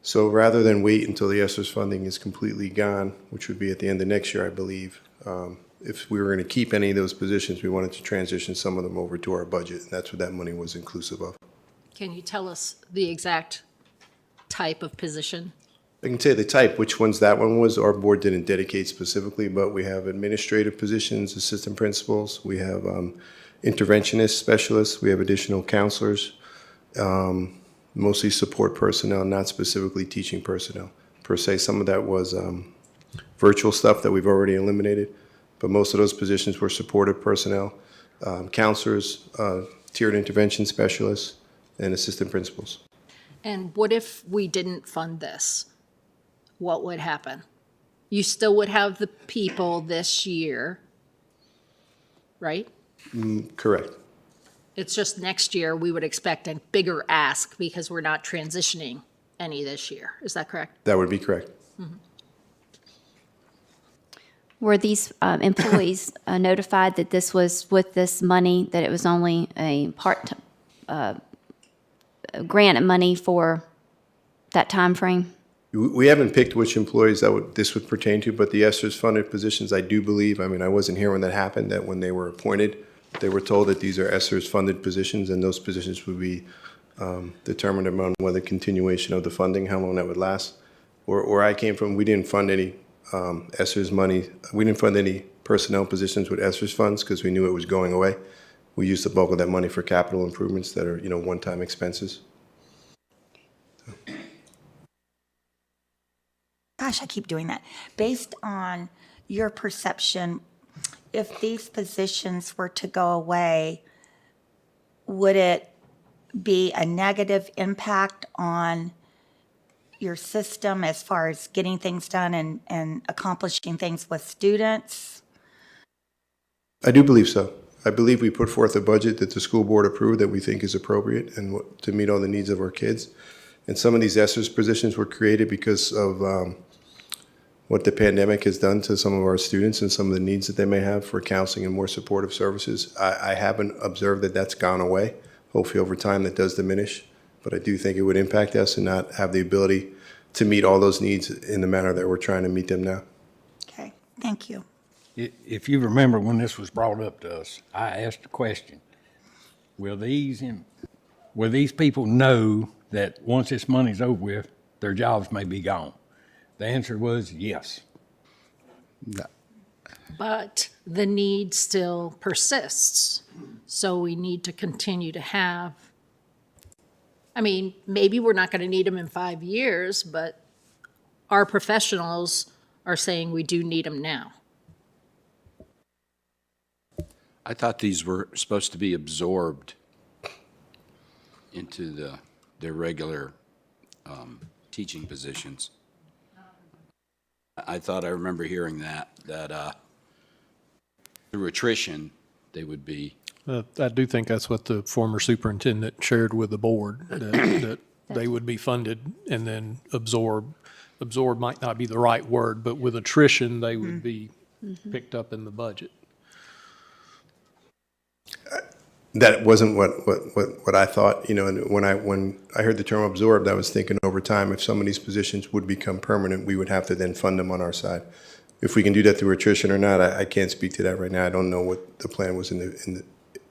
So rather than wait until the ESSERS funding is completely gone, which would be at the end of next year, I believe, if we were going to keep any of those positions, we wanted to transition some of them over to our budget, and that's what that money was inclusive of. Can you tell us the exact type of position? I can tell you the type, which ones that one was. Our board didn't dedicate specifically, but we have administrative positions, assistant principals, we have interventionist specialists, we have additional counselors, mostly support personnel, not specifically teaching personnel per se. Some of that was virtual stuff that we've already eliminated, but most of those positions were supportive personnel, counselors, tiered intervention specialists, and assistant principals. And what if we didn't fund this? What would happen? You still would have the people this year, right? Correct. It's just next year we would expect a bigger ask because we're not transitioning any this year. Is that correct? That would be correct. Were these employees notified that this was with this money, that it was only a grant money for that time frame? We haven't picked which employees this would pertain to, but the ESSERS funded positions, I do believe, I mean, I wasn't here when that happened, that when they were appointed, they were told that these are ESSERS funded positions, and those positions would be determined upon whether continuation of the funding, how long that would last. Where I came from, we didn't fund any ESSERS money. We didn't fund any personnel positions with ESSERS funds because we knew it was going away. We used the bulk of that money for capital improvements that are, one-time expenses. Gosh, I keep doing that. Based on your perception, if these positions were to go away, would it be a negative impact on your system as far as getting things done and accomplishing things with students? I do believe so. I believe we put forth a budget that the school board approved that we think is appropriate and to meet all the needs of our kids. And some of these ESSERS positions were created because of what the pandemic has done to some of our students and some of the needs that they may have for counseling and more supportive services. I haven't observed that that's gone away. Hopefully over time that does diminish, but I do think it would impact us and not have the ability to meet all those needs in the manner that we're trying to meet them now. Okay, thank you. If you remember when this was brought up to us, I asked a question. Will these people know that once this money's over with, their jobs may be gone? The answer was yes. But the need still persists. So we need to continue to have, I mean, maybe we're not going to need them in 5 years, but our professionals are saying we do need them now. I thought these were supposed to be absorbed into their regular teaching positions. I thought I remember hearing that through attrition, they would be. I do think that's what the former superintendent shared with the board, that they would be funded and then absorb. Absorb might not be the right word, but with attrition, they would be picked up in the budget. That wasn't what I thought, you know, and when I heard the term absorbed, I was thinking over time, if some of these positions would become permanent, we would have to then fund them on our side. If we can do that through attrition or not, I can't speak to that right now. I don't know what the plan was in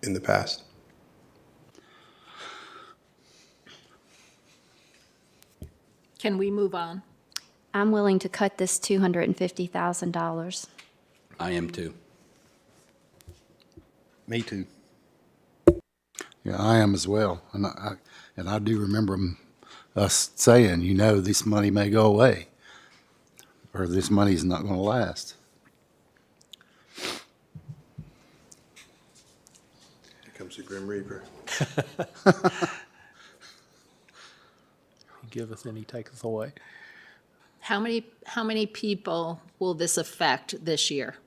the past. Can we move on? I'm willing to cut this $250,000. I am too. Me too. Yeah, I am as well. And I do remember us saying, you know, this money may go away, or this money is not going to last. Here comes the Grim Reaper. He giveth and he taketh away. How many people will this affect this year?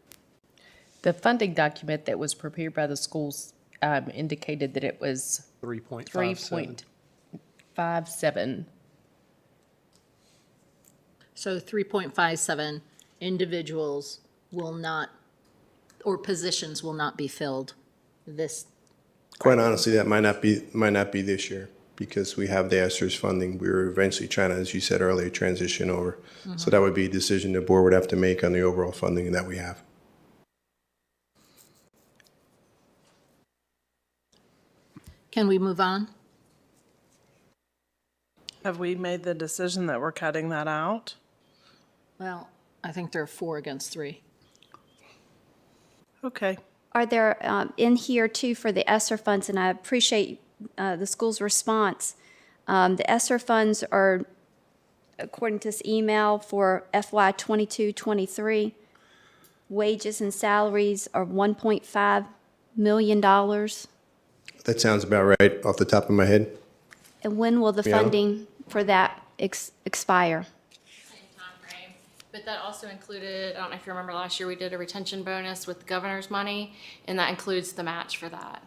The funding document that was prepared by the schools indicated that it was 3.57. 3.57. So 3.57 individuals will not, or positions will not be filled this. Quite honestly, that might not be this year because we have the ESSERS funding. We were eventually trying to, as you said earlier, transition over. So that would be a decision the board would have to make on the overall funding that we have. Can we move on? Have we made the decision that we're cutting that out? Well, I think there are 4 against 3. Okay. Are there, in here too, for the ESSER funds, and I appreciate the school's response, the ESSER funds are, according to this email, for FY 22-23, wages and salaries are $1.5 million. That sounds about right off the top of my head. And when will the Yeah. funding for that expire? Same timeframe. But that also included, I don't know if you remember last year, we did a retention bonus with the governor's money, and that includes the match for that,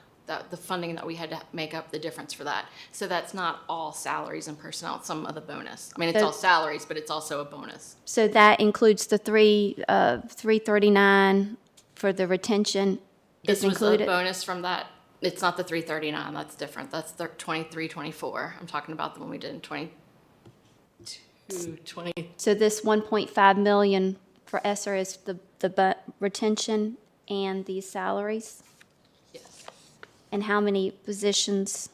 the funding that we had to make up the difference for that. So that's not all salaries and personnel, it's some of the bonus. I mean, it's all salaries, but it's also a bonus. So that includes the 339 for the retention is This was a included? bonus from that. It's not the 339, that's different. That's the 23, 24. I'm talking about the one we did in 22, 20. So this 1.5 million for ESSER is the retention and these salaries? Yes. And how many positions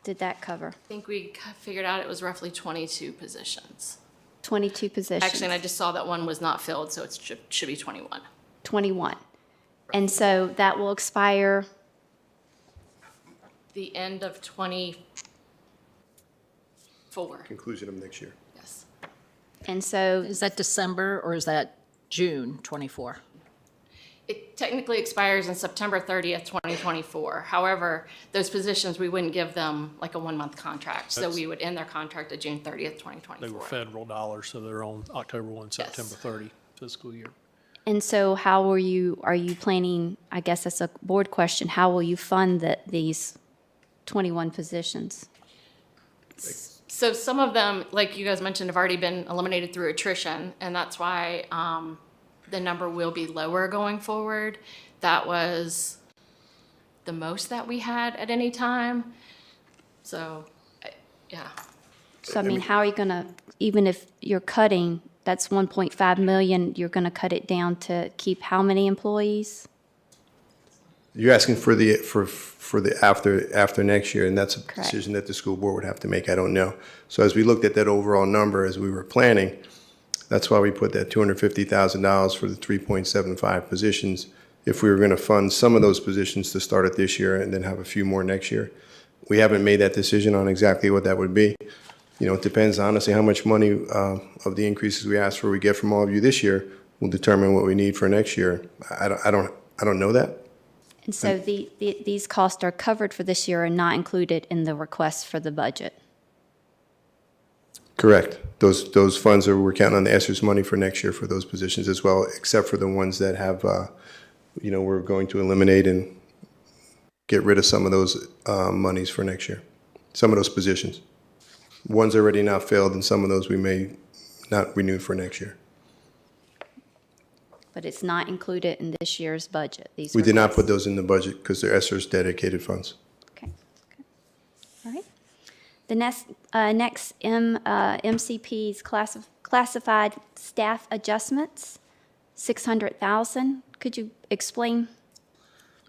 did that cover? I think we figured out it was roughly 22 positions. 22 positions? Actually, and I just saw that one was not filled, so it should be 21. 21. And so that will expire? The end of 24. Conclusion of next year. Yes. And so Is that December or is that June 24? It technically expires in September 30th, 2024. However, those positions, we wouldn't give them like a 1-month contract. So we would end their contract at June 30th, 2024. They were federal dollars, so they're on October 1, September 30 fiscal year. And so how are you planning, I guess that's a board question, how will you fund these 21 positions? So some of them, like you guys mentioned, have already been eliminated through attrition, and that's why the number will be lower going forward. That was the most that we had at any time. So, yeah. So, I mean, how are you going to, even if you're cutting, that's 1.5 million, you're going to cut it down to keep how many employees? You're asking for the after next year, and that's a Correct. decision that the school board would have to make. I don't know. So as we looked at that overall number as we were planning, that's why we put that $250,000 for the 3.75 positions. If we were going to fund some of those positions to start it this year and then have a few more next year, we haven't made that decision on exactly what that would be. You know, it depends honestly how much money of the increases we ask for we get from all of you this year will determine what we need for next year. I don't know that. And so these costs are covered for this year and not included in the request for the budget. Correct. Those funds we're counting on the ESSER's money for next year for those positions as well, except for the ones that have, we're going to eliminate and get rid of some of those monies for next year, some of those positions. One's already not filled, and some of those we may not renew for next year. But it's not included in this year's budget, these We did not requests. put those in the budget because they're ESSER's dedicated funds. Okay. All right. The next MCP's classified staff adjustments, 600,000. Could you explain?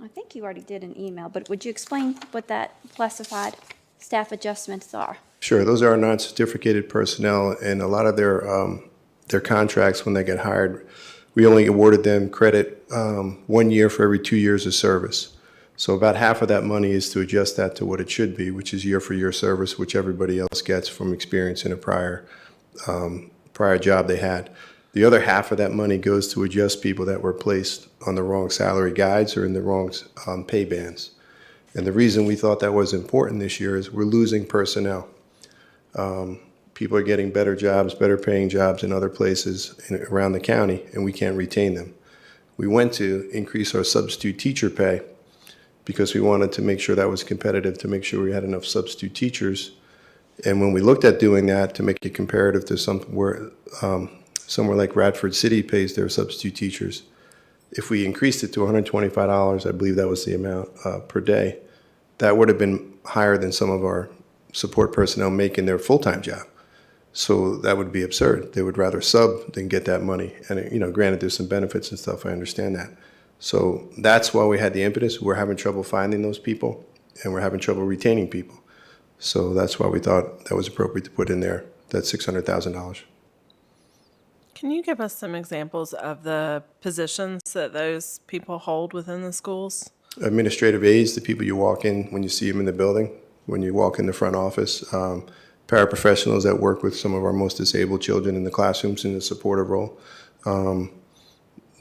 I think you already did an email, but would you explain what that classified staff adjustments are? Sure, those are our non-certificated personnel, and a lot of their contracts when they get hired, we only awarded them credit 1 year for every 2 years of service. So about half of that money is to adjust that to what it should be, which is year-for-year service, which everybody else gets from experience in a prior job they had. The other half of that money goes to adjust people that were placed on the wrong salary guides or in the wrong pay bands. And the reason we thought that was important this year is we're losing personnel. People are getting better jobs, better paying jobs in other places around the county, and we can't retain them. We went to increase our substitute teacher pay because we wanted to make sure that was competitive, to make sure we had enough substitute teachers. And when we looked at doing that to make it comparative to somewhere like Radford City pays their substitute teachers, if we increased it to $125, I believe that was the amount per day, that would have been higher than some of our support personnel making their full-time job. So that would be absurd. They would rather sub than get that money. And, granted, there's some benefits and stuff. I understand that. So that's why we had the impetus. We're having trouble finding those people, and we're having trouble retaining people. So that's why we thought that was appropriate to put in there, that $600,000. Can you give us some examples of the positions that those people hold within the schools? Administrative aides, the people you walk in when you see them in the building, when you walk in the front office. Paraprofessionals that work with some of our most disabled children in the classrooms in a supportive role.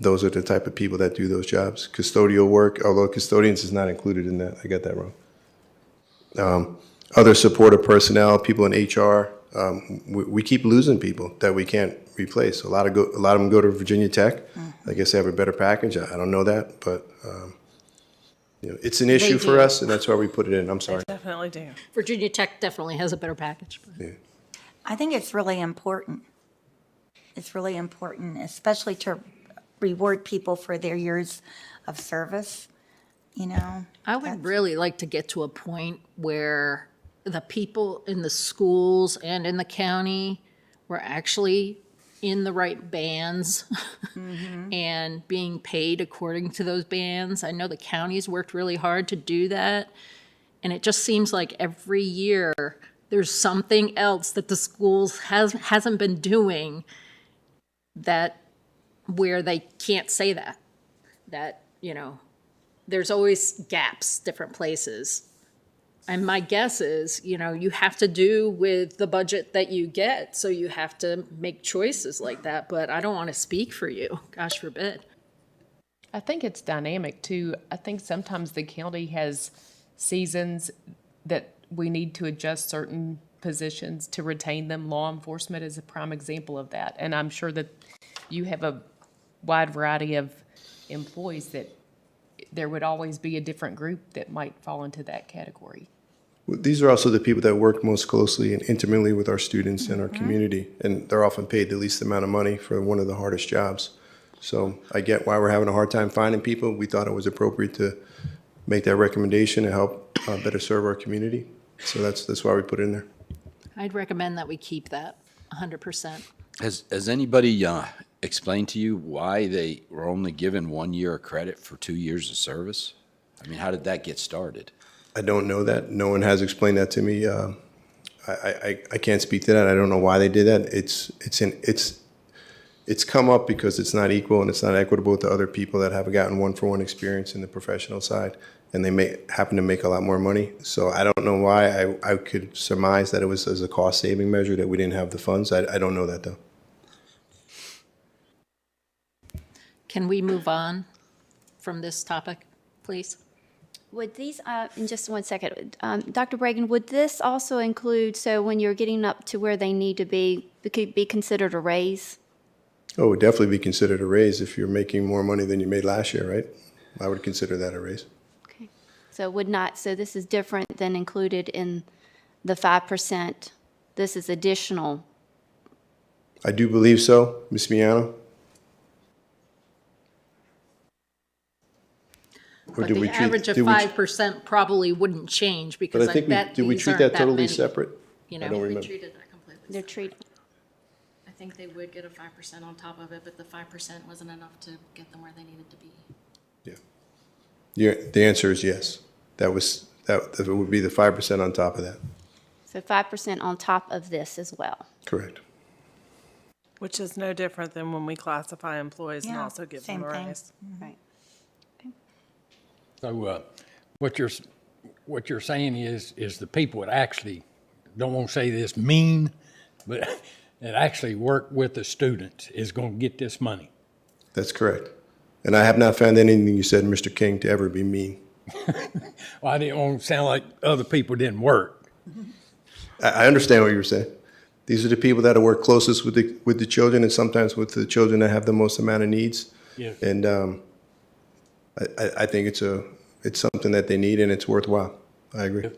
Those are the type of people that do those jobs. Custodial work, although custodians is not included in that. I got that wrong. Other supportive personnel, people in HR. We keep losing people that we can't replace. A lot of them go to Virginia Tech. I guess they have a better package. I don't know that, but it's an issue for us, and that's why we put it in. I'm sorry. They definitely do. Virginia Tech definitely has a better package. Yeah. I think it's really important. It's really important, especially to reward people for their years of service, I would really like to get to a point where the people in the schools and in the county were actually in the right bands and being paid according to those bands. I know the county's worked really hard to do that. And it just seems like every year there's something else that the schools hasn't been doing where they can't say that, there's always gaps, different places. And my guess is, you have to do with the budget that you get, so you have to make choices like that. But I don't want to speak for you. Gosh forbid. I think it's dynamic too. I think sometimes the county has seasons that we need to adjust certain positions to retain them. Law enforcement is a prime example of that. And I'm sure that you have a wide variety of employees that there would always be a different group that might fall into that category. These are also the people that work most closely and intimately with our students and our community, and they're often paid the least amount of money for one of the hardest jobs. So I get why we're having a hard time finding people. We thought it was appropriate to make that recommendation to help better serve our community. So that's why we put it in there. I'd recommend that we keep that 100%. Has anybody explained to you why they were only given 1 year of credit for 2 years of service? I mean, how did that get started? I don't know that. No one has explained that to me. I can't speak to that. I don't know why they did that. It's come up because it's not equal and it's not equitable to other people that have gotten one-for-one experience in the professional side, and they may happen to make a lot more money. So I don't know why. I could surmise that it was as a cost-saving measure that we didn't have the funds. I don't know that, though. Can we move on from this topic, please? Would these, in just 1 second, Dr. Bregan, would this also include, so when you're getting up to where they need to be, it could be considered a raise? Oh, it would definitely be considered a raise if you're making more money than you made last year, right? I would consider that a raise. Okay. So it would not, so this is different than included in the 5%. This is additional. I do believe so, Ms. Miano. Or But the average of 5% probably wouldn't change because I bet did we these treat aren't that that totally many. separate? You I know, don't We remember. treated that completely. They're treated. I think they would get a 5% on top of it, but the 5% wasn't enough to get them where they needed to be. The answer is yes. That would be the 5% on top of that. So 5% on top of this as well. Correct. Which is no different than when we classify employees and Yeah, also give same them a thing. raise. Right. So what you're saying is the people that actually, don't want to say this mean, but that actually work with the students is going to get this money. That's correct. And I have not found anything you said, Mr. King, to ever be mean. Well, I didn't want to sound like other people didn't work. I understand what you're saying. These are the people that work closest with the children and sometimes with the children that have the most amount of needs. Yes. And I think it's something that they need and it's worthwhile. I agree.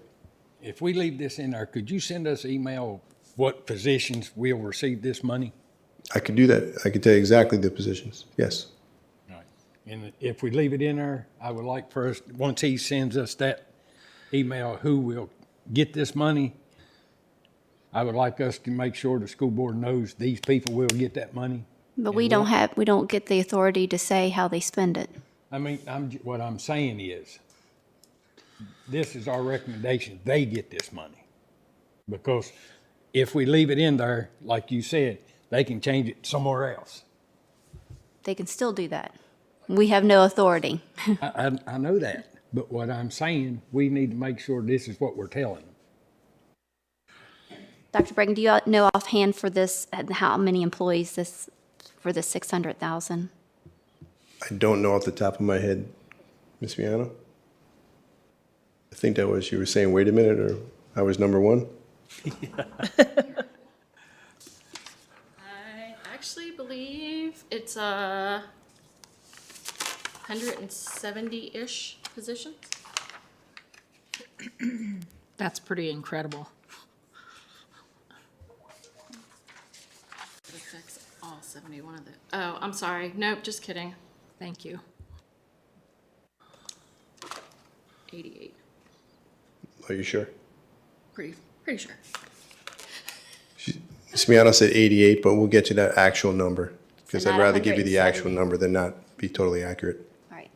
If we leave this in there, could you send us email what positions will receive this money? I could do that. I could tell you exactly the positions. Yes. Right. And if we leave it in there, I would like for us, once he sends us that email, who will get this money, I would like us to make sure the school board knows these people will get that money. But we don't get the authority to say how they spend it. I mean, what I'm saying is, this is our recommendation, they get this money. Because if we leave it in there, like you said, they can change it somewhere else. They can still do that. We have no authority. I know that, but what I'm saying, we need to make sure this is what we're telling them. Dr. Bregan, do you know offhand for this, how many employees this, for the 600,000? I don't know off the top of my head, Ms. Miano. I think that was, you were saying, wait a minute, or I was number one? I actually believe it's 170-ish positions. That's pretty incredible. It affects all 71 of the, oh, I'm sorry. Nope, just kidding. Thank you. 88. Are you sure? Pretty sure. Ms. Miano said 88, but we'll get you that actual number because So I'd not rather give you the actual 170. number than not be totally accurate. All right.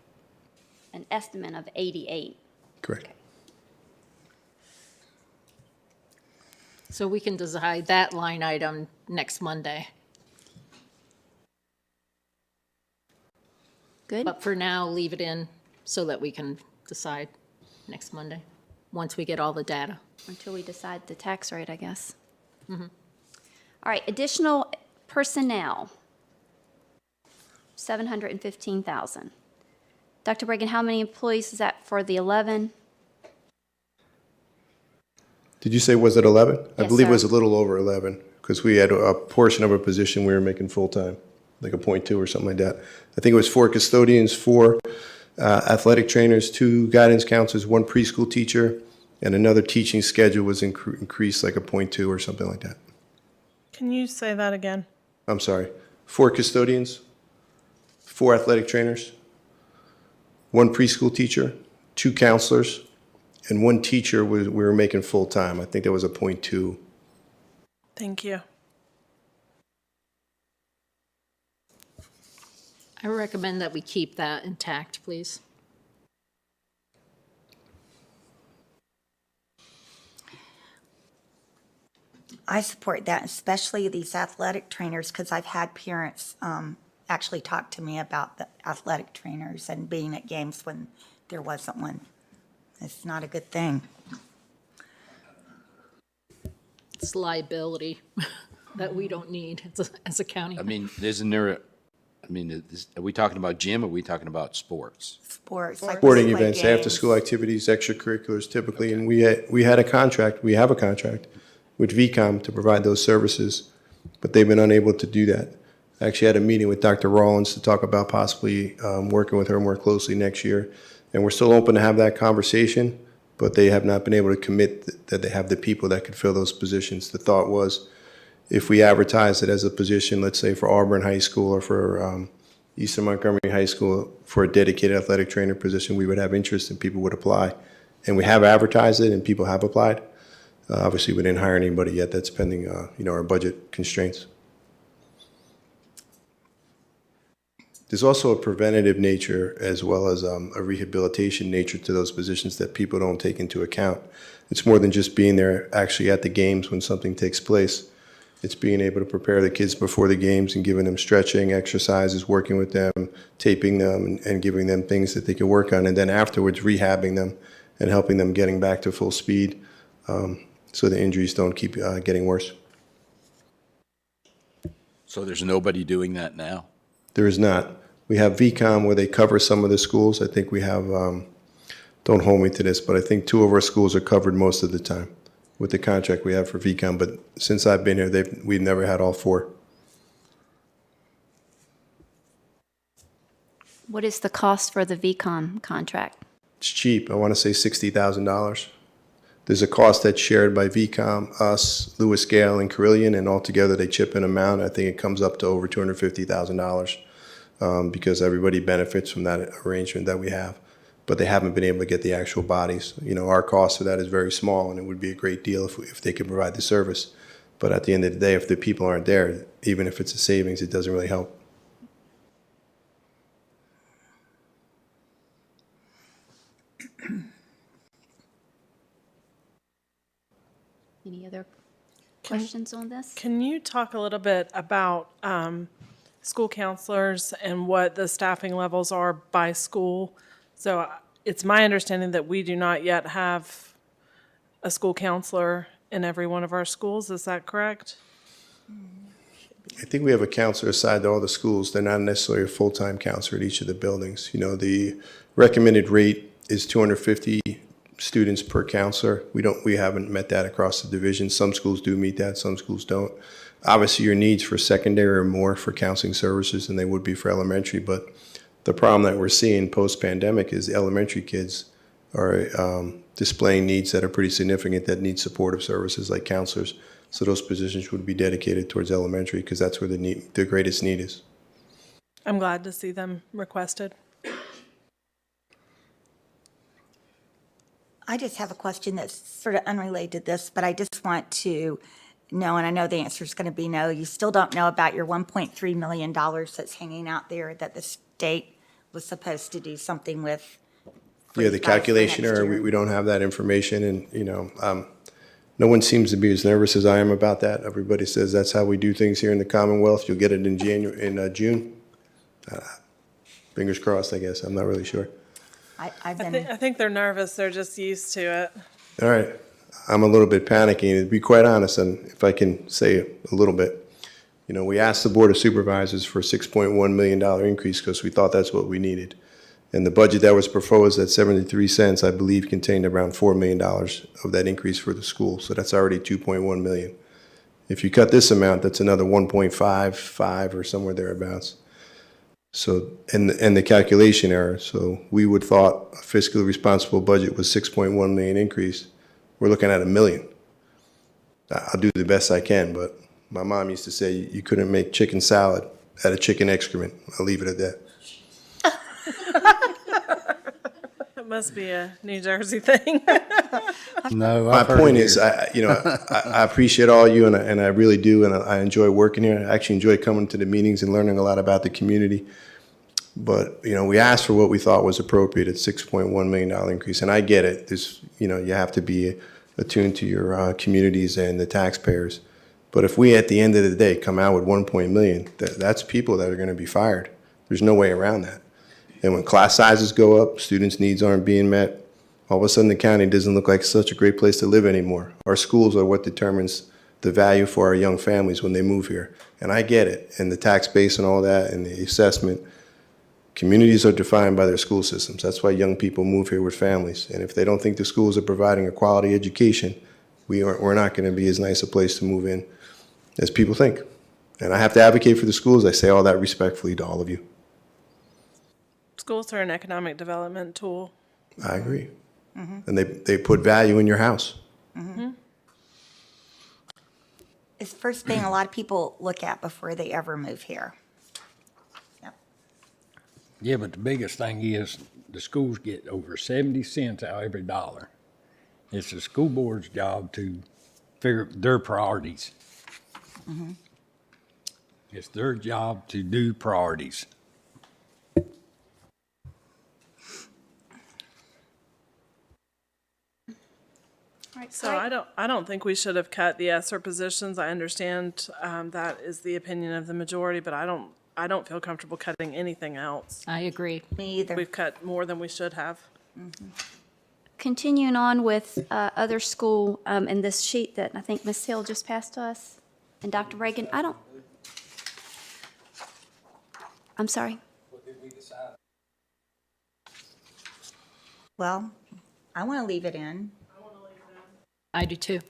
An estimate of 88. Correct. So we can decide that line item next Monday. Good? But for now, leave it in so that we can decide next Monday, once we get all the data. Until we decide the tax rate, I guess. All right, additional personnel, 715,000. Dr. Bregan, how many employees is that for the 11? Did you say, was it 11? I Yes, believe it sir. was a little over 11 because we had a portion of a position we were making full-time, like a 0.2 or something like that. I think it was 4 custodians, 4 athletic trainers, 2 guidance counselors, 1 preschool teacher, And another teaching schedule was increased like a 0.2 or something like that. Can you say that again? I'm sorry, 4 custodians, 4 athletic trainers, 1 preschool teacher, 2 counselors, and 1 teacher we were making full-time. I think that was a 0.2. Thank you. I recommend that we keep that intact, please. I support that, especially these athletic trainers, because I've had parents actually talk to me about the athletic trainers and being at games when there wasn't one. It's not a good thing. It's liability that we don't need as a county. I mean, isn't there, are we talking about gym or are we talking about sports? Sports. like Sporting play events, games. after-school activities, extracurriculars typically, and we have a contract with VCOM to provide those services, but they've been unable to do that. I actually had a meeting with Dr. Rollins to talk about possibly working with her more closely next year, and we're still open to have that conversation, but they have not been able to commit that they have the people that could fill those positions. The thought was, if we advertise it as a position, let's say for Auburn High School or for Eastern Montgomery High School for a dedicated athletic trainer position, we would have interest and people would apply. And we have advertised it and people have applied. Obviously, we didn't hire anybody yet. That's pending, our budget constraints. There's also a preventative nature as well as a rehabilitation nature to those positions that people don't take into account. It's more than just being there actually at the games when something takes place. It's being able to prepare the kids before the games and giving them stretching exercises, working with them, taping them, and giving them things that they can work on, and then afterwards rehabbing them and helping them getting back to full speed so the injuries don't keep getting worse. So there's nobody doing that now? There is not. We have VCOM where they cover some of the schools. I think we have, don't hold me to this, but I think 2 of our schools are covered most of the time with the contract we have for VCOM. But since I've been here, we've never had all 4. What is the cost for the VCOM contract? It's cheap. I want to say $60,000. There's a cost that's shared by VCOM, us, Lewis Gale, and Carillion, and altogether they chip in amount. I think it comes up to over $250,000 because everybody benefits from that arrangement that we have. But they haven't been able to get the actual bodies. Our cost for that is very small, and it would be a great deal if they could provide the service. But at the end of the day, if the people aren't there, even if it's a savings, it doesn't really help. Any other questions on this? Can you talk a little bit about school counselors and what the staffing levels are by school? So it's my understanding that we do not yet have a school counselor in every one of our schools. Is that correct? I think we have a counselor assigned to all the schools. They're not necessarily a full-time counselor at each of the buildings. The recommended rate is 250 students per counselor. We haven't met that across the division. Some schools do meet that, some schools don't. Obviously, your needs for secondary are more for counseling services than they would be for elementary, but the problem that we're seeing post-pandemic is elementary kids are displaying needs that are pretty significant that need supportive services like counselors. So those positions would be dedicated towards elementary because that's where the greatest need is. I'm glad to see them requested. I just have a question that's sort of unrelated to this, but I just want to know, and I know the answer is going to be no, you still don't know about your $1.3 million that's hanging out there that the state was supposed to do something with. Yeah, the calculation error, we don't have that information, and, no one seems to be as nervous as I am about that. Everybody says that's how we do things here in the Commonwealth. You'll get it in June. Fingers crossed, I guess. I'm not really sure. I've been. I think they're nervous. They're just used to it. All right. I'm a little bit panicking, to be quite honest, and if I can say a little bit. We asked the Board of Supervisors for a $6.1 million increase because we thought that's what we needed. And the budget that was proposed at 73 cents, I believe, contained around $4 million of that increase for the school. So that's already $2.1 million. If you cut this amount, that's another 1.55 or somewhere thereabouts. So, and the calculation error. So we would thought a fiscally responsible budget was $6.1 million increase. we're looking at $1 million. I'll do the best I can, but my mom used to say you couldn't make chicken salad out of chicken excrement. I'll leave it at that. It must be a New Jersey thing. No, My I've heard point it is, here. I appreciate all you, and I really do, and I enjoy working here. I actually enjoy coming to the meetings and learning a lot about the community. But, we asked for what we thought was appropriate at $6.1 million increase, and I get it. This, you have to be attuned to your communities and the taxpayers. But if we, at the end of the day, come out with $1 million, that's people that are going to be fired. There's no way around that. And when class sizes go up, students' needs aren't being met, all of a sudden the county doesn't look like such a great place to live anymore. Our schools are what determines the value for our young families when they move here. And I get it, and the tax base and all that, and the assessment. Communities are defined by their school systems. That's why young people move here with families. And if they don't think the schools are providing a quality education, we're not going to be as nice a place to move in as people think. And I have to advocate for the schools. I say all that respectfully to all of you. Schools are an economic development tool. I agree. And they put value in your house. It's the first thing a lot of people look at before they ever move here. Yeah, but the biggest thing is the schools get over 70 cents out of every dollar. It's the school board's job to figure their priorities. It's their job to do priorities. So I don't think we should have cut the ESSER positions. I understand that is the opinion of the majority, but I don't feel comfortable cutting anything else. I agree. Me either. We've cut more than we should have. Continuing on with other school, in this sheet that I think Ms. Hill just passed to us, and Dr. Reagan, I'm sorry. Well, I want to leave it in. I do too.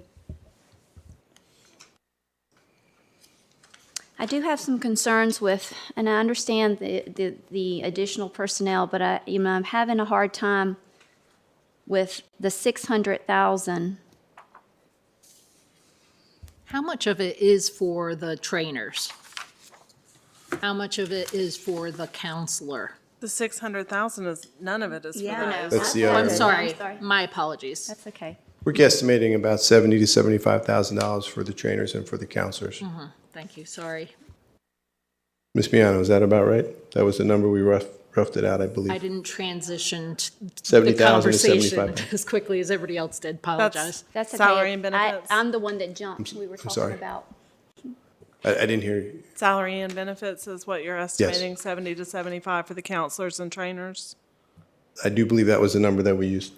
I do have some concerns with, and I understand the additional personnel, but I'm having a hard time with the 600,000. How much of it is for the trainers? How much of it is for the counselor? The 600,000 is, none of it is for Yeah. that. That's the Oh, other. I'm sorry. My apologies. That's okay. We're guesstimating about $70,000 to $75,000 for the trainers and for the counselors. Thank you, sorry. Ms. Miano, is that about right? That was the number we roughed it out, I believe. I didn't transition the 70,000 to conversation 75,000. as quickly as everybody else did. Apologize. That's okay. Salary and benefits. I'm the one that jumped. We were I'm talking sorry. about. I didn't hear you. Salary and benefits is what you're estimating, 70 to 75 for the counselors and trainers. I do believe that was the number that we used.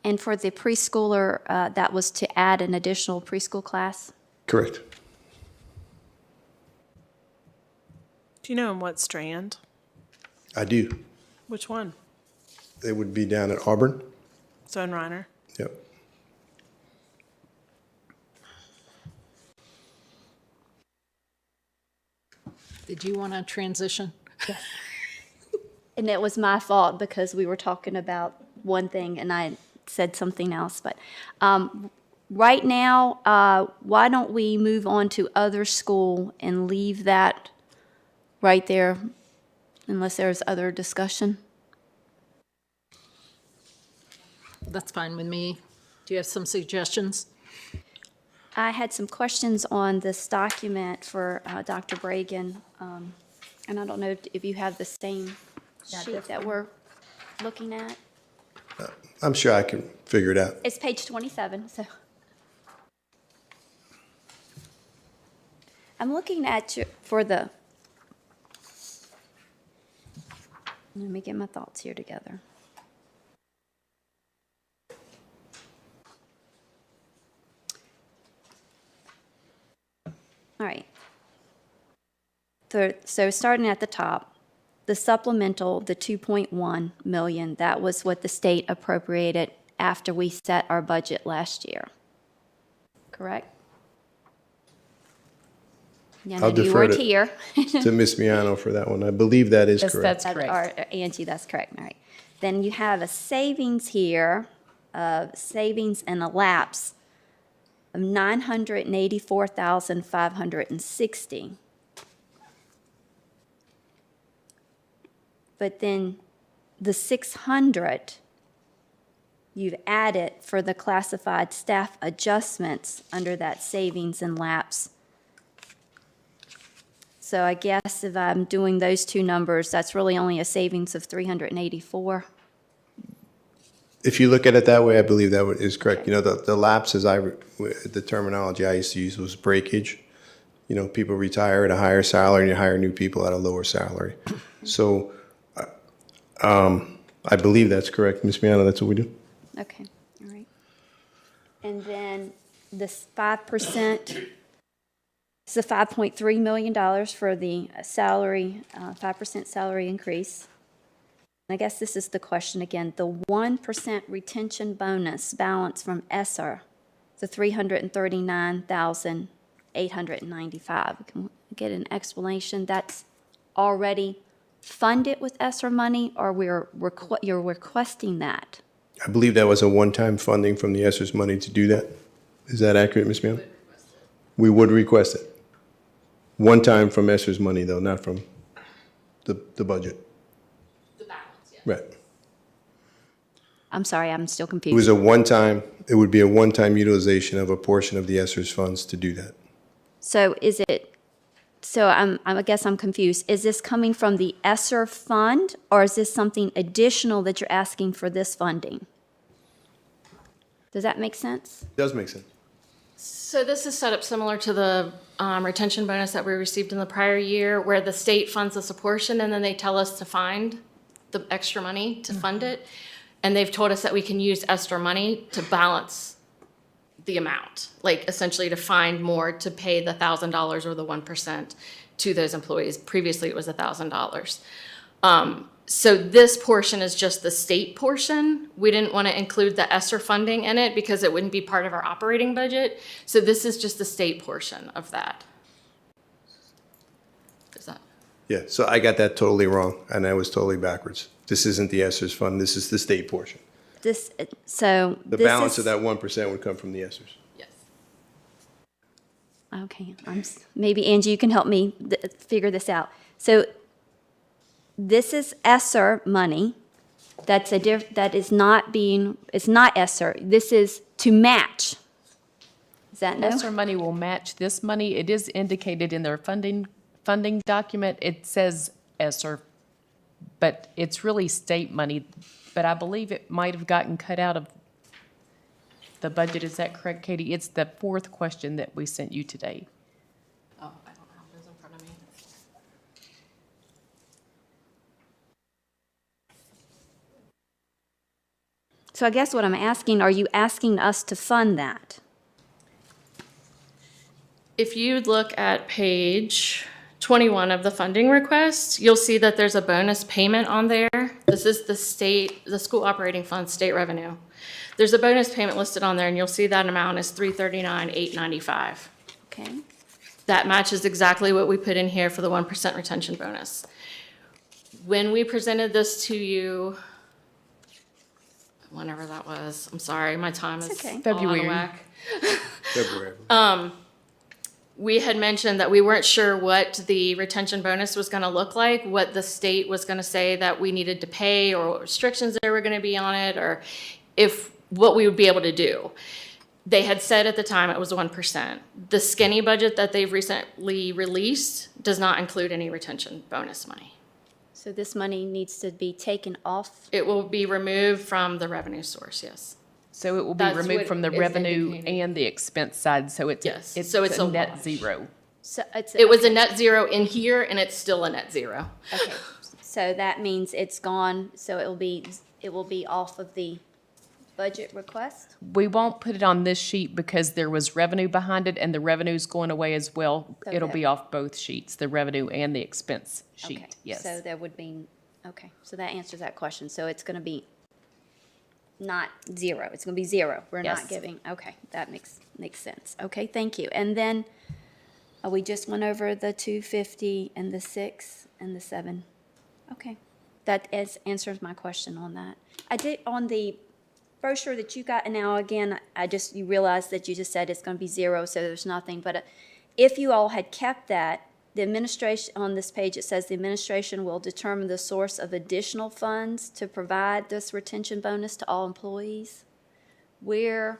And for the preschooler, that was to add an additional preschool class? Correct. Do you know in what strand? I do. Which one? It would be down at Auburn. Zone Reiner. Yep. Did you want to transition? And it was my fault because we were talking about one thing and I said something else. But right now, why don't we move on to other school and leave that right there unless there's other discussion? That's fine with me. Do you have some suggestions? I had some questions on this document for Dr. Bragan, and I don't know if you have the same sheet that we're looking at. I'm sure I can figure it out. It's page 27, so. I'm looking at you for the, let me get my thoughts here together. All right. So starting at the top, the supplemental, the 2.1 million, that was what the state appropriated after we set our budget last year. Correct? Yeah, I'll you defer weren't to- here. To Ms. Miano for that one. I believe that is correct. That's correct. Or Angie, that's correct. All right. then you have a savings here of savings and a lapse of 984,560. But then the 600 you've added for the classified staff adjustments under that savings and lapse. So I guess if I'm doing those two numbers, that's really only a savings of 384. If you look at it that way, I believe that is correct. You know, the lapses, the terminology I used to use was breakage. You know, people retire at a higher salary and you hire new people at a lower salary. So I believe that's correct, Ms. Miano, that's what we do. Okay, all right. And then this 5%, it's a $5.3 million for the salary, 5% salary increase. I guess this is the question again. The 1% retention bonus balance from ESSER, the $339,895. Can we get an explanation? That's already funded with ESSER money, or you're requesting that? I believe that was a one-time funding from the ESSER's money to do that. Is that accurate, Ms. Miano? We would request it. One time from ESSER's money, though, not from the budget. The balance, yes. Right. I'm sorry, I'm still It confused. was a one-time, it would be a one-time utilization of a portion of the ESSER's funds to do that. So is it, I guess I'm confused. Is this coming from the ESSER fund, or is this something additional that you're asking for this funding? Does that make sense? Does make sense. So this is set up similar to the retention bonus that we received in the prior year, where the state funds us a portion and then they tell us to find the extra money to fund it. And they've told us that we can use extra money to balance the amount, like essentially to find more to pay the $1,000 or the 1% to those employees. Previously, it was $1,000. So this portion is just the state portion. We didn't want to include the ESSER funding in it because it wouldn't be part of our operating budget. So this is just the state portion of that. Is that? Yeah, so I got that totally wrong, and I was totally backwards. This isn't the ESSER's fund, this is the state portion. So The this balance is- of that 1% would come from the ESSER's. Yes. Okay, maybe Angie, you can help me figure this out. So this is ESSER money. That is not being. It's not ESSER. This is to match. Is that no? ESSER money will match this money. It is indicated in their funding document. It says ESSER, but it's really state money. But I believe it might have gotten cut out of the budget. Is that correct, Katie? It's the fourth question that we sent you today. Oh, I don't have those in front of me. So I guess what I'm asking, are you asking us to fund that? If you look at page 21 of the funding request, you'll see that there's a bonus payment on there. This is the school operating fund state revenue. There's a bonus payment listed on there, and you'll see that amount is $339,895. Okay. That matches exactly what we put in here for the 1% retention bonus. When we presented this to you, whenever that was, I'm sorry, my time is okay. all out of February. whack. February. We had mentioned that we weren't sure what the retention bonus was going to look like, what the state was going to say that we needed to pay, or what restrictions there were going to be on it, or what we would be able to do. They had said at the time it was 1%. The skinny budget that they've recently released does not include any retention bonus money. So this money needs to be taken off? It will be removed from the revenue source, yes. So it will be That's removed what from the is revenue indicated. and the expense side, so it's Yes, it's so it's a a net wash. zero. So It was a net zero in here, and it's still a net zero. Okay, so that means it's gone, so it will be off of the budget request? We won't put it on this sheet because there was revenue behind it, and the revenue's going away as well. So It'll that- be off both sheets, the revenue and the expense Okay, sheet, yes. so there would be, okay, so that answers that question. So it's gonna be not zero, it's gonna be zero. We're not Yes. giving, okay, that makes sense. Okay, thank you. And then, we just went over the 250 and the 6 and the 7. Okay, answers my question on that. I did, on the brochure that you got, and now again, you realized that you just said it's going to be zero, so there's nothing, but if you all had kept that, the administration, on this page, it says the administration will determine the source of additional funds to provide this retention bonus to all employees. Where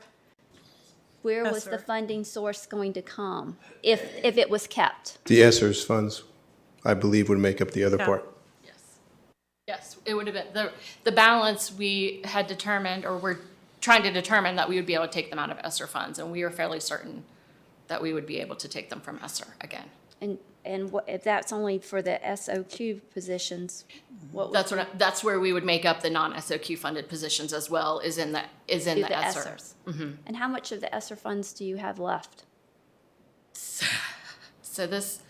was the funding source going to come if it was kept? The ESSER's funds, I believe, would make up the other part. Yes, it would have been, the balance we had determined, or we're trying to determine that we would be able to take them out of ESSER funds, and we are fairly certain that we would be able to take them from ESSER again. And if that's only for the SOQ positions, what would That's where we would make up the non-SOQ funded positions as well, is in the do the ESSER. ESSERs? And how much of the ESSER funds do you have left? So this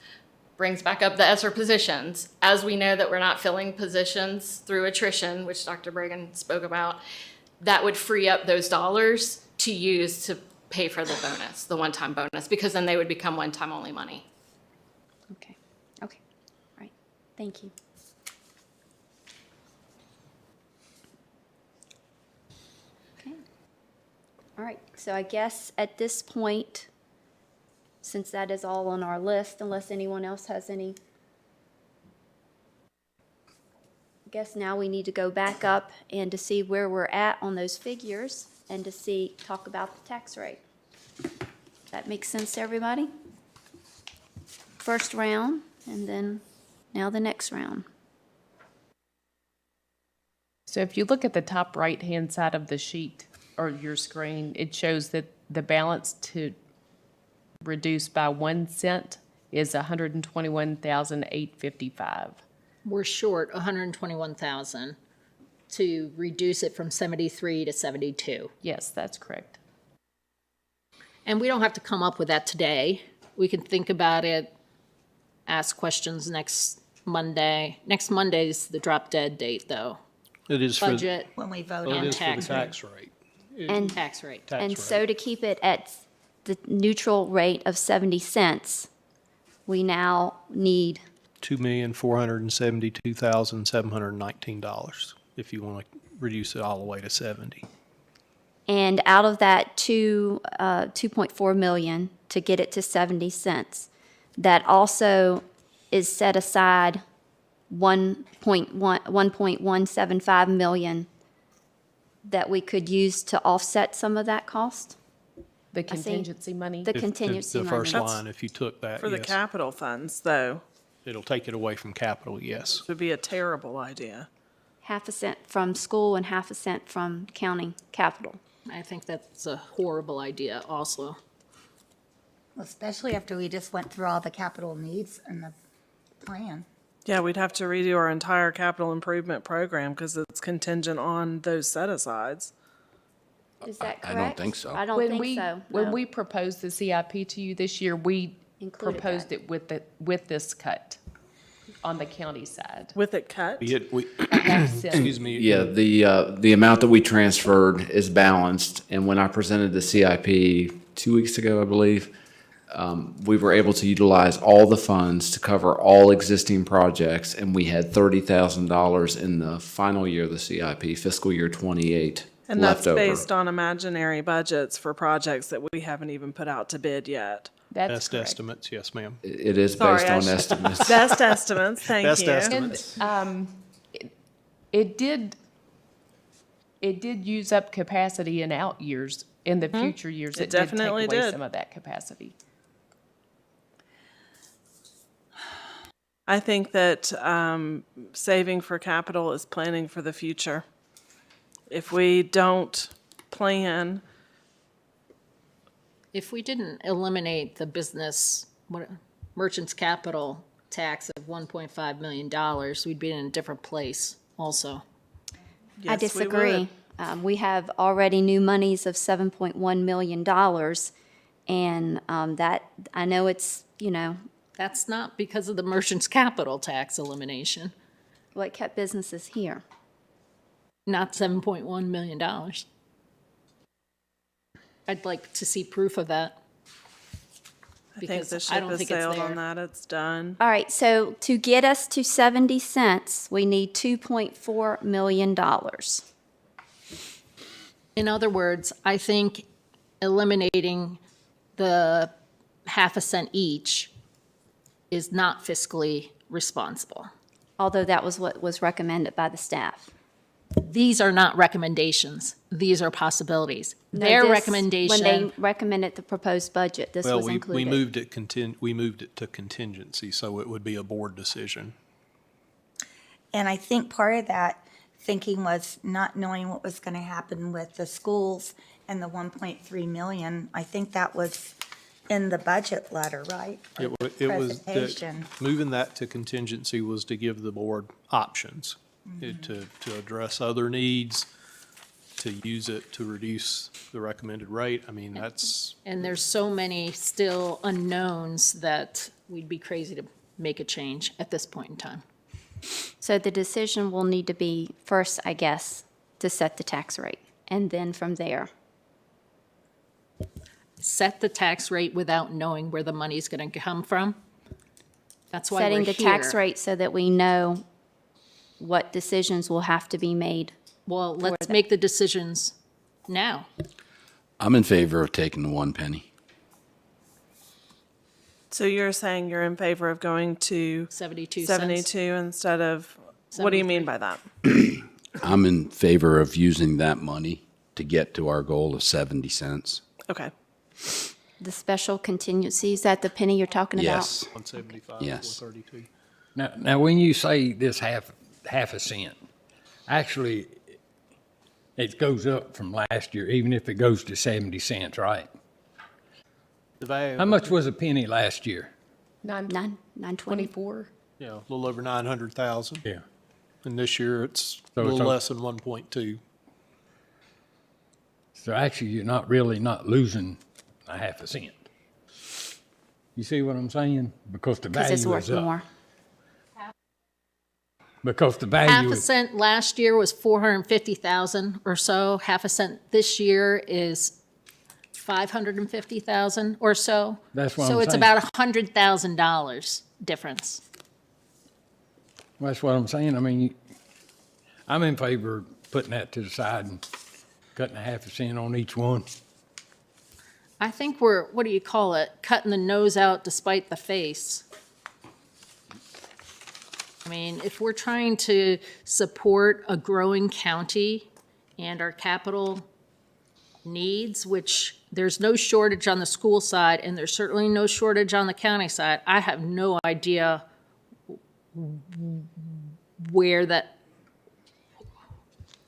brings back up the ESSER positions. As we know that we're not filling positions through attrition, which Dr. Bragan spoke about, that would free up those dollars to use to pay for the bonus, the one-time bonus, because then they would become one-time only money. Okay, all right, thank you. Okay, all right, so I guess at this point, since that is all on our list, unless anyone else has any, I guess now we need to go back up and to see where we're at on those figures and to talk about the tax rate. That makes sense to everybody? First round, and then now the next round. So if you look at the top right-hand side of the sheet or your screen, it shows that the balance to reduce by 1 cent is $121,855. We're short 121,000 to reduce it from 73 to 72. Yes, that's correct. And we don't have to come up with that today. We can think about it, ask questions next Monday. Next Monday's the drop dead date, though. It is Budget When we vote Well, on it it. is for the tax rate. And tax rate. And so to keep it at the neutral rate of 70 cents, we now need, $2,472,719, if you want to reduce it all the way to 70. and out of that 2.4 million to get it to 70 cents, that also is set aside 1.175 million that we could use to offset some of that cost? The I see. contingency money. The contingency The money. first line, if you took that, For the yes. capital funds, though, It'll take it away from capital, yes. would be a terrible idea. 0.5 cent from school and 0.5 cent from county capital. I think that's a horrible idea also. Especially after we just went through all the capital needs in the plan. Yeah, we'd have to redo our entire capital improvement program because it's contingent on those set-asides. Is that I correct? don't think so. I don't think so. When no. we proposed the CIP to you this year, we Included proposed that. it with this cut on the county side. With it cut? Excuse me. Yeah, the amount that we transferred is balanced, and when I presented the CIP 2 weeks ago, I believe, we were able to utilize all the funds to cover all existing projects, and we had $30,000 in the final year of the CIP, fiscal year 28, And left that's over. based on imaginary budgets for projects that we haven't even put out to bid yet. That's Best correct. estimates, yes, ma'am. It is Sorry, based I on should- estimates. Best estimates, thank Best you. estimates. It did use up capacity in out years, in the future years. It It did take definitely away did. some of that capacity. I think that saving for capital is planning for the future. If we don't plan, If we didn't eliminate the merchant's capital tax of $1.5 million, we'd be in a different place also. I yes, we disagree. would. We have already new monies of $7.1 million, and that, I know it's, That's not because of the merchant's capital tax elimination, what kept businesses here. not $7.1 million. I'd like to see proof of that. I think the because I ship don't has think it's sailed on there. that. It's done. All right, so to get us to 70 cents, we need $2.4 million. In other words, I think eliminating the half a cent each is not fiscally responsible. Although that was what was recommended by the staff. These are not recommendations. These are possibilities. No, Their this- recommendation. When they recommended the proposed budget, this Well, was we included. moved it to contingency, so it would be a board decision. And I think part of that thinking was not knowing what was going to happen with the schools and the 1.3 million. I think that was in the budget letter, right? Or It was, presentation. moving that to contingency was to give the board options, to address other needs, to use it to reduce the recommended rate. I mean, that's, And there's so many still unknowns that we'd be crazy to make a change at this point in time. So the decision will need to be first, I guess, to set the tax rate, and then from there. Set the tax rate without knowing where the money's going to come from. That's why we're Setting the tax here. rate so that we know what decisions will have to be made. Well, let's make the decisions now. I'm in favor of taking the 1 penny. So you're saying you're in favor of going to 72 cents. 72 instead of, what do you mean by that? I'm in favor of using that money to get to our goal of 70 cents. Okay. The special contingency, is that the penny you're talking about? Yes. 175, Yes. 432. Now, when you say this half a cent, actually, it goes up from last year, even if it goes to 70 cents, right? The value, How much was a penny last year? 920. 24. yeah, a little over 900,000. Yeah. And this year it's a So it's little a- less than 1.2. So actually, you're not really not losing a half a cent. You see what I'm saying? Because the Because value it's worth is up. more. Because the Half value a is, cent last year was 450,000 or so. Half a cent this year is 550,000 or so. That's what So I'm it's saying. about $100,000 difference. that's what I'm saying. I mean, I'm in favor of putting that to the side and cutting a half a cent on each one. I think we're, what do you call it? Cutting the nose out despite the face. I mean, if we're trying to support a growing county and our capital needs, which there's no shortage on the school side, and there's certainly no shortage on the county side, I have no idea where that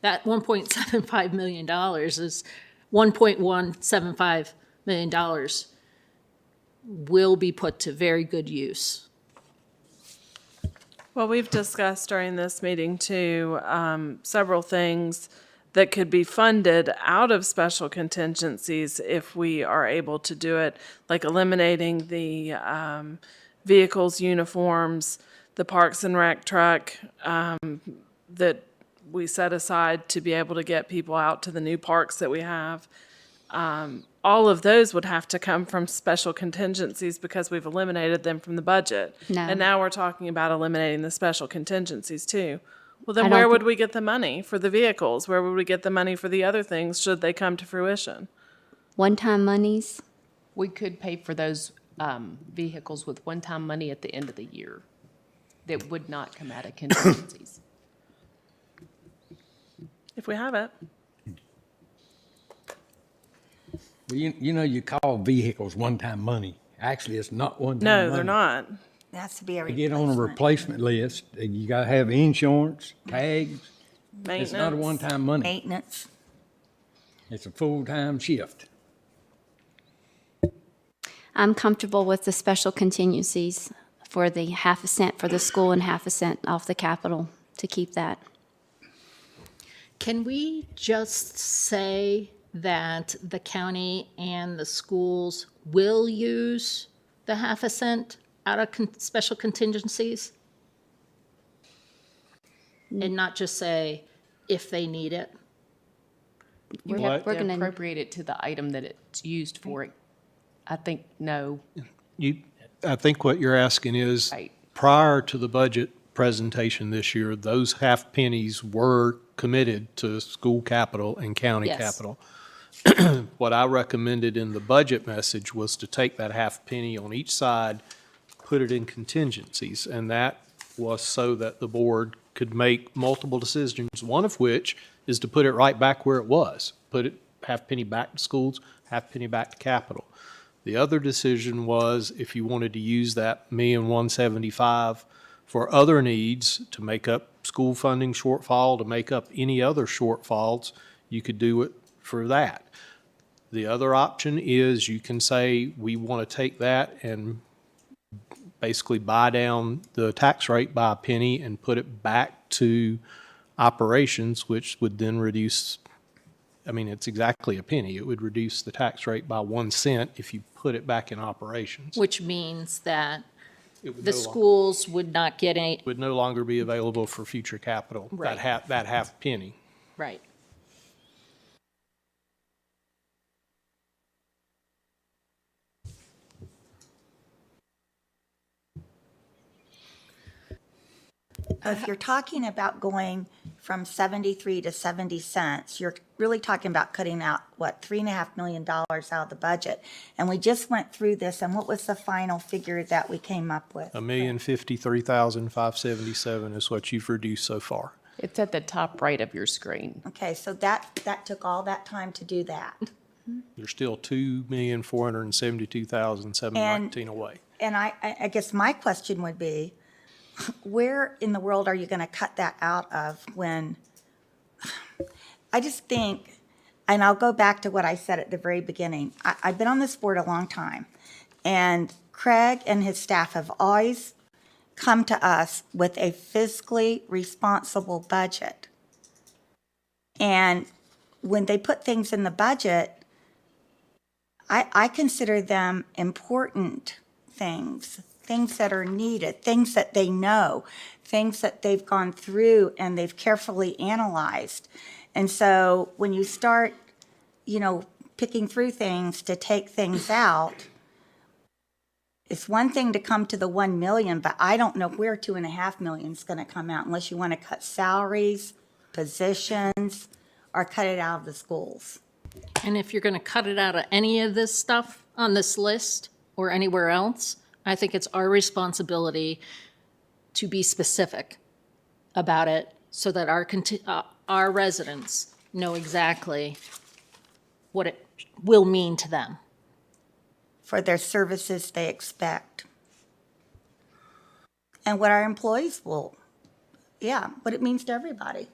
$1.75 million is, $1.175 million will be put to very good use. Well, we've discussed during this meeting too, several things that could be funded out of special contingencies if we are able to do it, like eliminating the vehicles, uniforms, the Parks and Rec truck that we set aside to be able to get people out to the new parks that we have. All of those would have to come from special contingencies because we've eliminated them from the budget. No. And now we're talking about eliminating the special contingencies too. Well, I then don't where thi- would we get the money for the vehicles? Where would we get the money for the other things should they come to fruition? One-time monies, We could pay for those vehicles with one-time money at the end of the year that would not come out of contingencies. If we have it. Well, you know, you call vehicles one-time money. Actually, it's not one-time money. No, they're not. It has to be a To get on a replacement. replacement list, you gotta have insurance, tags. It's not a Maintenance. one-time money. Maintenance. It's a full-time shift. I'm comfortable with the special contingencies for the half a cent for the school and half a cent off the capital to keep that. Can we just say that the county and the schools will use the half a cent out of special contingencies? And not just say if they need it? You We're have to gonna- appropriate it to the item that it's used for. I think, no. I think what you're asking is, Right. prior to the budget presentation this year, those half pennies were committed to school capital and county Yes. capital. What I recommended in the budget message was to take that half penny on each side, put it in contingencies, and that was so that the board could make multiple decisions, one of which is to put it right back where it was, put it half penny back to schools, half penny back to capital. The other decision was if you wanted to use that $1,175,000 for other needs, to make up school funding shortfall, to make up any other shortfalls, you could do it for that. The other option is you can say, we want to take that and basically buy down the tax rate by a penny and put it back to operations, which would then reduce, I mean, it's exactly a penny. It would reduce the tax rate by 1 cent if you put it back in operations. Which means that It would the no lo- schools would not get any, would no longer be available for future capital, Right. that half penny. right. If you're talking about going from 73 to 70 cents, you're really talking about cutting out, what, $3.5 million out of the budget. And we just went through this, and what was the final figure that we came up with? $1,053,577 is what you've reduced so far. It's at the top right of your screen. Okay, so that took all that time to do that. There's still $2,472,719 away. And I guess my question would be, where in the world are you going to cut that out of when, I just think, and I'll go back to what I said at the very beginning. I've been on this board a long time, and Craig and his staff have always come to us with a fiscally responsible budget. And when they put things in the budget, I consider them important things that are needed, things that they know, things that they've gone through and they've carefully analyzed. And so when you start, picking through things to take things out, it's one thing to come to the 1 million, but I don't know where 2.5 million is going to come out unless you want to cut salaries, positions, or cut it out of the schools. And if you're going to cut it out of any of this stuff on this list or anywhere else, I think it's our responsibility to be specific about it so that our residents know exactly what it will mean to them. For their services they expect. And what our employees will, what it means to everybody.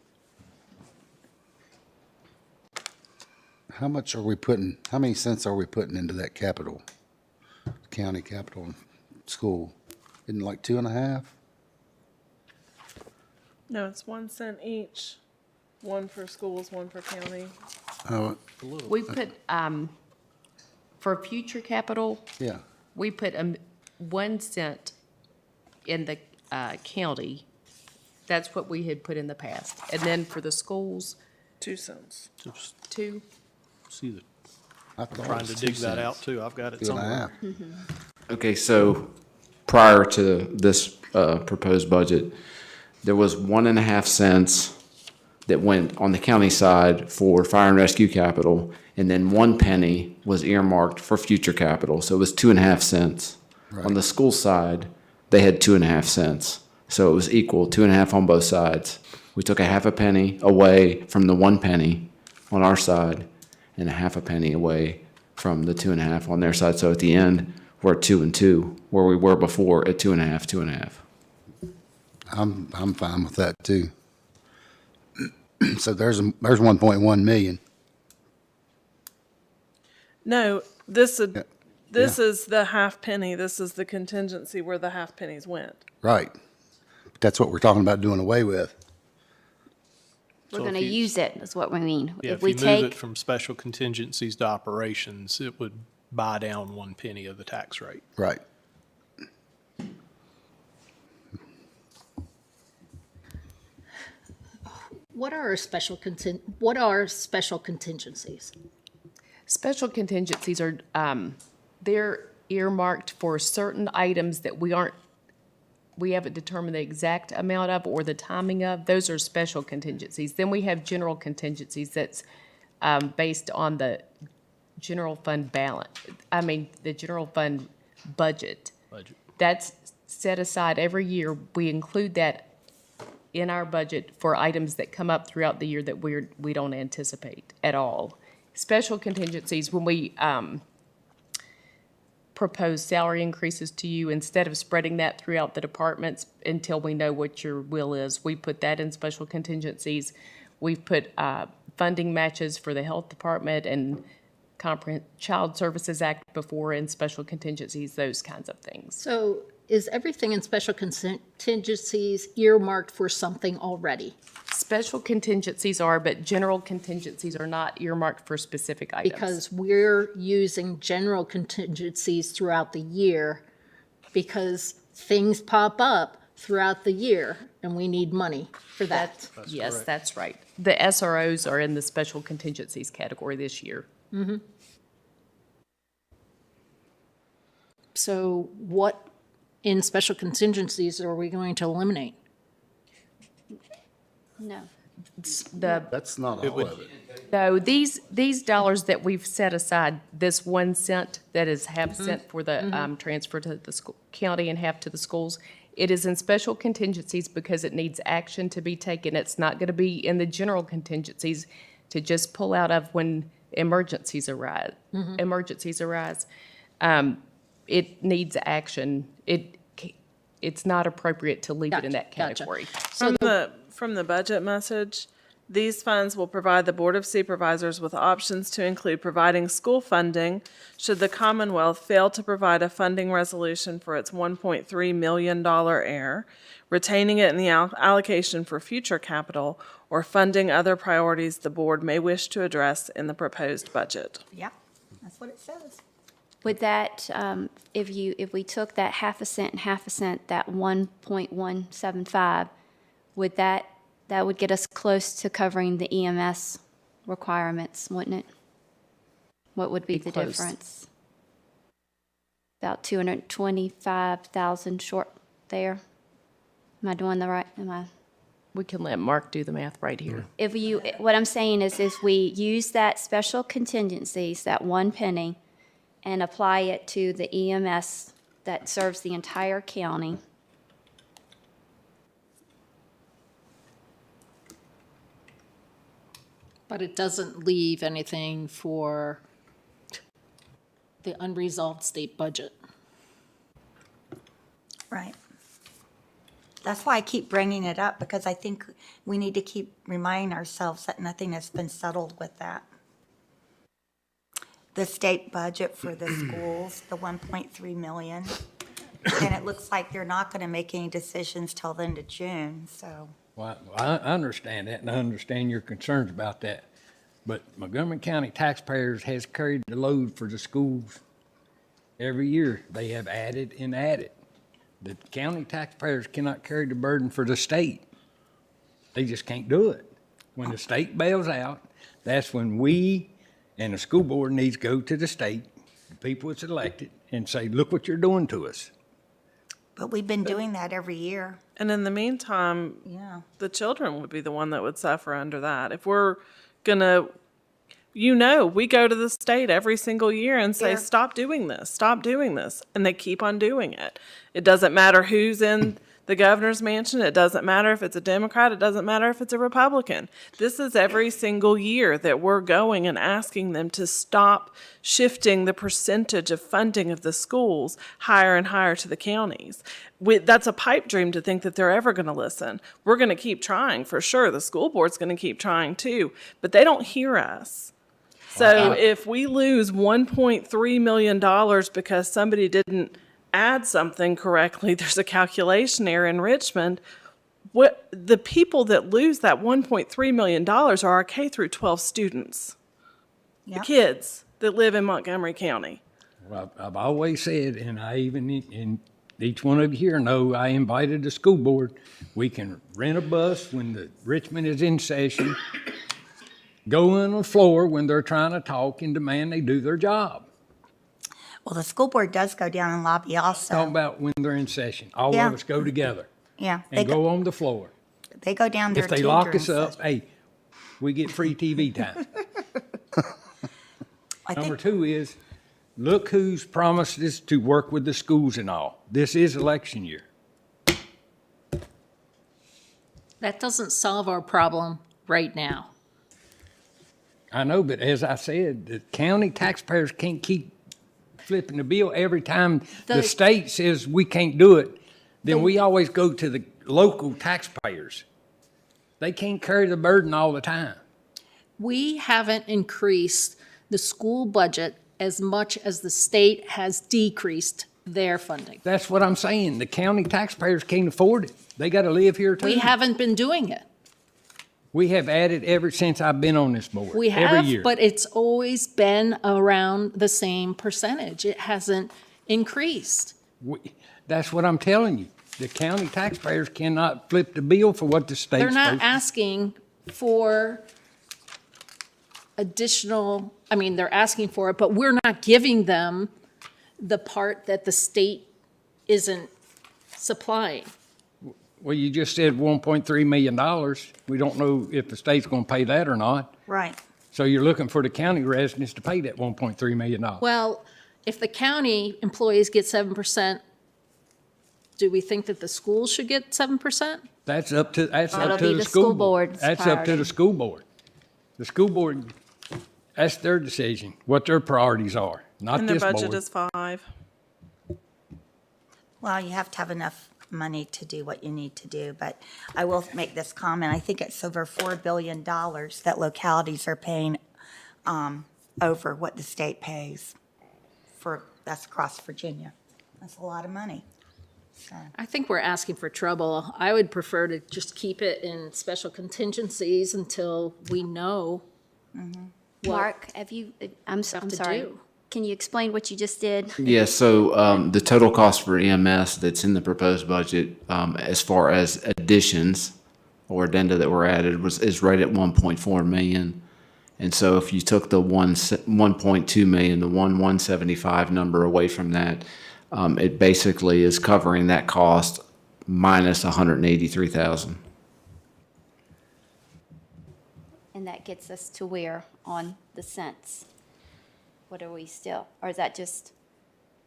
How many cents are we putting into that capital, county capital school? Isn't it like 2.5? No, it's 1 cent each, one for schools, one for county. Oh, We put, for future capital, yeah. we put 1 cent in the county. That's what we had put in the past. And then for the schools, 2 cents. Just 2. see that, I thought it trying was to 2 dig that cents. out too. I've got it 2.5. somewhere. Okay, so prior to this proposed budget, there was 1.5 cents that went on the county side for fire and rescue capital, and then 1 penny was earmarked for future capital, so it was 2.5 cents. Right. On the school side, they had 2.5 cents, so it was equal, 2.5 on both sides. We took 0.5 penny away from the 1 penny on our side, and 0.5 penny away from the 2.5 on their side, so at the end, we're at 2 and 2, where we were before at 2.5, 2.5. I'm fine with that too. So there's 1.1 million. No, this Yeah. is the half penny. This is the contingency where the half pennies went. Right. That's what we're talking about doing away with. We're So going to if you- use it, is what we mean. Yeah, If if we you move it take, from special contingencies to operations, it would buy down 1 penny of the tax rate. Right. What are special contingencies? Special contingencies are, they're earmarked for certain items that we haven't determined the exact amount of or the timing of. Those are special contingencies. Then we have general contingencies that's based on the general fund the general fund budget. That's set aside every year. We include that in our budget for items that come up throughout the year that we don't anticipate at all. Special contingencies, when we propose salary increases to you, instead of spreading that throughout the departments until we know what your will is, we put that in special contingencies. We've put funding matches for the health department and Child Services Act before in special contingencies, those kinds of things. So is everything in special contingencies earmarked for something already? Special contingencies are, but general contingencies are not earmarked for specific items. Because we're using general contingencies throughout the year because things pop up throughout the year and we need money for that. Yes, that's right. The SROs are in the special contingencies category this year. Mm-hmm. So what in special contingencies are we going to eliminate? No. That's not all of it. No, these dollars that we've set aside, this 1 cent that is half cent for the transfer to the school, county and half to the schools, it is in special contingencies because it needs action to be taken. It's not going to be in the general contingencies to just pull out of when emergencies arise. It needs action. It's not appropriate to leave it in that category. From the budget message, these funds will provide the Board of Supervisors with options to include providing school funding should the Commonwealth fail to provide a funding resolution for its $1.3 million error, retaining it in the allocation for future capital, or funding other priorities the board may wish to address in the proposed budget. Yep, that's what it says. Would that, if we took that half a cent and half a cent, that 1.175, would that would get us close to covering the EMS requirements, wouldn't it? What would be the close. difference? About 225,000 short there. Am I doing the right? We can let Mark do the math right here. What I'm saying is, if we use that special contingencies, that 1 penny, and apply it to the EMS that serves the entire county, But it doesn't leave anything for the unresolved state budget. Right. That's why I keep bringing it up, because I think we need to keep reminding ourselves that nothing has been settled with that. The state budget for the schools, the 1.3 million, and it looks like they're not going to make any decisions till the end of June, so. Well, I understand that, and I understand your concerns about that. But Montgomery County taxpayers has carried the load for the schools every year. They have added and added. The county taxpayers cannot carry the burden for the state. They just can't do it. When the state bails out, that's when we and the school board needs to go to the state, the people it's elected, and say, look what you're doing to us. But we've been doing that every year. And in the meantime, Yeah. the children would be the one that would suffer under that. If we're gonna, we go to the state every single year and say, Yeah. stop doing this, and they keep on doing it. It doesn't matter who's in the governor's mansion. It doesn't matter if it's a Democrat. It doesn't matter if it's a Republican. This is every single year that we're going and asking them to stop shifting the percentage of funding of the schools higher and higher to the counties. That's a pipe dream to think that they're ever going to listen. We're going to keep trying for sure. The school board's going to keep trying too, but they don't hear us. So if we lose $1.3 million because somebody didn't add something correctly, there's a calculation error in Richmond, the people that lose that $1.3 million are our K through 12 students, the kids that live in Montgomery County. Well, I've always said, and each one of you here know, I invited the school board. We can rent a bus when the Richmond is in session, go on the floor when they're trying to talk and demand they do their job. Well, the school board does go down and lobby Talking also. about when they're in session. All Yeah. of us go together Yeah, they and go on the floor. down there If they too lock during us up, session. hey, we get free TV time. I Number think, two is, look who's promised us to work with the schools and all. This is election year. That doesn't solve our problem right now. I know, but as I said, the county taxpayers can't keep flipping the bill every time the The- state says we can't do it. Then we always go to the local taxpayers. They can't carry the burden all the time. We haven't increased the school budget as much as the state has decreased their funding. That's what I'm saying. The county taxpayers can't afford it. They got to live here too. We haven't been doing it. We have added ever since I've been on this board. We every have, year. but it's always been around the same percentage. It hasn't increased. That's what I'm telling you. The county taxpayers cannot flip the bill for what the state's They're not supposed to. asking for additional, I mean, they're asking for it, but we're not giving them the part that the state isn't supplying. Well, you just said $1.3 million. We don't know if the state's going to pay that or not. right. So you're looking for the county residents to pay that $1.3 million. Well, if the county employees get 7%, do we think that the schools should get 7%? That's up to That'll the be the school school board. board's That's up to priority. the school board. The school board, that's their decision, what their priorities are, not And their this board. budget is 5. Well, you have to have enough money to do what you need to do, but I will make this comment. I think it's over $4 billion that localities are paying over what the state pays that's across Virginia. That's a lot of money. So, I think we're asking for trouble. I would prefer to just keep it in special contingencies until we know what Mark, I'm to sorry. do. Can you explain what you just did? Yeah, so the total cost for EMS that's in the proposed budget, as far as additions or addenda that were added, is right at 1.4 million. And so if you took the 1.2 million, the 175 number away from that, it basically is covering that cost minus 183,000. And that gets us to where on the cents? What are we still, or is that just,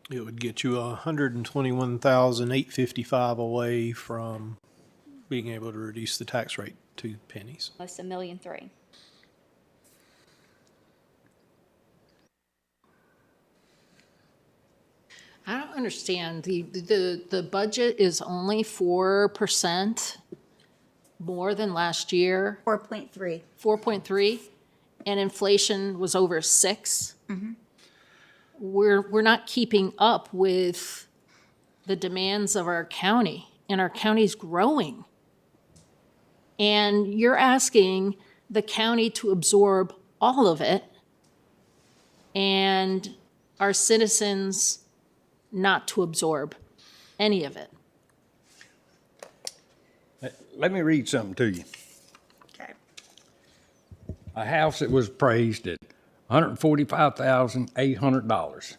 It would get you 121,855 away from being able to reduce the tax rate 2 pennies. almost $1.3 million? I don't understand. The budget is only 4% more than last year, 4.3. 4.3, and inflation was over 6. We're not keeping up with the demands of our county, and our county's growing. And you're asking the county to absorb all of it, and our citizens not to absorb any of it. Let me read something to you. Okay. A house that was appraised at $145,800.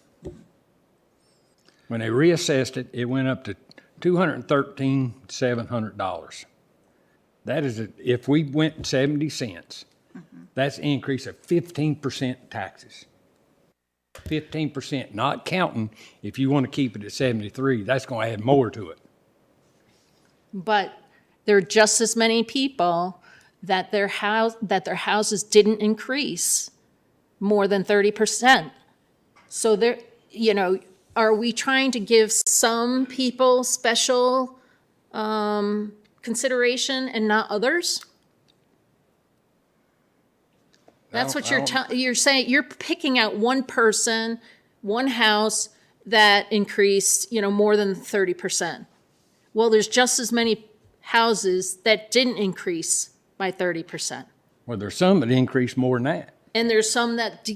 When they reassessed it, it went up to $213,700. That is, if we went 70 cents, that's an increase of 15% taxes. 15%, not counting if you want to keep it at 73, that's going to add more to it. But there are just as many people that their houses didn't increase more than 30%. So there, are we trying to give some people special consideration and not others? That's what you're saying. You're picking out one person, one house that increased, more than 30%. Well, there's just as many houses that didn't increase by 30%. Well, there's some that increased more than that. And there's some that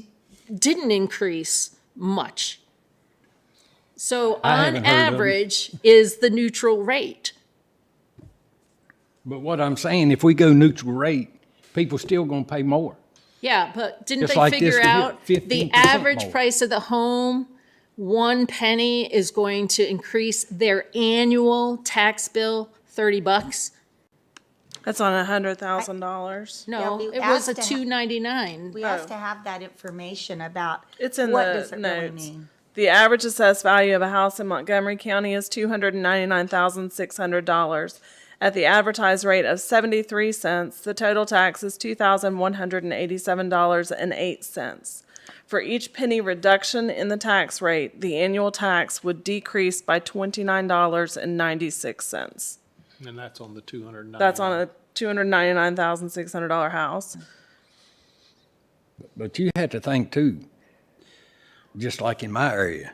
didn't increase much. So I on haven't heard of 'em. average is the neutral rate. But what I'm saying, if we go neutral rate, people still going to pay more. Yeah, but didn't Just they like figure this to here, out the 15% average more. price of the home 1 penny is going to increase their annual tax bill $30? That's on $100,000. No, we it was a asked to ha- $299. We asked to have that information about It's in what the does it really notes. mean? The average assessed value of a house in Montgomery County is $299,600. At the advertised rate of 73 cents, the total tax is $2,187.08. For each penny reduction in the tax rate, the annual tax would decrease by $29.96. And that's on the 290. That's on a $299,600 house. But you have to think too, just like in my area,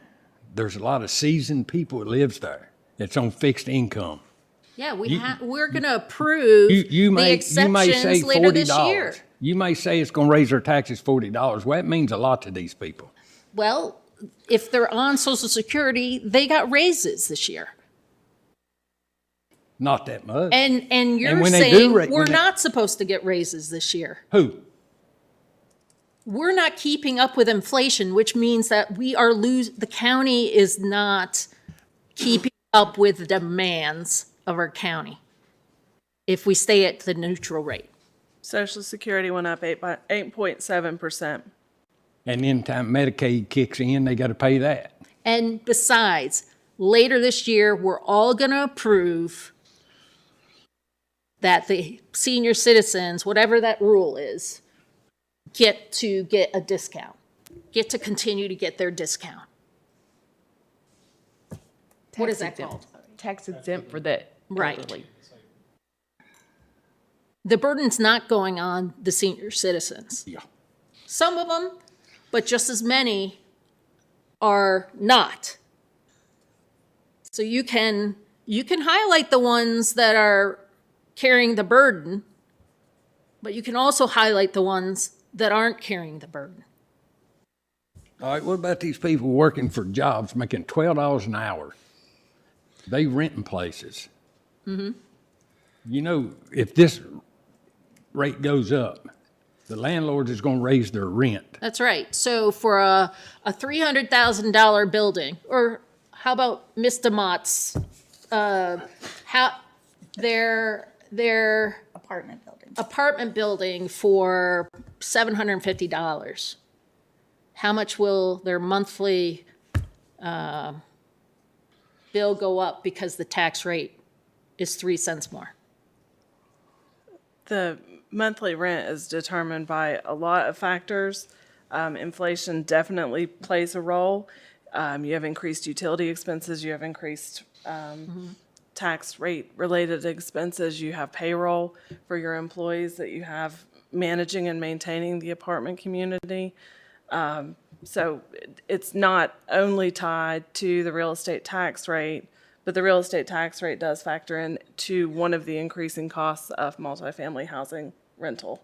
there's a lot of seasoned people that lives there. It's on fixed income. Yeah, we're going to approve You the may say exceptions later this year. $40. You may say it's going to raise their taxes $40. Well, that means a lot to these people. Well, if they're on Social Security, they got raises this year. Not that much. And you're when they saying do we're not supposed to get raises this year. Who? We're not keeping up with inflation, which means that the county is not keeping up with the demands of our county if we stay at the neutral rate. Social Security went up 8.7%. And then time Medicaid kicks in, they got to pay that. And besides, later this year, we're all going to approve that the senior citizens, whatever that rule is, get a discount, get to continue to get their discount. What is that called? Tax exempt for that. Right. elderly. The burden's not going on the senior citizens. Yeah. Some of them, but just as many are not. So you can highlight the ones that are carrying the burden, but you can also highlight the ones that aren't carrying the burden. All right, what about these people working for jobs making $12 an hour? They renting places. Mm-hmm. You know, if this rate goes up, the landlord is going to raise their rent. That's right. So for a $300,000 building, or how about Ms. DeMott's, their apartment building for $750. How much will their monthly bill go up because the tax rate is 3 cents more? The monthly rent is determined by a lot of factors. Inflation definitely plays a role. You have increased utility expenses, you have increased tax rate related expenses, you have payroll for your employees that you have managing and maintaining the apartment community. So it's not only tied to the real estate tax rate, but the real estate tax rate does factor in to one of the increasing costs of multifamily housing rental.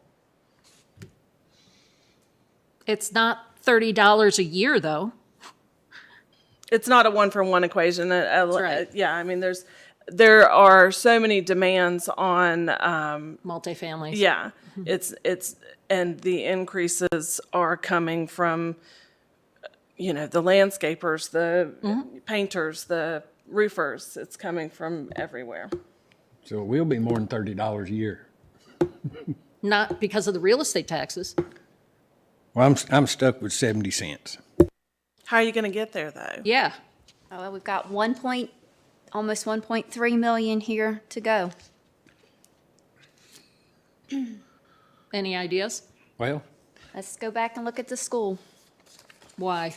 It's not $30 a year, though. It's not a one-for-one equation. right. Yeah, I mean, there are so many demands on Multifamilies. Yeah, and the increases are coming from, the landscapers, the painters, the roofers. It's coming from everywhere. So it will be more than $30 a year. Not because of the real estate taxes. Well, I'm stuck with 70 cents. How are you going to get there, though? Yeah. Oh, well, we've got almost 1.3 million here to go. Any ideas? Well, Let's go back and look at the school. Why?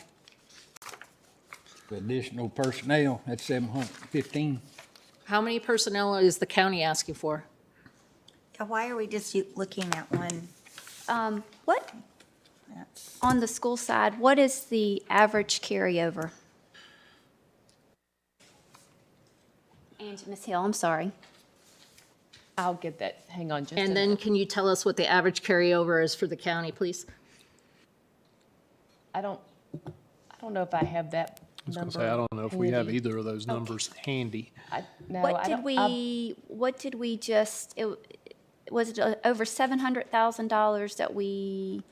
the additional personnel, that's 715. How many personnel is the county asking for? Yeah, why are we just looking at one? What, on the school side, what is the average carryover? And Ms. Hill, I'm sorry. I'll get that. Hang on just a And then can you tell us what the average carryover is for the county, please? I don't know if I have that I was going number. to say, I don't know if we have handy. either of those numbers handy. What did we just, was it over $700,000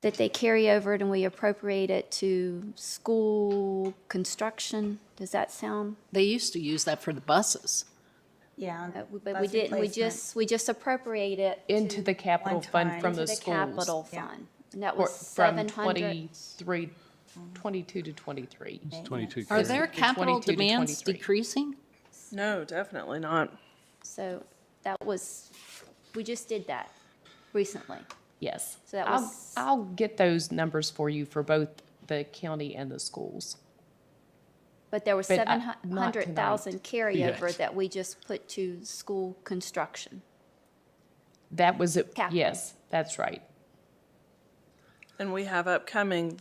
that that they carry over it and we appropriate it to school construction. Does that sound? They used to use that for the buses. Yeah. But bus we didn't, replacement. we just appropriate it Into the capital fund time. from into the the schools. capital Yeah. fund. And that Or was from 700. 22 to 23. 22. Are their The capital 22 to demands 23. decreasing? No, definitely not. So that was, we just did that recently. Yes. So that I'll- was- I'll get those numbers for you for both the county and the schools. But there was But, not 700,000 carryover Yes. that we just put to school construction. That was it. Capital. Yes, that's right. And we have upcoming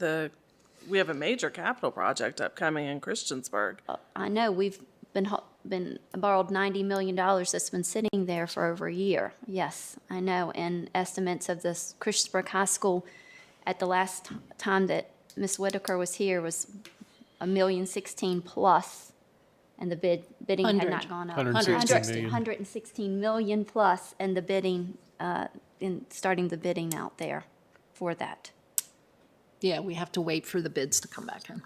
we have a major capital project upcoming in Christiansburg. I know, we've been borrowed $90 million that's been sitting there for over a year. Yes, I know. And estimates of this Christiansburg High School at the last time that Ms. Whitaker was here was $1,016,000 plus, and the bidding had not gone up. 116 million. 116 million plus, and the bidding, starting the bidding out there for that. Yeah, we have to wait for the bids to come back in.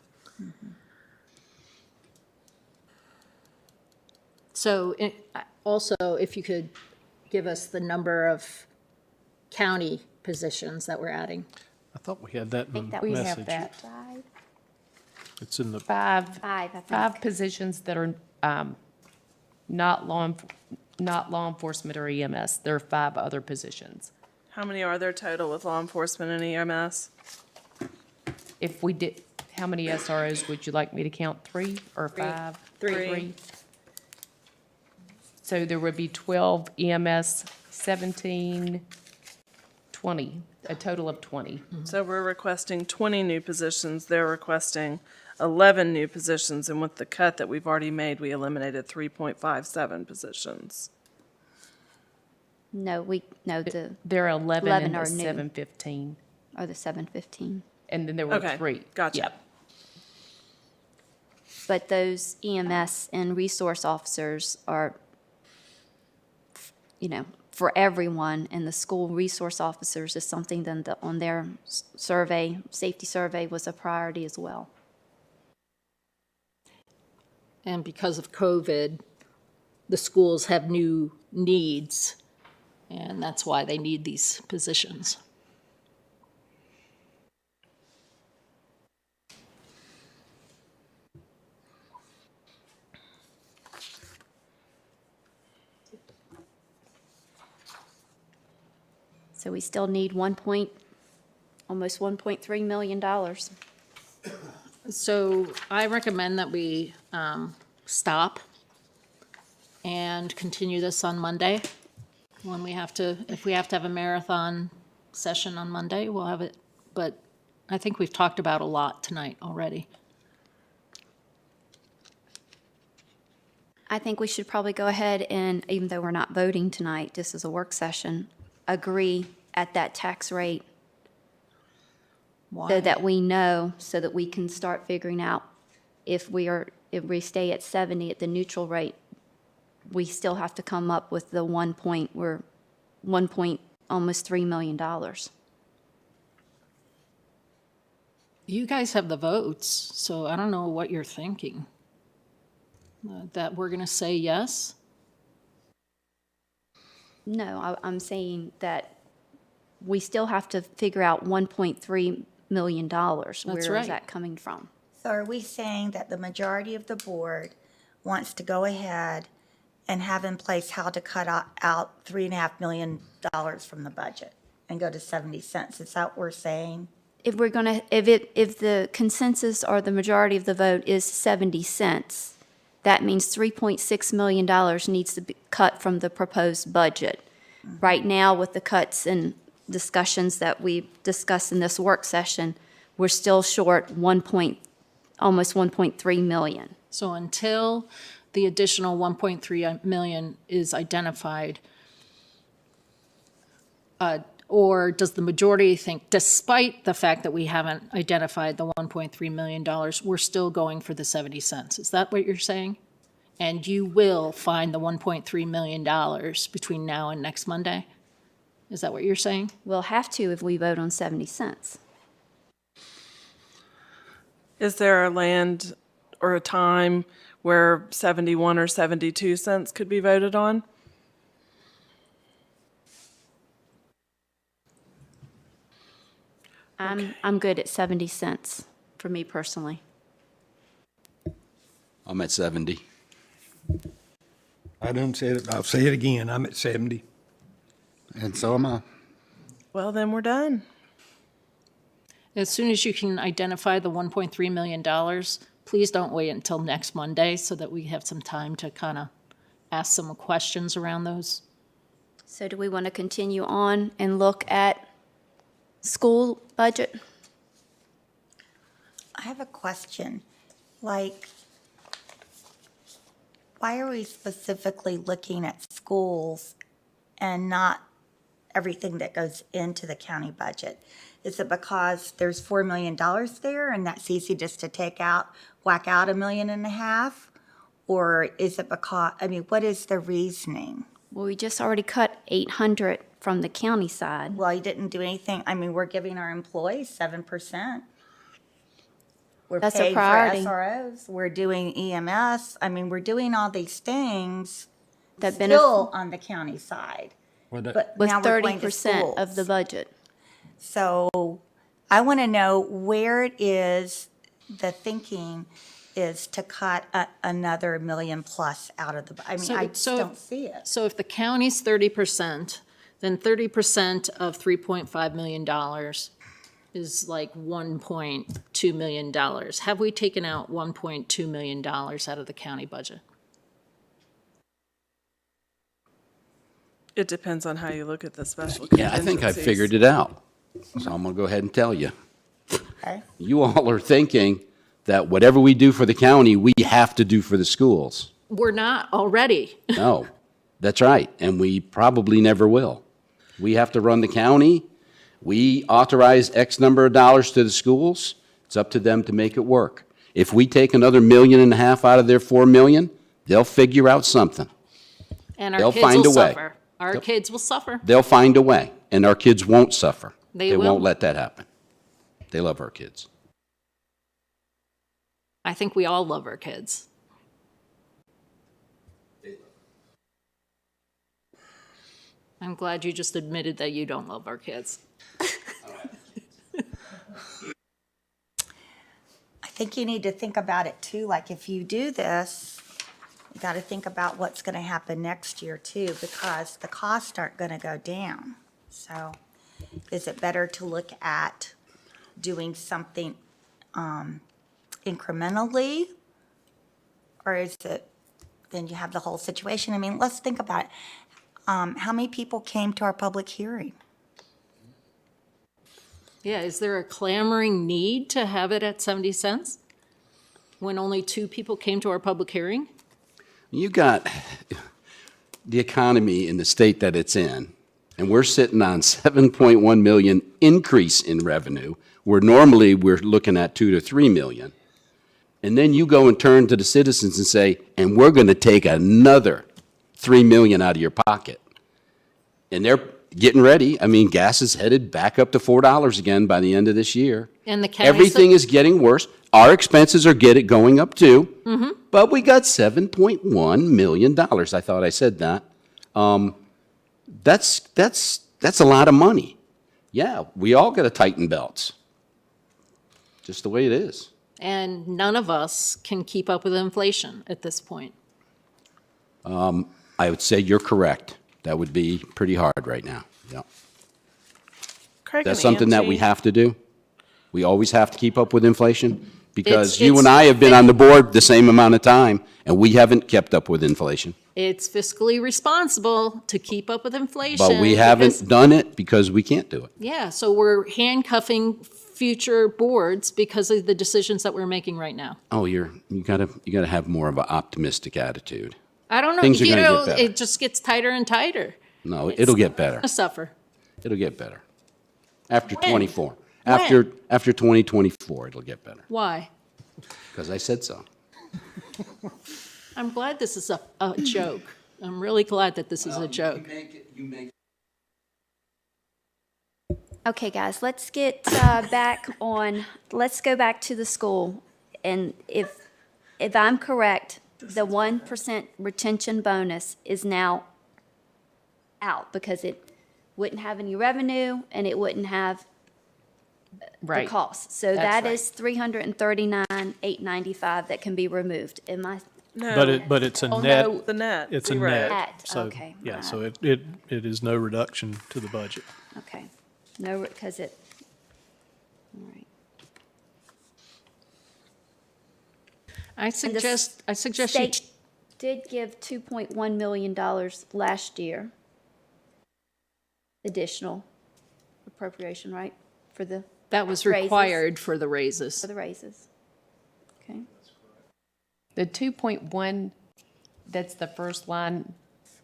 So also, if you could give us the number of county positions that we're adding. I thought we had that I think in that the was We have message. that. Five, It's in the, I think. Five positions that are not law enforcement or EMS. There are 5 other positions. How many are there total with law enforcement and EMS? If we did, how many SROs would you like me to count? 3 or 5? Three. So there would be 12 EMS, 17, 20, a total of 20. So we're requesting 20 new positions. They're requesting 11 new positions. And with the cut that we've already made, we eliminated 3.57 positions. No, the, There are 11 11 in are the new. 715. or the 715. And then there were Okay, 3. gotcha. Yep. But those EMS and resource officers are, for everyone, and the school resource officers is something that on their survey, safety survey, was a priority as well. And because of COVID, the schools have new needs, and that's why they need these positions. So we still need almost $1.3 million. So I recommend that we stop and continue this on Monday. When we have to, if we have to have a marathon session on Monday, we'll have it. But I think we've talked about a lot tonight already. I think we should probably go ahead and, even though we're not voting tonight, this is a work session, agree at that tax rate so that we know, so that we can start figuring out if we stay at 70 at the neutral rate, we still have to come up with the almost $3 million. You guys have the votes, so I don't know what you're thinking. That we're going to say yes? No, I'm saying that we still have to figure out $1.3 million. Where is right. that coming from? So are we saying that the majority of the board wants to go ahead and have in place how to cut out $3.5 million from the budget and go to 70 cents? Is that what we're saying? If the consensus or the majority of the vote is 70 cents, that means $3.6 million needs to be cut from the proposed budget. Right now, with the cuts and discussions that we discussed in this work session, we're still short almost 1.3 million. So until the additional 1.3 million is identified, or does the majority think, despite the fact that we haven't identified the $1.3 million, we're still going for the 70 cents? Is that what you're saying? And you will find the $1.3 million between now and next Monday? Is that what you're saying? We'll have to if we vote on 70 cents. Is there a land or a time where 71 or 72 cents could be voted on? I'm good at 70 cents for me personally. I'm at 70. I done said it, I'll say it again, I'm at 70. And so am I. Well, then we're done. As soon as you can identify the $1.3 million, please don't wait until next Monday so that we have some time to kind of ask some questions around those. So do we want to continue on and look at school budget? I have a question. Like, why are we specifically looking at schools and not everything that goes into the county budget? Is it because there's $4 million there and that's easy just to take out, whack out $1.5 million? Or is it because, I mean, what is the reasoning? Well, we just already cut 800 from the county side. Well, you didn't do anything. I mean, we're giving our employees 7%. We're That's a paying for priority. SROs. We're doing EMS. I mean, we're doing all these things That still on the county side. Well, that- But Was now we're going to 30% of the schools. budget. So I want to know where it is the thinking is to cut another million plus out of the, I mean, I just don't see it. So if the county's 30%, then 30% of $3.5 million is like $1.2 million. Have we taken out $1.2 million out of the county budget? It depends on how you look at the special Yeah, I think I contingencies. figured it out. So I'm going to go ahead and tell you. Okay. You all are thinking that whatever we do for the county, we have to do for the schools. We're not already. No, that's right, and we probably never will. We have to run the county. We authorize X number of dollars to the schools. It's up to them to make it work. If we take another $1.5 million out of their $4 million, they'll figure out something. And They'll our kids find will a way. suffer. Our kids will suffer. They'll find a way, and our kids won't suffer. They won't will. let that happen. They love our kids. I think we all love our kids. I'm glad you just admitted that you don't love our kids. I think you need to think about it too, like if you do this, you got to think about what's going to happen next year too, because the costs aren't going to go down. So is it better to look at doing something incrementally? Or is it, then you have the whole situation? I mean, let's think about it. How many people came to our public hearing? Yeah, is there a clamoring need to have it at 70 cents? When only 2 people came to our public hearing? You got the economy in the state that it's in, and we're sitting on 7.1 million increase in revenue, where normally we're looking at 2 to 3 million. And then you go and turn to the citizens and say, and we're going to take another 3 million out of your pocket. And they're getting ready. I mean, gas is headed back up to $4 again by the end of this year. And the county. Everything is getting worse. Our expenses are going up too. But we got $7.1 million. I thought I said that. That's a lot of money. Yeah, we all got to tighten belts. Just the way it is. And none of us can keep up with inflation at this point. I would say you're correct. That would be pretty hard right now. Yeah. Craig That's and something that we Angie, have to do. We always have to keep up with inflation because It's- you and I have been on the board the same amount of time and we haven't kept up with inflation. It's fiscally responsible to keep up with inflation. But we because- haven't done it because we can't do it. Yeah, so we're handcuffing future boards because of the decisions that we're making right now. Oh, you gotta have more of an optimistic attitude. I don't know, Things are you gonna know, get better. it just gets tighter and tighter. No, it'll get better. Gonna suffer. It'll get better. After When? 24. When? After 2024, it'll get better. Why? Because I said so. I'm glad this is a joke. I'm really glad that this is a joke. Okay, guys, let's get let's go back to the school And if I'm correct, the 1% retention bonus is now out because it wouldn't have any revenue and it wouldn't have the Right. cost. So That's that is $339,895 that can be removed. Am I But it's a Oh, net. no. The net. It's a zero. net. Net, So, okay, yeah, all so it is no reduction to the budget. Okay, no, because it, all right. I suggest you, State did give $2.1 million last year. Additional appropriation, right, for the that was raises. required for the raises. For the raises. Okay, The 2.1, that's the first line,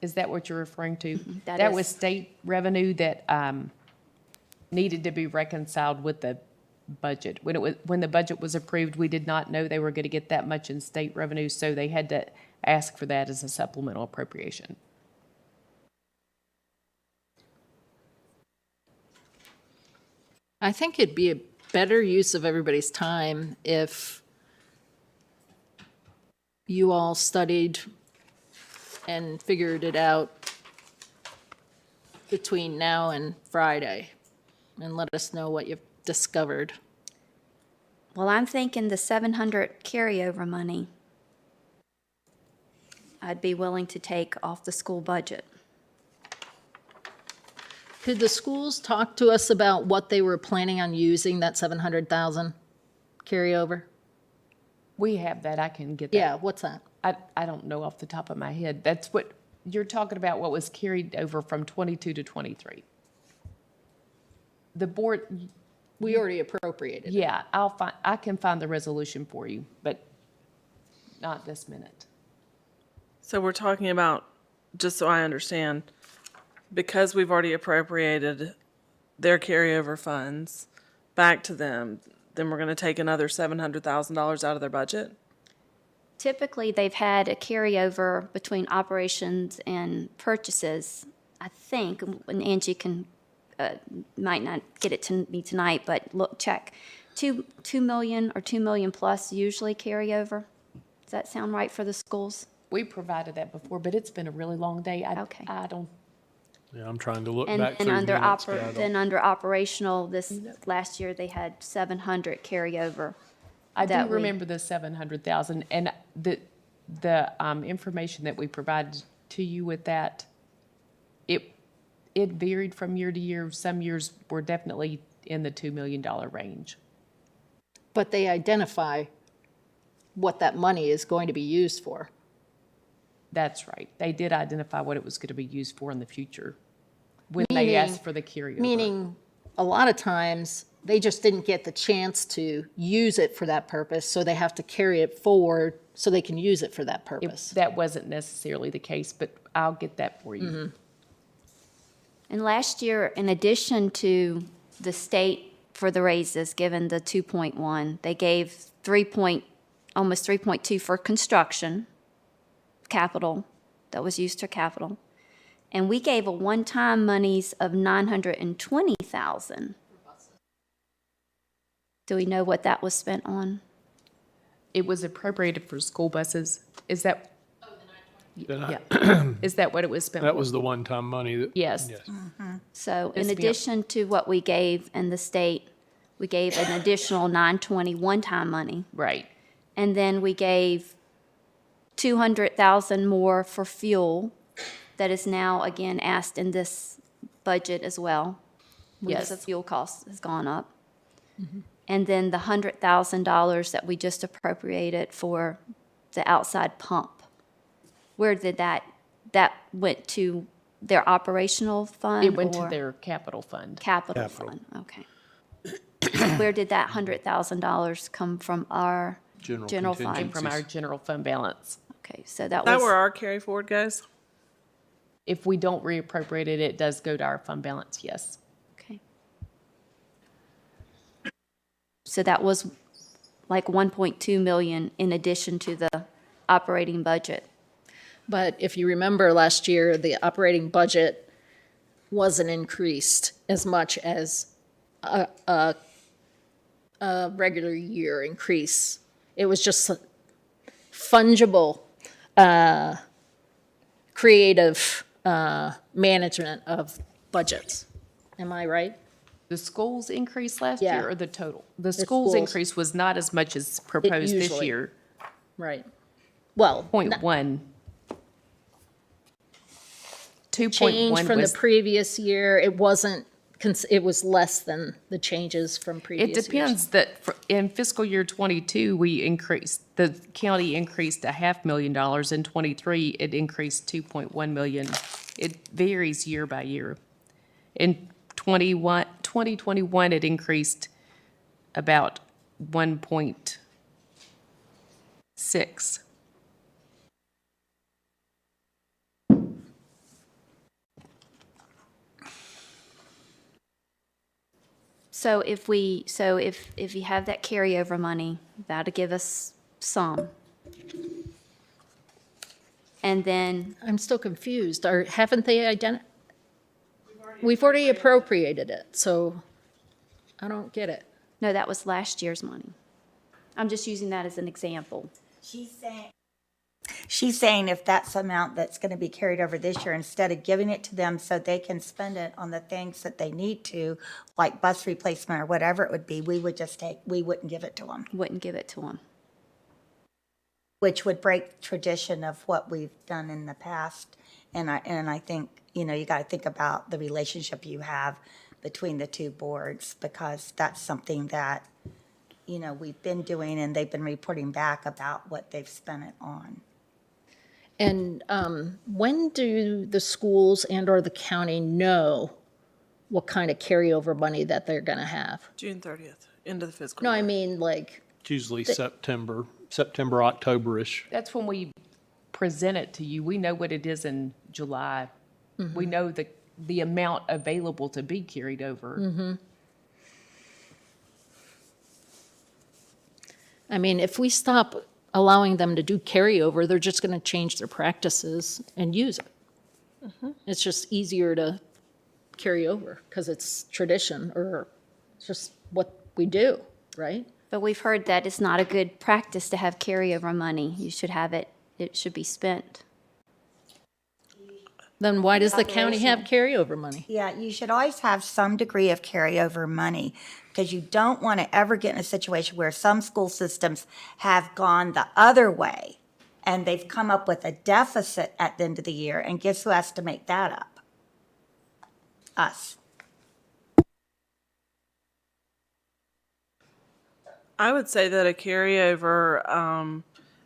is that what you're referring to? that That is. was state revenue that needed to be reconciled with the budget. When the budget was approved, we did not know they were going to get that much in state revenue, so they had to ask for that as a supplemental appropriation. I think it'd be a better use of everybody's time if you all studied and figured it out between now and Friday and let us know what you've discovered. well, I'm thinking the 700 carryover money I'd be willing to take off the school budget. Could the schools talk to us about what they were planning on using that 700,000 carryover? We have that, I can get that. Yeah, what's that? I don't know off the top of my head. That's what, you're talking about what was carried over from 22 to 23. The board, We already appropriated it. yeah, I can find the resolution for you, but not this minute. So we're talking about, just so I understand, because we've already appropriated their carryover funds back to them, then we're going to take another $700,000 out of their budget? Typically, they've had a carryover between operations and purchases, I think, and Angie can, might not get it to me tonight, but look, check. 2 million or 2 million plus usually carryover. Does that sound right for the schools? We provided that before, but it's been a really long day. Okay. I don't, Yeah, I'm trying to look And back then through under minutes, but I don't- then under operational, this, last year, they had 700 carryover. I do that we- remember the 700,000, and the information that we provided to you with that, it varied from year to year. Some years were definitely in the $2 million range. But they identify what that money is going to be used for. That's right. They did identify what it was going to be used for in the future when they Meaning- asked for the carryover. Meaning, a lot of times, they just didn't get the chance to use it for that purpose, so they have to carry it forward so they can use it for that purpose. That wasn't necessarily the case, but I'll get that for you. And last year, in addition to the state for the raises, given the 2.1, they gave almost 3.2 for construction, capital, that was used to capital. And we gave a one-time monies of $920,000. Do we know what that was spent on? It was appropriated for school buses. Is that? Then I- Yeah. Is that what it was spent for? That was the one-time money that. Yes. So in Yes, ma'am. addition to what we gave in the state, we gave an additional 920 one-time money. Right. And then we gave 200,000 more for fuel that is now again asked in this budget as well. Because the Yes. fuel cost has gone up. And then the $100,000 that we just appropriated for the outside pump. Where did that went to their operational fund? It went to or their capital fund. Capital Capital. fund, okay. Where did that $100,000 come from our General general fund? Came from our general fund balance. Okay, so that Is that was, where our carry forward goes? If we don't reappropriate it, it does go to our fund balance, yes. okay. So that was like 1.2 million in addition to the operating budget. But if you remember last year, the operating budget wasn't increased as much as a regular year increase It was just fungible, creative management of budgets. Am I right? The schools increase last Yeah. year or the total? The schools. schools increase was not as much as proposed this usually- year, Right. Well, 0.1. 2.1 change from the was, previous year, it wasn't, it was less than the changes from previous it years. depends that in fiscal year '22, the county increased $500,000. In '23, it increased 2.1 million. It varies year by year. In 2021, it increased about 1.6. So if you have that carryover money, that'll give us some. And then, I'm still confused. Haven't they we've already appropriated it, so I don't get it. no, that was last year's money. I'm just using that as an example. She's saying if that's the amount that's going to be carried over this year, instead of giving it to them so they can spend it on the things that they need to, like bus replacement or whatever it would be, we wouldn't give it to them, Wouldn't give it to them. which would break tradition of what we've done in the past. And I think, you got to think about the relationship you have between the two boards, because that's something that, we've been doing and they've been reporting back about what they've spent it on. And when do the schools and/or the county know what kind of carryover money that they're going to have? June 30th, end of the fiscal No, year. I mean, like, It's usually September, October-ish. That's when we present it to you. We know what it is in July. We know the amount available to be carried over. I mean, if we stop allowing them to do carryover, they're just going to change their practices and use it. It's just easier to carry over because it's tradition or it's just what we do, right? But we've heard that it's not a good practice to have carryover money. You should have it should be spent. Then why does the county have carryover money? Yeah, you should always have some degree of carryover money, because you don't want to ever get in a situation where some school systems have gone the other way and they've come up with a deficit at the end of the year, and guess who has to make that up? Us. I would say that a carryover,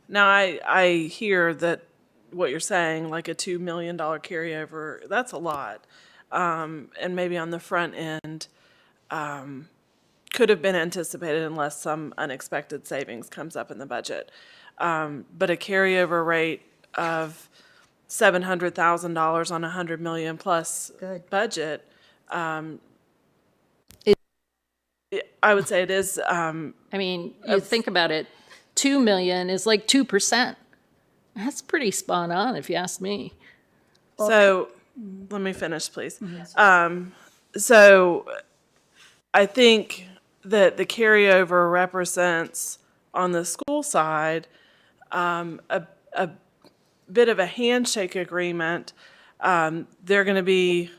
now I hear that what you're saying, like a $2 million carryover, that's a lot. And maybe on the front end, could have been anticipated unless some unexpected savings comes up in the budget. But a carryover rate of $700,000 on a $100 million plus Good. budget, I would say it is, I mean, you think about it, 2 million is like 2%. That's pretty spot on, if you ask me. so, let me finish, please. So, I think that the carryover represents, on the school side, a bit of a handshake agreement. They're going to be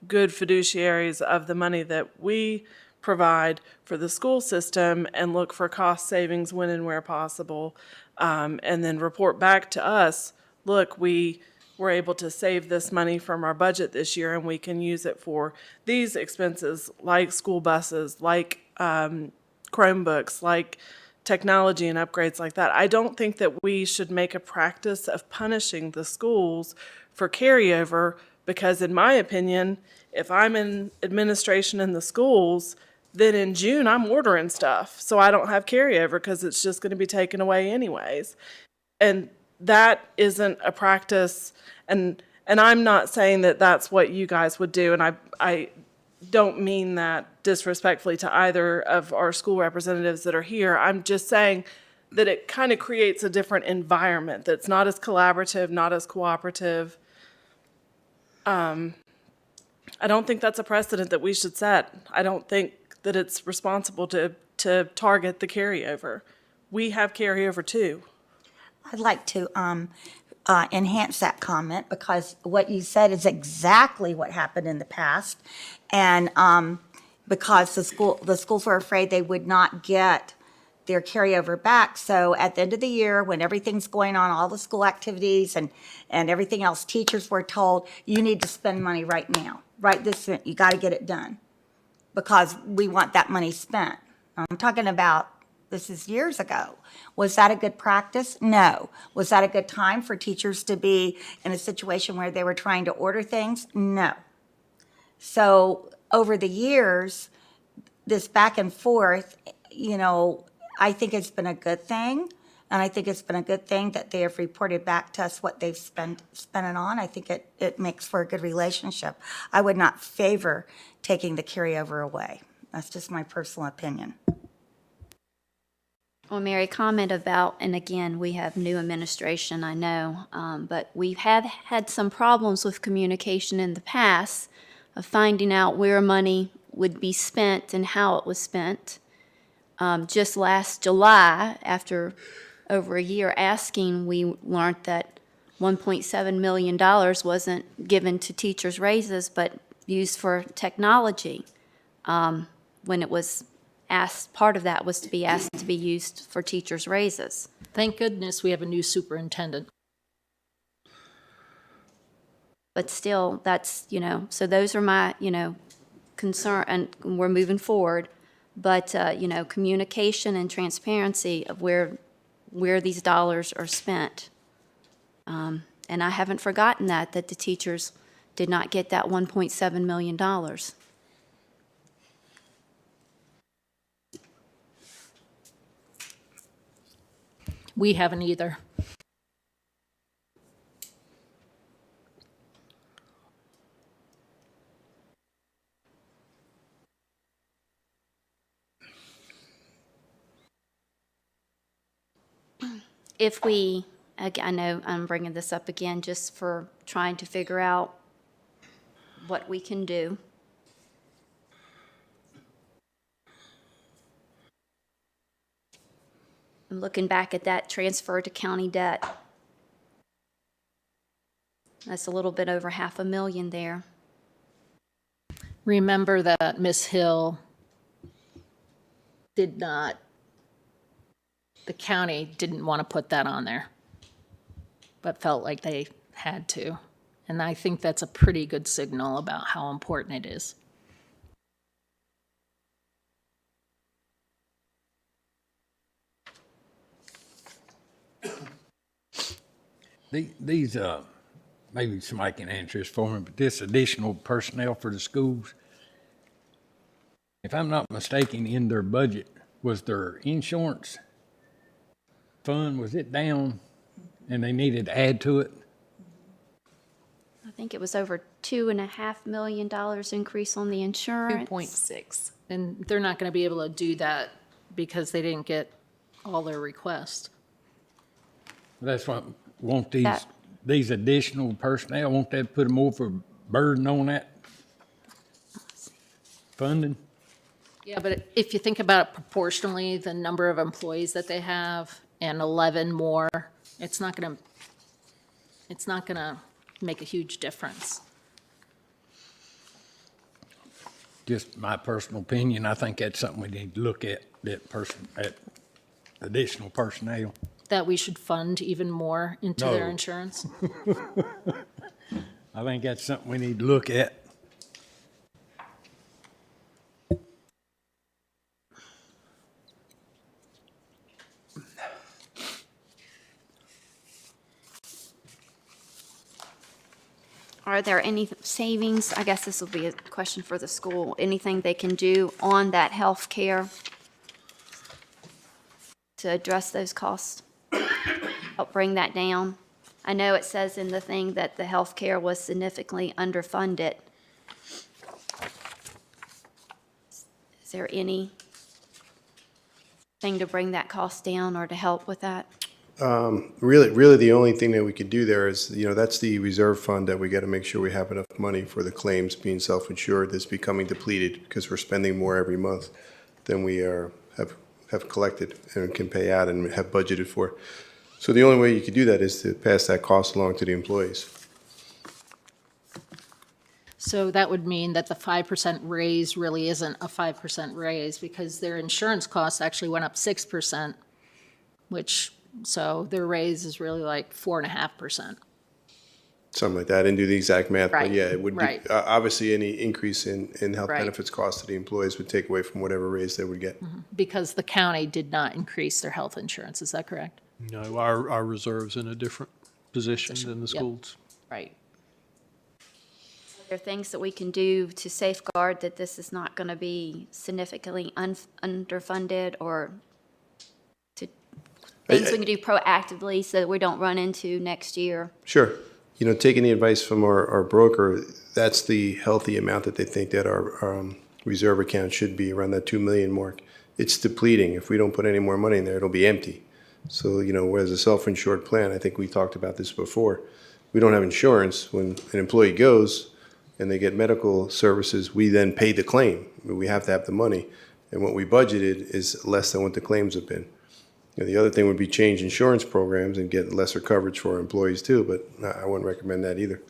good fiduciaries of the money that we provide for the school system and look for cost savings when and where possible, and then report back to us, look, we were able to save this money from our budget this year and we can use it for these expenses like school buses, like Chromebooks, like technology and upgrades like that. I don't think that we should make a practice of punishing the schools for carryover, because in my opinion, if I'm in administration in the schools, then in June I'm ordering stuff, so I don't have carryover because it's just going to be taken away anyways. And that isn't a practice, and I'm not saying that that's what you guys would do, and I don't mean that disrespectfully to either of our school representatives that are here. I'm just saying that it kind of creates a different environment that's not as collaborative, not as cooperative. I don't think that's a precedent that we should set. I don't think that it's responsible to target the carryover. we have carryover too. I'd like to enhance that comment because what you said is exactly what happened in the past. And because the schools were afraid they would not get their carryover back. So at the end of the year, when everything's going on, all the school activities and everything else, teachers were told, you need to spend money right now. Right this minute, you got to get it done because we want that money spent. I'm talking about, this is years ago. Was that a good practice? No. Was that a good time for teachers to be in a situation where they were trying to order things? No. So over the years, this back and forth, you know, I think it's been a good thing. And I think it's been a good thing that they have reported back to us what they've spent it on. I think it makes for a good relationship. I would not favor taking the carryover away. That's just my personal opinion. Well, Mary, comment about, and again, we have new administration, I know, but we have had some problems with communication in the past of finding out where money would be spent and how it was spent. Just last July, after over a year asking, we learned that $1.7 million wasn't given to teachers' raises, but used for technology. When it was asked, part of that was to be asked to be used for teachers' raises. Thank goodness we have a new superintendent. But still, that's, you know, so those are my, you know, concern, and we're moving forward. But, you know, communication and transparency of where these dollars are spent. And I haven't forgotten that the teachers did not get that $1.7 million. We haven't either. If we, I know I'm bringing this up again just for trying to figure out what we can do. I'm looking back at that transfer to county debt. That's a little bit over $500,000 there. Remember that Miss Hill did not, the county didn't want to put that on there, but felt like they had to. And I think that's a pretty good signal about how important it is. These, maybe somebody can answer this for me, but this additional personnel for the schools, if I'm not mistaken, in their budget, was their insurance fund, was it down and they needed to add to it? I think it was over $2.5 million increase on the insurance. 2.6. And they're not going to be able to do that because they didn't get all their requests. That's what, want That- these additional personnel, won't that put more of a burden on that funding? Yeah, but if you think about it proportionally, the number of employees that they have and 11 more, it's not going to make a huge difference. Just my personal opinion, I think that's something we need to look at, that additional personnel. That we should fund even more into their No. insurance? I think that's something we need to look at. Are there any savings? I guess this will be a question for the school. Anything they can do on that health care to address those costs? Help bring that down? I know it says in the thing that the health care was significantly underfunded. Is there anything to bring that cost down or to help with that? Really, the only thing that we could do there is, that's the reserve fund that we got to make sure we have enough money for the claims being self-insured that's becoming depleted because we're spending more every month than we have have collected and can pay out and have budgeted for. So the only way you could do that is to pass that cost along to the employees. So that would mean that the 5% raise really isn't a 5% raise because their insurance costs actually went up 6%, which, so their raise is really like 4.5%. Something like that. I didn't do the exact math, but Right, yeah, it would be, right. obviously any increase in health Right. benefits costs to the employees would take away from whatever raise they would get. Because the county did not increase their health insurance, is that correct? No, our reserve's in a different position than the Yep. schools. Right. Are there things that we can do to safeguard that this is not going to be significantly underfunded, or things we can do proactively so that we don't run into next year? Sure. You know, taking the advice from our broker, that's the healthy amount that they think that our reserve account should be, around that 2 million mark. It's depleting. If we don't put any more money in there, it'll be empty. So, you know, as a self-insured plan, I think we talked about this before, we don't have insurance. When an employee goes and they get medical services, we then pay the claim. We have to have the money. And what we budgeted is less than what the claims have been. You know, the other thing would be change insurance programs and get lesser coverage for our employees too, but I wouldn't recommend that either.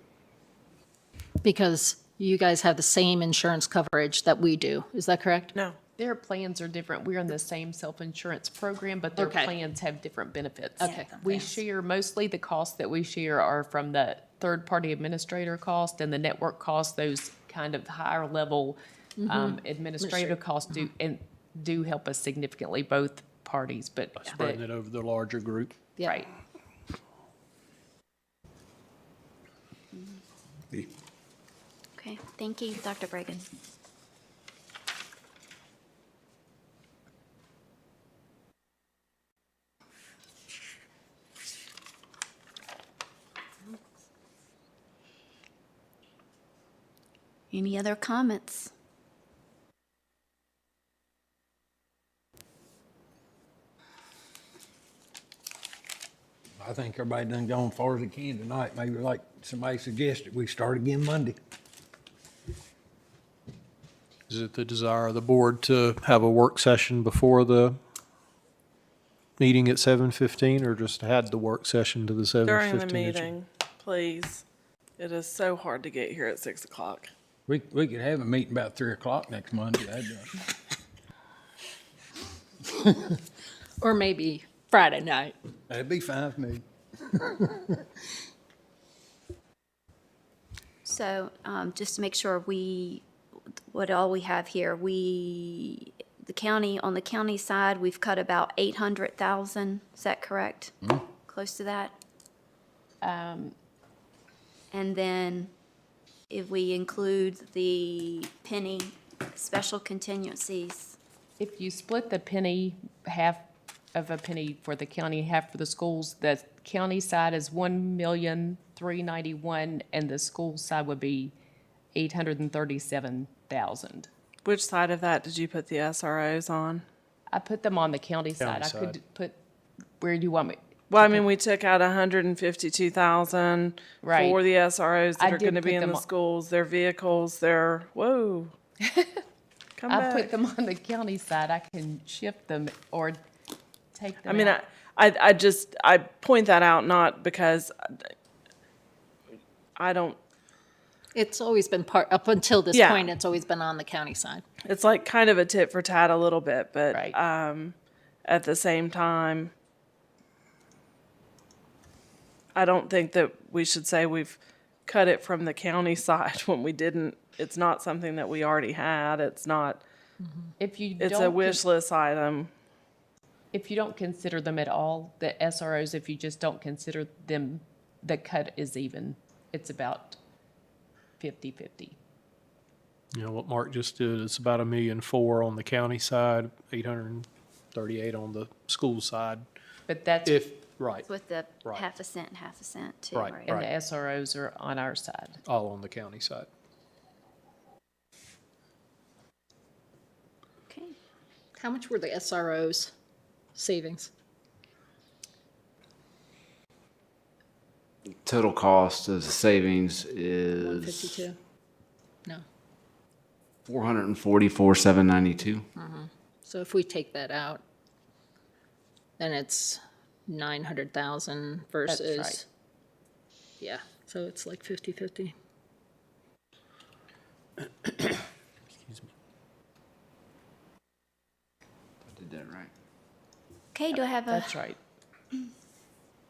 Because you guys have the same insurance coverage that we do, is that correct? No. Their plans are different. We're in the same self-insurance program, but their Okay. plans have different benefits. Okay. We share, mostly the costs that we share are from the third-party administrator cost and the network cost, those kind of higher level administrative costs do help us significantly, both parties, but. Spreading it over the larger group. Yeah. Right. Okay, thank you, Dr. Bregan. Any other comments? I think everybody done gone as far as they can tonight. Maybe like somebody suggested, we start again Monday. Is it the desire of the board to have a work session before the meeting at 7:15, or just add the work session to the 7:15? During the agenda? meeting, please. It is so hard to get here at 6 o'clock. We could have a meeting about 3 o'clock next Monday. Or maybe Friday night. That'd be fine with me. So, just to make sure what all we have here, the county, on the county side, we've cut about 800,000, is that correct? Close to that? And then if we include the penny special contingencies, If you split the penny, half of a penny for the county, half for the schools, the county side is 1,391,000, and the school side would be 837,000. Which side of that did you put the SROs on? I put them on the county side. I County could side. put, where do you want me? Well, I mean, we took out 152,000 Right. for the SROs I that are did going to be put in them the on- schools, their vehicles, their, whoa. Come I back. put them on the county side. I can shift them or take them I mean, out. I point that out not because I don't, It's always been up until this Yeah. point, it's always been on the county side. it's like kind of a tit for tat a little bit, but Right. at the same time, I don't think that we should say we've cut it from the county side when we didn't. It's not something that we already had. It's not, If you it's a don't wish list item. if you don't consider them at all, the SROs, if you just don't consider them, the cut is even. It's about 50-50. You know, what Mark just did, it's about 1.4 million on the county side, 838 on the school side. But that's, If, right, with the Right. half a cent too, Right. right? and the SROs are on our side. all on the county side. Okay. How much were the SROs savings? Total cost of the savings is 152? No. 444,792. So if we take that out, then it's 900,000 versus. right. Yeah, so it's like 50/50. I did that right. Okay, do I have a, That's right.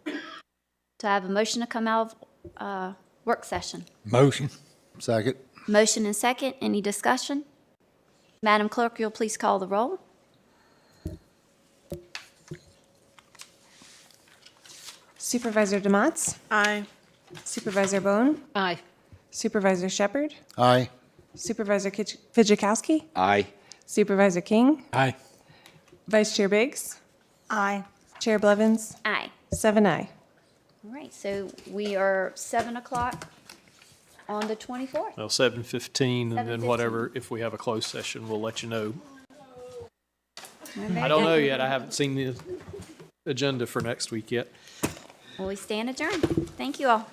do I have a motion to come out of work session? Motion. Second. Motion and second, any discussion? Madam Clerk, you'll please call the roll. Supervisor DeMotts, Aye. Supervisor Bone, Aye. Supervisor Shepherd, Aye. Supervisor Fijikowski, Aye. Supervisor King, Aye. Vice Chair Biggs, Aye. Chair Blevins, Aye. 7-0. All right, so we are 7 o'clock on the 24th. Well, 7:15, and then 7:15. whatever, if we have a closed session, we'll let you know. Very I don't good. know yet. I haven't seen the agenda for next week yet. Well, we stand adjourned. Thank you all.